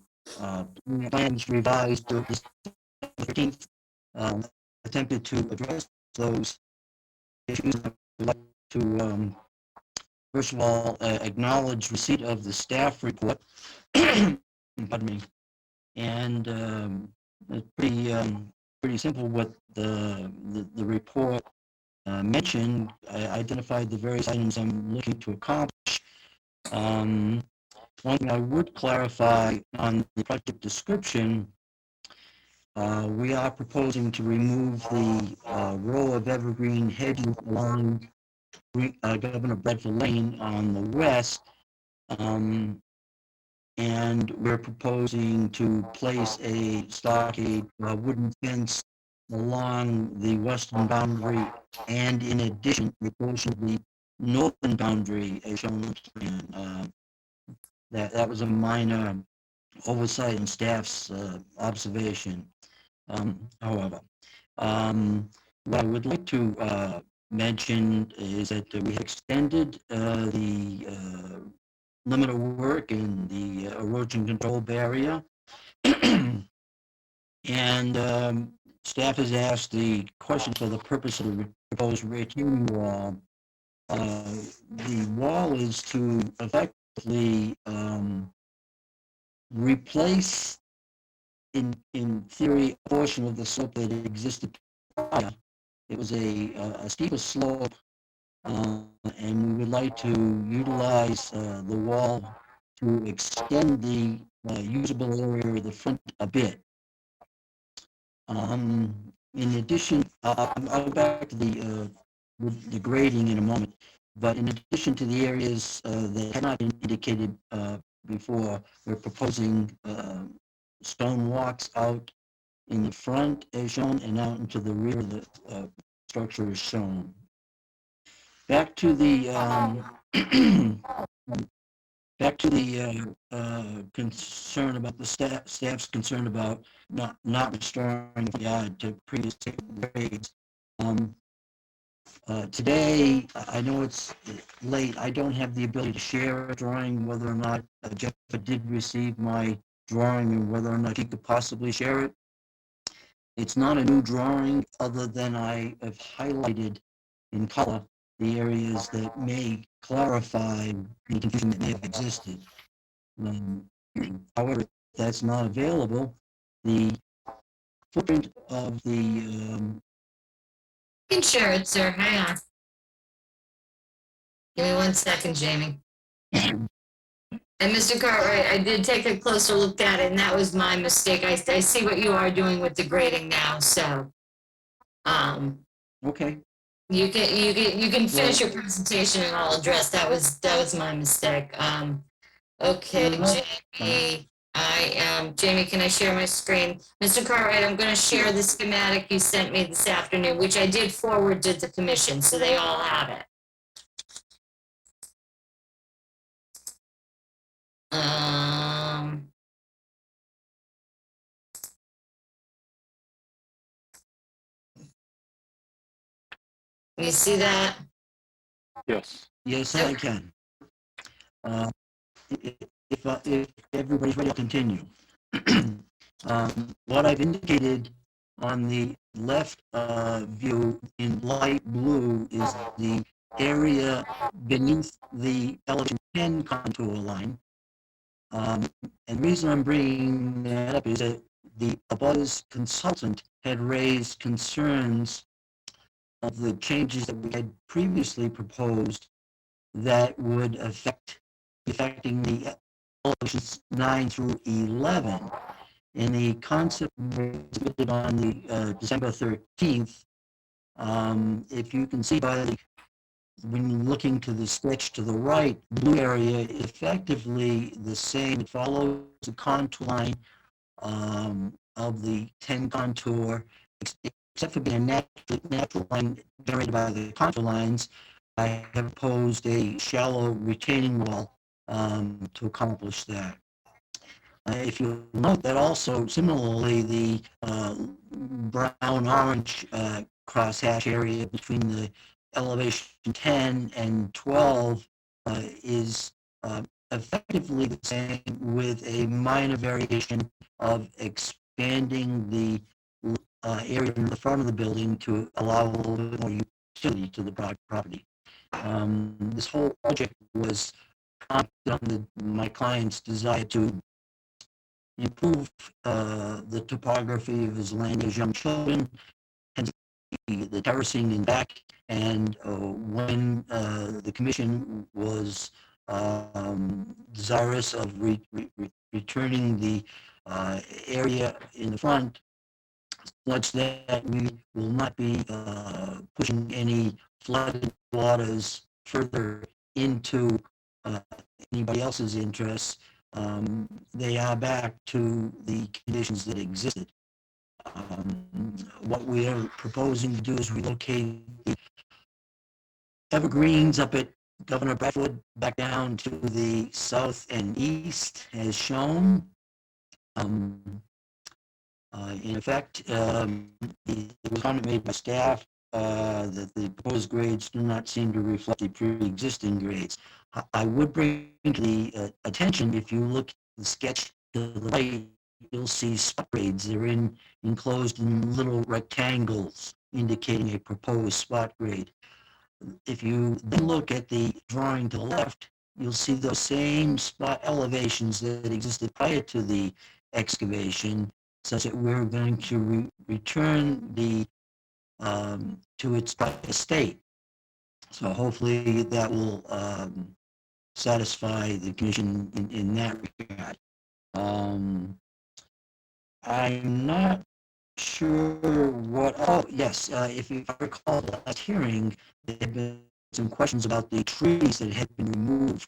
Speaker 15: plans revised to the 13th, attempted to address those issues. I would like to, first of all, acknowledge receipt of the staff report. Pardon me. And it's pretty simple what the report mentioned. I identified the various items I'm looking to accomplish. One thing I would clarify on the project description, we are proposing to remove the row of evergreen hedges along Governor Bedford Lane on the west. And we're proposing to place a stockade wooden fence along the western boundary, and in addition, we're proposing the northern boundary as shown on the plan. That was a minor oversight and staff's observation. However, what I would like to mention is that we have extended the limit of work in the erosion control barrier. And staff has asked the question for the purpose of the proposed retaining wall. The wall is to effectively replace, in theory, a portion of the slope that existed prior. It was a steeper slope, and we would like to utilize the wall to extend the usable area of the front a bit. In addition, I'll go back to the grading in a moment, but in addition to the areas that had not been indicated before, we're proposing stone walks out in the front as shown and out into the rear of the structure as shown. Back to the concern about the staff's concern about not restoring the yard to previous grades. Today, I know it's late. I don't have the ability to share a drawing, whether or not Jeff did receive my drawing and whether or not he could possibly share it. It's not a new drawing, other than I have highlighted in color the areas that may clarify the confusion that may have existed. However, if that's not available, the footprint of the
Speaker 2: You can share it, sir. Hang on. Give me 1 second, Jamie. And Mr. Cartwright, I did take a closer look at it, and that was my mistake. I see what you are doing with the grading now, so.
Speaker 15: Okay.
Speaker 2: You can finish your presentation and I'll address that was my mistake. Okay, Jamie, Jamie, can I share my screen? Mr. Cartwright, I'm going to share the schematic you sent me this afternoon, which I did forward to the commission, so they all have it. Um, you see that?
Speaker 1: Yes.
Speaker 15: Yes, I can. Uh, if everybody's ready, I'll continue. What I've indicated on the left view in light blue is the area beneath the elevation 10 contour line. And the reason I'm bringing that up is that the abutters consultant had raised concerns of the changes that we had previously proposed that would affecting the elevations 9 through 11. And the concept was submitted on the December 13th. If you can see when you're looking to the sketch to the right, blue area effectively the same. It follows the contour line of the 10 contour, except for being a natural line generated by the contour lines. I have proposed a shallow retaining wall to accomplish that. If you note that also similarly the brown-orange crosshatch area between the elevation 10 and 12 is effectively the same with a minor variation of expanding the area in the front of the building to allow a little bit more utility to the property. This whole project was on my client's desire to improve the topography of his land as young children, hence the terracing in back. And when the commission was desirous of returning the area in the front, such that we will not be pushing any flooded waters further into anybody else's interests, they are back to the conditions that existed. What we are proposing to do is relocate the evergreens up at Governor Bradford back down to the south and east as shown. In effect, the comment made by staff that the proposed grades do not seem to reflect the pre-existing grades. I would bring to the attention, if you look at the sketch to the right, you'll see spot grades. They're enclosed in little rectangles indicating a proposed spot grade. If you then look at the drawing to the left, you'll see those same spot elevations that existed prior to the excavation, such that we're going to return the to its prior state. So hopefully that will satisfy the commission in that regard. I'm not sure what, oh, yes, if you recall the last hearing, there had been some questions about the trees that had been removed.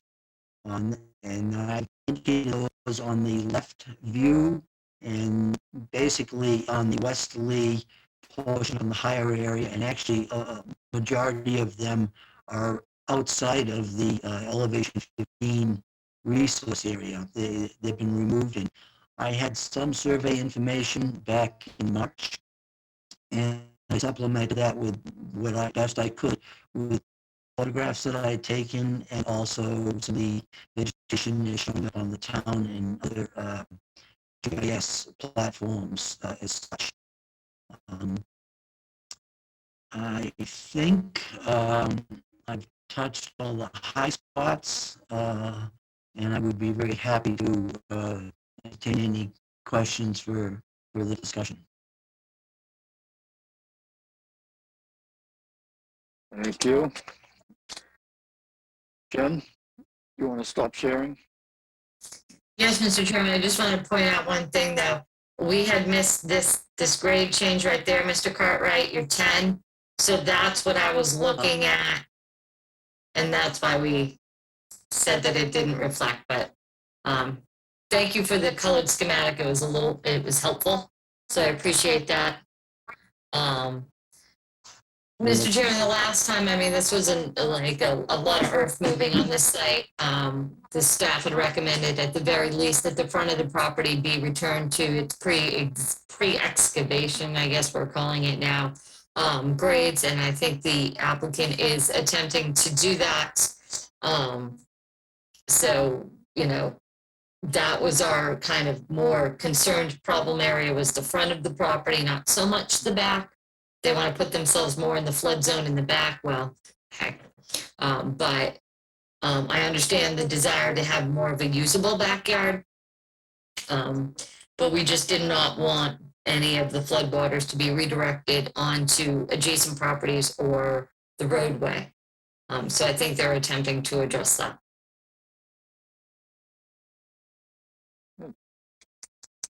Speaker 15: And I indicated those on the left view, and basically on the westerly portion on the higher area, and actually a majority of them are outside of the elevation 15 resource area. They've been removed, and I had some survey information back in March, and I supplemented that with what I best I could with photographs that I had taken, and also some of the vegetation is showing up on the town and other GIS platforms as such. I think I've touched all the high spots, and I would be very happy to entertain any questions for the discussion.
Speaker 1: Thank you. Jen, you want to stop sharing?
Speaker 2: Yes, Mr. Chairman, I just want to point out one thing though. We had missed this grade change right there, Mr. Cartwright, you're 10. So that's what I was looking at. And that's why we said that it didn't reflect, but thank you for the colored schematic. It was helpful. So I appreciate that. Mr. Chairman, the last time, I mean, this was like a lot of earth moving on this site. The staff had recommended at the very least that the front of the property be returned to its pre-excavation, I guess we're calling it now, grades, and I think the applicant is attempting to do that. So, you know, that was our kind of more concerned problem area, was the front of the property, not so much the back. They want to put themselves more in the flood zone in the back. Well, heck. But I understand the desire to have more of a usable backyard. But we just did not want any of the floodwaters to be redirected onto adjacent properties or the roadway. So I think they're attempting to address that.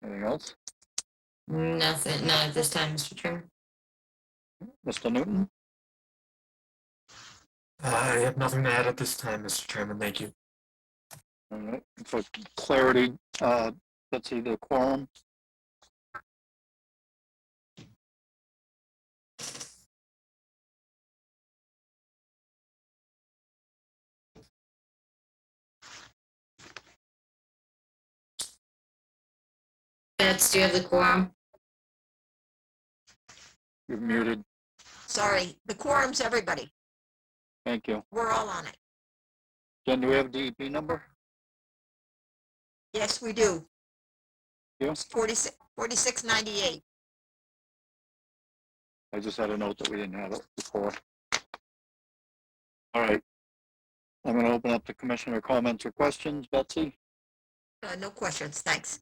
Speaker 1: Anything else?
Speaker 2: Nothing, not at this time, Mr. Chairman.
Speaker 1: Mr. Newton?
Speaker 9: I have nothing to add at this time, Mr. Chairman. Thank you.
Speaker 1: All right, for clarity, let's see the quorum.
Speaker 2: Betsy, do you have the quorum?
Speaker 1: You're muted.
Speaker 4: Sorry, the quorum's everybody.
Speaker 1: Thank you.
Speaker 4: We're all on it.
Speaker 1: Jen, do we have a DEP number?
Speaker 4: Yes, we do.
Speaker 1: Yes.
Speaker 4: 4698.
Speaker 1: I just had a note that we didn't have it before. All right. I'm going to open up to commissioner comments or questions. Betsy?
Speaker 4: No questions, thanks.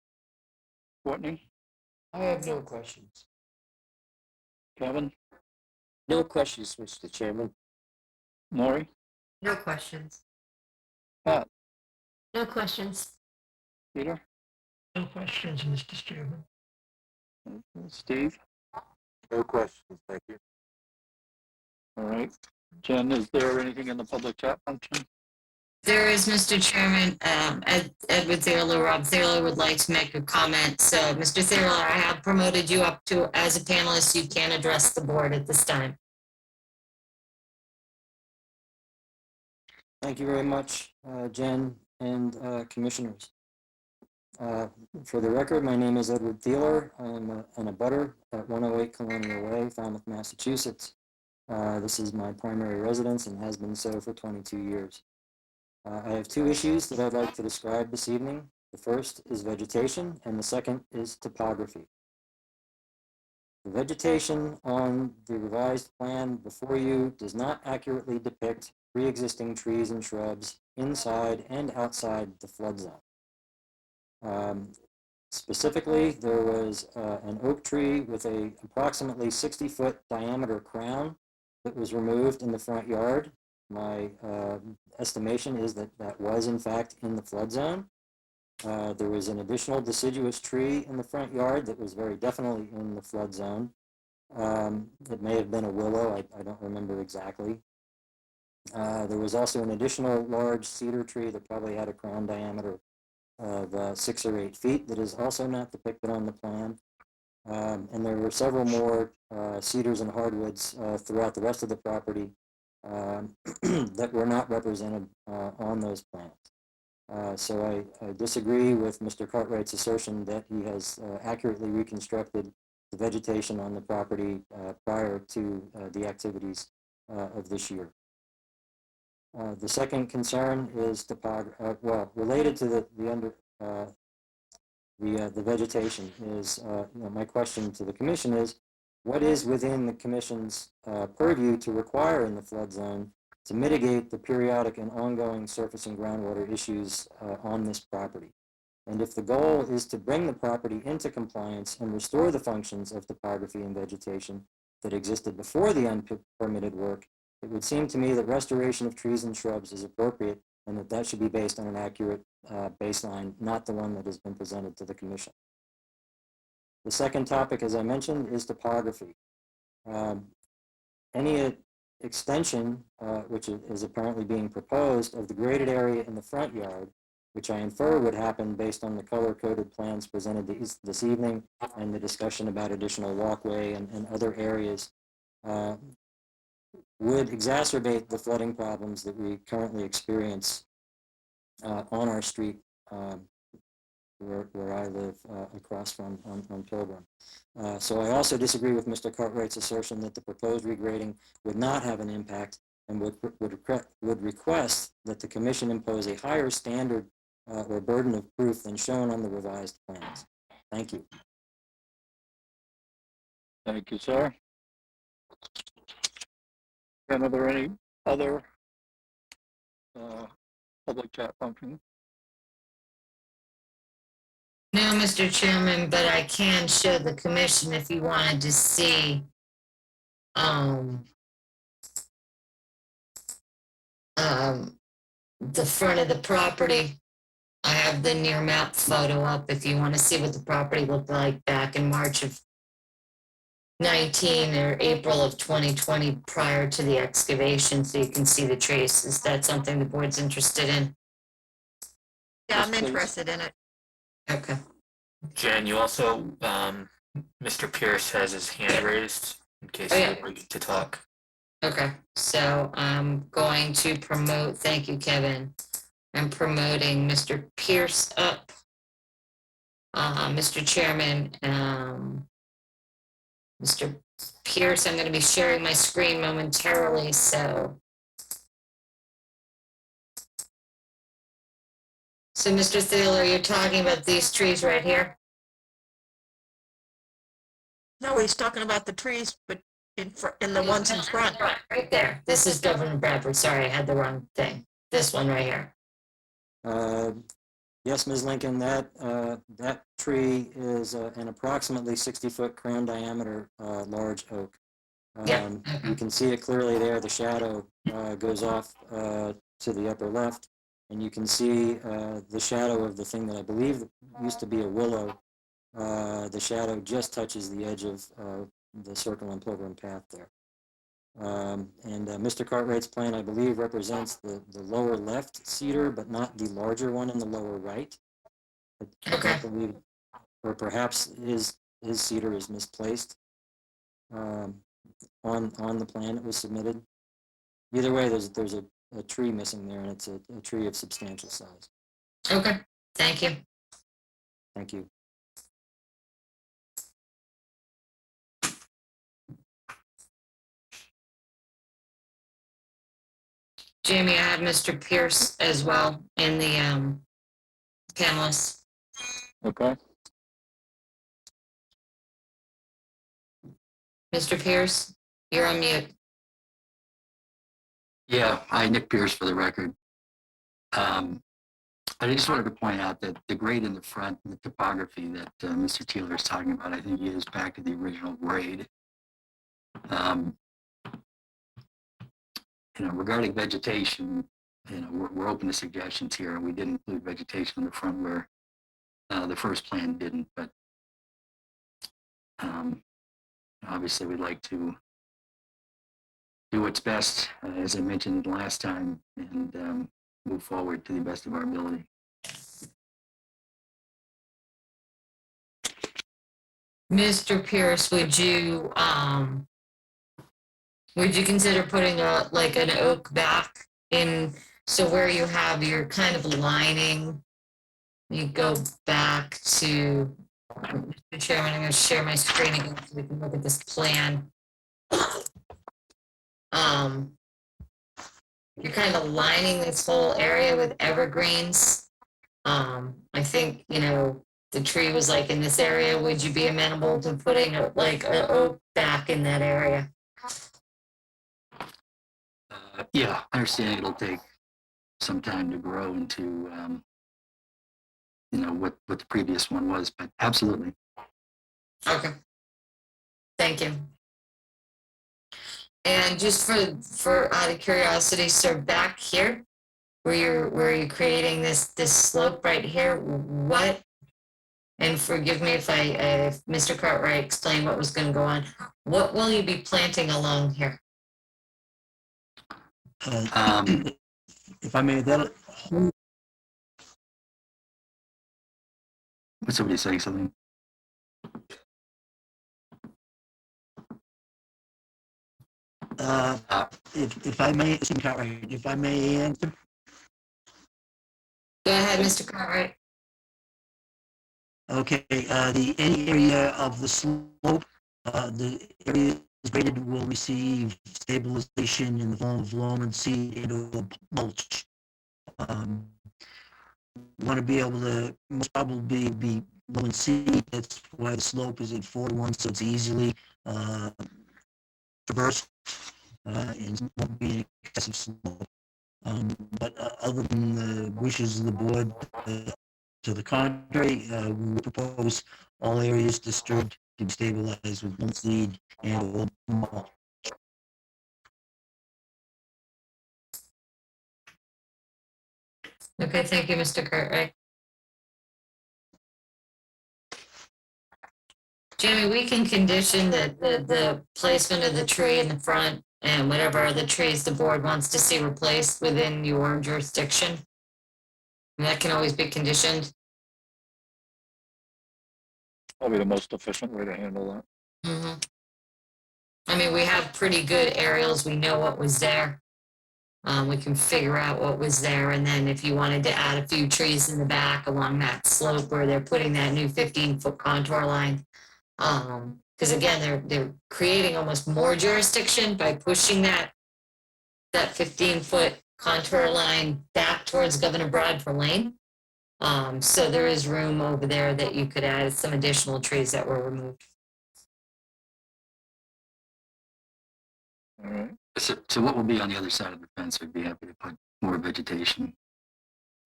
Speaker 1: Courtney?
Speaker 14: I have no questions.
Speaker 1: Kevin?
Speaker 5: No questions, Mr. Chairman.
Speaker 1: Maury?
Speaker 12: No questions.
Speaker 1: Pat?
Speaker 6: No questions.
Speaker 1: Peter?
Speaker 7: No questions, Mr. Chairman.
Speaker 1: Steve?
Speaker 8: No questions, thank you.
Speaker 1: All right. Jen, is there anything in the public chat function?
Speaker 2: There is, Mr. Chairman, Edward Thurlow, Rob Thurlow would like to make a comment. So, Mr. Thurlow, I have promoted you up to as a panelist. You can address the board at this time.
Speaker 16: Thank you very much, Jen and commissioners. For the record, my name is Edward Thieler. I'm an abutter at 108 Colonial Way, Falmouth, Massachusetts. This is my primary residence and has been so for 22 years. I have two issues that I'd like to describe this evening. The first is vegetation, and the second is topography. The vegetation on the revised plan before you does not accurately depict pre-existing trees and shrubs inside and outside the flood zone. Specifically, there was an oak tree with a approximately 60-foot diameter crown that was removed in the front yard. My estimation is that that was in fact in the flood zone. There was an additional deciduous tree in the front yard that was very definitely in the flood zone. It may have been a willow, I don't remember exactly. There was also an additional large cedar tree that probably had a crown diameter of 6 or 8 feet that is also not depicted on the plan. And there were several more cedars and hardwoods throughout the rest of the property that were not represented on those plans. So I disagree with Mr. Cartwright's assertion that he has accurately reconstructed the vegetation on the property prior to the activities of this year. The second concern is related to the vegetation is, my question to the commission is, what is within the commission's purview to require in the flood zone to mitigate the periodic and ongoing surface and groundwater issues on this property? And if the goal is to bring the property into compliance and restore the functions of topography and vegetation that existed before the unpermitted work, it would seem to me that restoration of trees and shrubs is appropriate and that should be based on an accurate baseline, not the one that has been presented to the commission. The second topic, as I mentioned, is topography. Any extension, which is apparently being proposed, of the graded area in the front yard, which I infer would happen based on the color-coded plans presented this evening and the discussion about additional walkway and other areas, would exacerbate the flooding problems that we currently experience on our street where I live across from on Pilgrim. So I also disagree with Mr. Cartwright's assertion that the proposed regrading would not have an impact and would request that the commission impose a higher standard or burden of proof than shown on the revised plans. Thank you.
Speaker 1: Thank you, sir. And are there any other public chat function?
Speaker 2: No, Mr. Chairman, but I can show the commission if you wanted to see the front of the property. I have the near map photo up if you want to see what the property looked like back in March of 19 or April of 2020 prior to the excavation, so you can see the trees. Is that something the board's interested in?
Speaker 4: Yeah, I'm interested in it.
Speaker 2: Okay.
Speaker 9: Jen, you also, Mr. Pierce has his hand raised in case
Speaker 2: Oh,
Speaker 9: you
Speaker 2: yeah.
Speaker 9: would like to talk.
Speaker 2: Okay, so I'm going to promote, thank you, Kevin. I'm promoting Mr. Pierce up. Mr. Chairman, Mr. Pierce, I'm going to be sharing my screen momentarily, so. So, Mr. Thaler, you're talking about these trees right here?
Speaker 4: No, he's talking about the trees, but in the ones in front.
Speaker 2: Right there. This is Governor Bradford. Sorry, I had the wrong thing. This one right here.
Speaker 16: Yes, Ms. Lincoln, that tree is an approximately 60-foot crown diameter large oak. You can see it clearly there. The shadow goes off to the upper left, and you can see the shadow of the thing that I believe used to be a willow. The shadow just touches the edge of the Circle and Pilgrim path there. And Mr. Cartwright's plan, I believe, represents the lower left cedar, but not the larger one in the lower right. I don't believe, or perhaps his cedar is misplaced on the plan that was submitted. Either way, there's a tree missing there, and it's a tree of substantial size.
Speaker 2: Okay, thank you.
Speaker 16: Thank you.
Speaker 2: Jamie, I have Mr. Pierce as well in the panelists.
Speaker 1: Okay.
Speaker 2: Mr. Pierce, you're on mute.
Speaker 11: Yeah, hi, Nick Pierce for the record. I just wanted to point out that the grade in the front, the topography that Mr. Taylor is talking about, I think he is back to the original grade. Regarding vegetation, we're open to suggestions here, and we did include vegetation in the front where the first plan didn't, but obviously we'd like to do what's best, as I mentioned last time, and move forward to the best of our ability.
Speaker 2: Mr. Pierce, would you consider putting an oak back in, so where you have your kind of lining, you go back to, Mr. Chairman, I'm going to share my screen again so we can look at this plan. You're kind of lining this whole area with evergreens. I think, the tree was like in this area. Would you be amenable to putting an oak back in that area?
Speaker 11: Yeah, I understand it'll take some time to grow into, what the previous one was, but absolutely.
Speaker 2: Okay. Thank you. And just for out of curiosity, so back here, where you're creating this slope right here, what? And forgive me if Mr. Cartwright explained what was going to go on. What will you be planting along here?
Speaker 15: If I may, that
Speaker 11: Was somebody saying something?
Speaker 15: if I may, if I may answer,
Speaker 2: Go ahead, Mr. Cartwright.
Speaker 15: okay, any area of the slope, the area graded will receive stabilization in the form of loam and seed and/or mulch. Want to be able to most probably be low and seed. That's why the slope is at 4:1, so it's easily traversed and won't be an excessive slope. But other than the wishes of the board, to the contrary, we propose all areas disturbed to be stabilized with one seed and mulch.
Speaker 2: Okay, thank you, Mr. Cartwright. Jamie, we can condition the placement of the tree in the front and whatever other trees the board wants to see replaced within your jurisdiction. And that can always be conditioned.
Speaker 1: Probably the most efficient way to handle that.
Speaker 2: Mm-hmm. I mean, we have pretty good aerials. We know what was there. We can figure out what was there. And then if you wanted to add a few trees in the back along that slope where they're putting that new 15-foot contour line. Because again, they're creating almost more jurisdiction by pushing that 15-foot contour line back towards Governor Bradford Lane. So there is room over there that you could add some additional trees that were removed.
Speaker 1: All right.
Speaker 17: So what will be on the other side of the fence? We'd be happy to put more vegetation.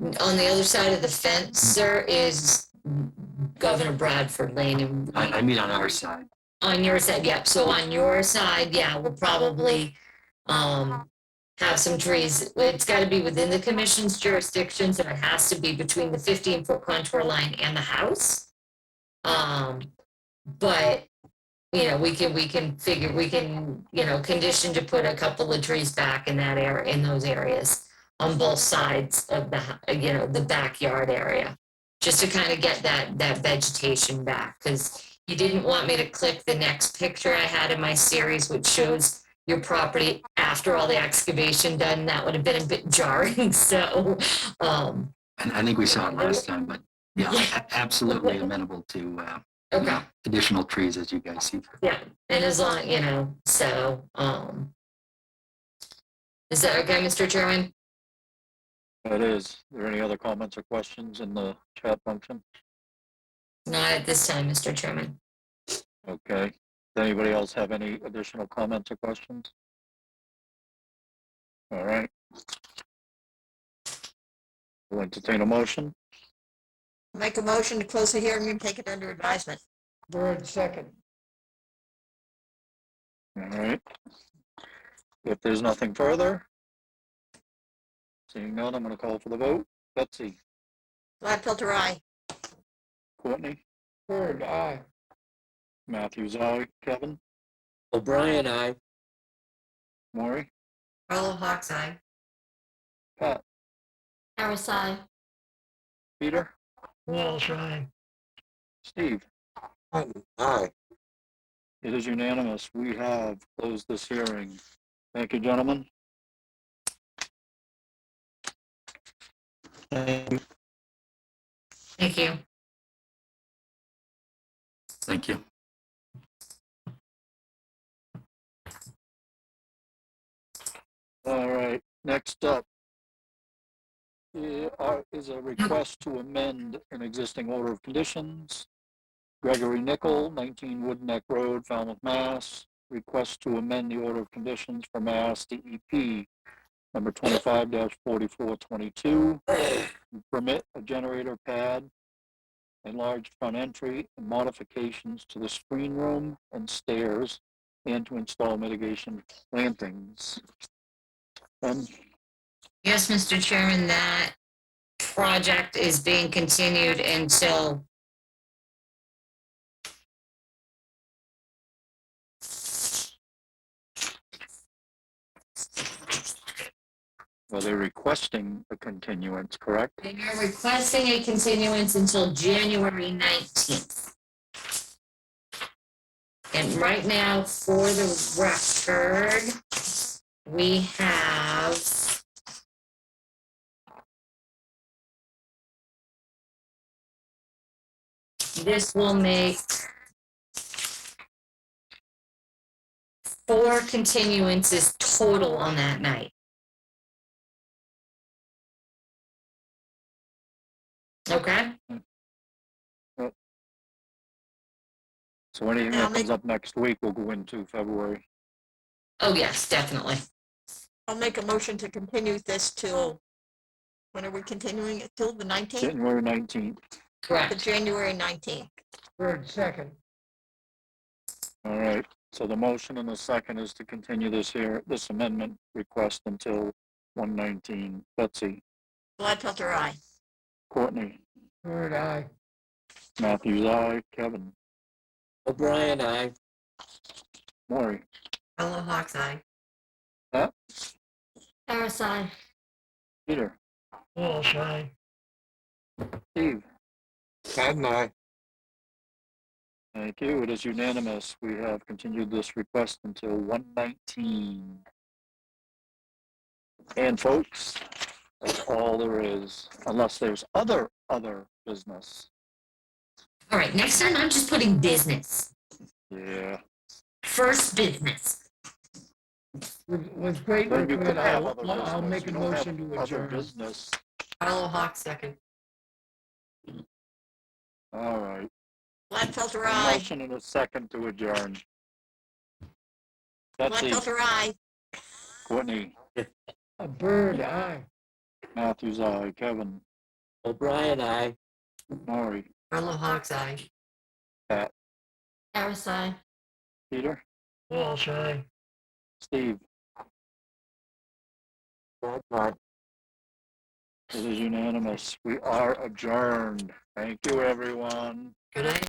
Speaker 2: On the other side of the fence, sir, is Governor Bradford Lane. And
Speaker 17: I mean on our side.
Speaker 2: On your side, yep. So on your side, yeah, we'll probably have some trees. It's got to be within the commission's jurisdictions, and it has to be between the 15-foot contour line and the house. But you know, we can condition to put a couple of trees back in that area, in those areas, on both sides of the backyard area, just to kind of get that vegetation back. Because you didn't want me to click the next picture I had in my series, which shows your property after all the excavation done. That would have been a bit jarring. So,
Speaker 17: and I think we saw it last time, but yeah. Absolutely amenable to
Speaker 2: okay.
Speaker 17: Additional trees as you guys see.
Speaker 2: Yeah, and as long, so, is that okay, Mr. Chairman?
Speaker 1: It is. Are there any other comments or questions in the chat function?
Speaker 2: Not at this time, Mr. Chairman.
Speaker 1: Okay. Does anybody else have any additional comments or questions? All right. We'll entertain a motion.
Speaker 4: Make a motion to close the hearing and take it under advisement.
Speaker 14: Bird second.
Speaker 1: All right. If there's nothing further, seeing none, I'm going to call for the vote. Betsy.
Speaker 4: Gladfilter, aye.
Speaker 1: Courtney.
Speaker 14: Bird, aye.
Speaker 1: Matthews, aye. Kevin.
Speaker 5: O'Brien, aye.
Speaker 1: Maury.
Speaker 12: Earl of Hawks, aye.
Speaker 1: Pat.
Speaker 6: Harris, aye.
Speaker 1: Peter.
Speaker 7: Walsh, aye.
Speaker 1: Steve.
Speaker 8: Aye.
Speaker 1: It is unanimous. We have closed this hearing. Thank you, gentlemen.
Speaker 2: Thank you.
Speaker 17: Thank you.
Speaker 1: All right, next up is a request to amend an existing order of conditions. Gregory Nickel, 19 Wood Neck Road, Falmouth, Mass. Request to amend the order of conditions for Mass DEP number 25-4422. Permit a generator pad, enlarged front entry, and modifications to the screen room and stairs, and to install mitigation plantings.
Speaker 2: Yes, Mr. Chairman, that project is being continued until
Speaker 1: Well, they're requesting a continuance, correct?
Speaker 2: You're requesting a continuance until January 19th. And right now, for the record, we have this will make 4 continuances total on that night. Okay?
Speaker 1: So anything
Speaker 4: I'll
Speaker 1: that comes up next week will go into February.
Speaker 2: Oh, yes, definitely.
Speaker 4: I'll make a motion to continue this till, when are we continuing it? Till the 19th?
Speaker 1: January 19th.
Speaker 4: To
Speaker 2: Correct.
Speaker 4: January 19th.
Speaker 14: Bird second.
Speaker 1: All right. So the motion and the second is to continue this amendment request until 119. Betsy,
Speaker 4: Gladfelter, aye.
Speaker 1: Courtney,
Speaker 14: Bird aye.
Speaker 1: Matthews, aye. Kevin,
Speaker 5: O'Brien, aye.
Speaker 1: Maury,
Speaker 12: Hello, Hawks Eye.
Speaker 1: Pat,
Speaker 6: Harris, aye.
Speaker 1: Peter,
Speaker 7: Walsh, aye.
Speaker 1: Steve.
Speaker 8: Pat and I,
Speaker 1: Thank you. It is unanimous. We have continued this request until 119. And folks, that's all there is, unless there's other business.
Speaker 2: All right, next time I'm just putting business.
Speaker 1: Yeah.
Speaker 2: First business.
Speaker 14: With great
Speaker 1: Then you
Speaker 14: regret,
Speaker 1: could have other
Speaker 14: I'll
Speaker 1: business.
Speaker 14: make a
Speaker 1: You don't have
Speaker 14: motion to
Speaker 1: other
Speaker 14: adjourn.
Speaker 1: business.
Speaker 12: Hello, Hawks second.
Speaker 1: All right.
Speaker 4: Gladfelter,
Speaker 1: A
Speaker 4: aye.
Speaker 1: motion and a second to adjourn. Betsy,
Speaker 4: Gladfelter, aye.
Speaker 1: Courtney,
Speaker 14: A bird aye.
Speaker 1: Matthews, aye. Kevin,
Speaker 5: O'Brien, aye.
Speaker 1: Maury,
Speaker 12: Hello, Hawks Eye.
Speaker 1: Pat,
Speaker 6: Harris, aye.
Speaker 1: Peter,
Speaker 7: Walsh, aye.
Speaker 1: Steve.
Speaker 8: Pat and I.
Speaker 1: It is unanimous. We are adjourned. Thank you, everyone.
Speaker 12: Good night.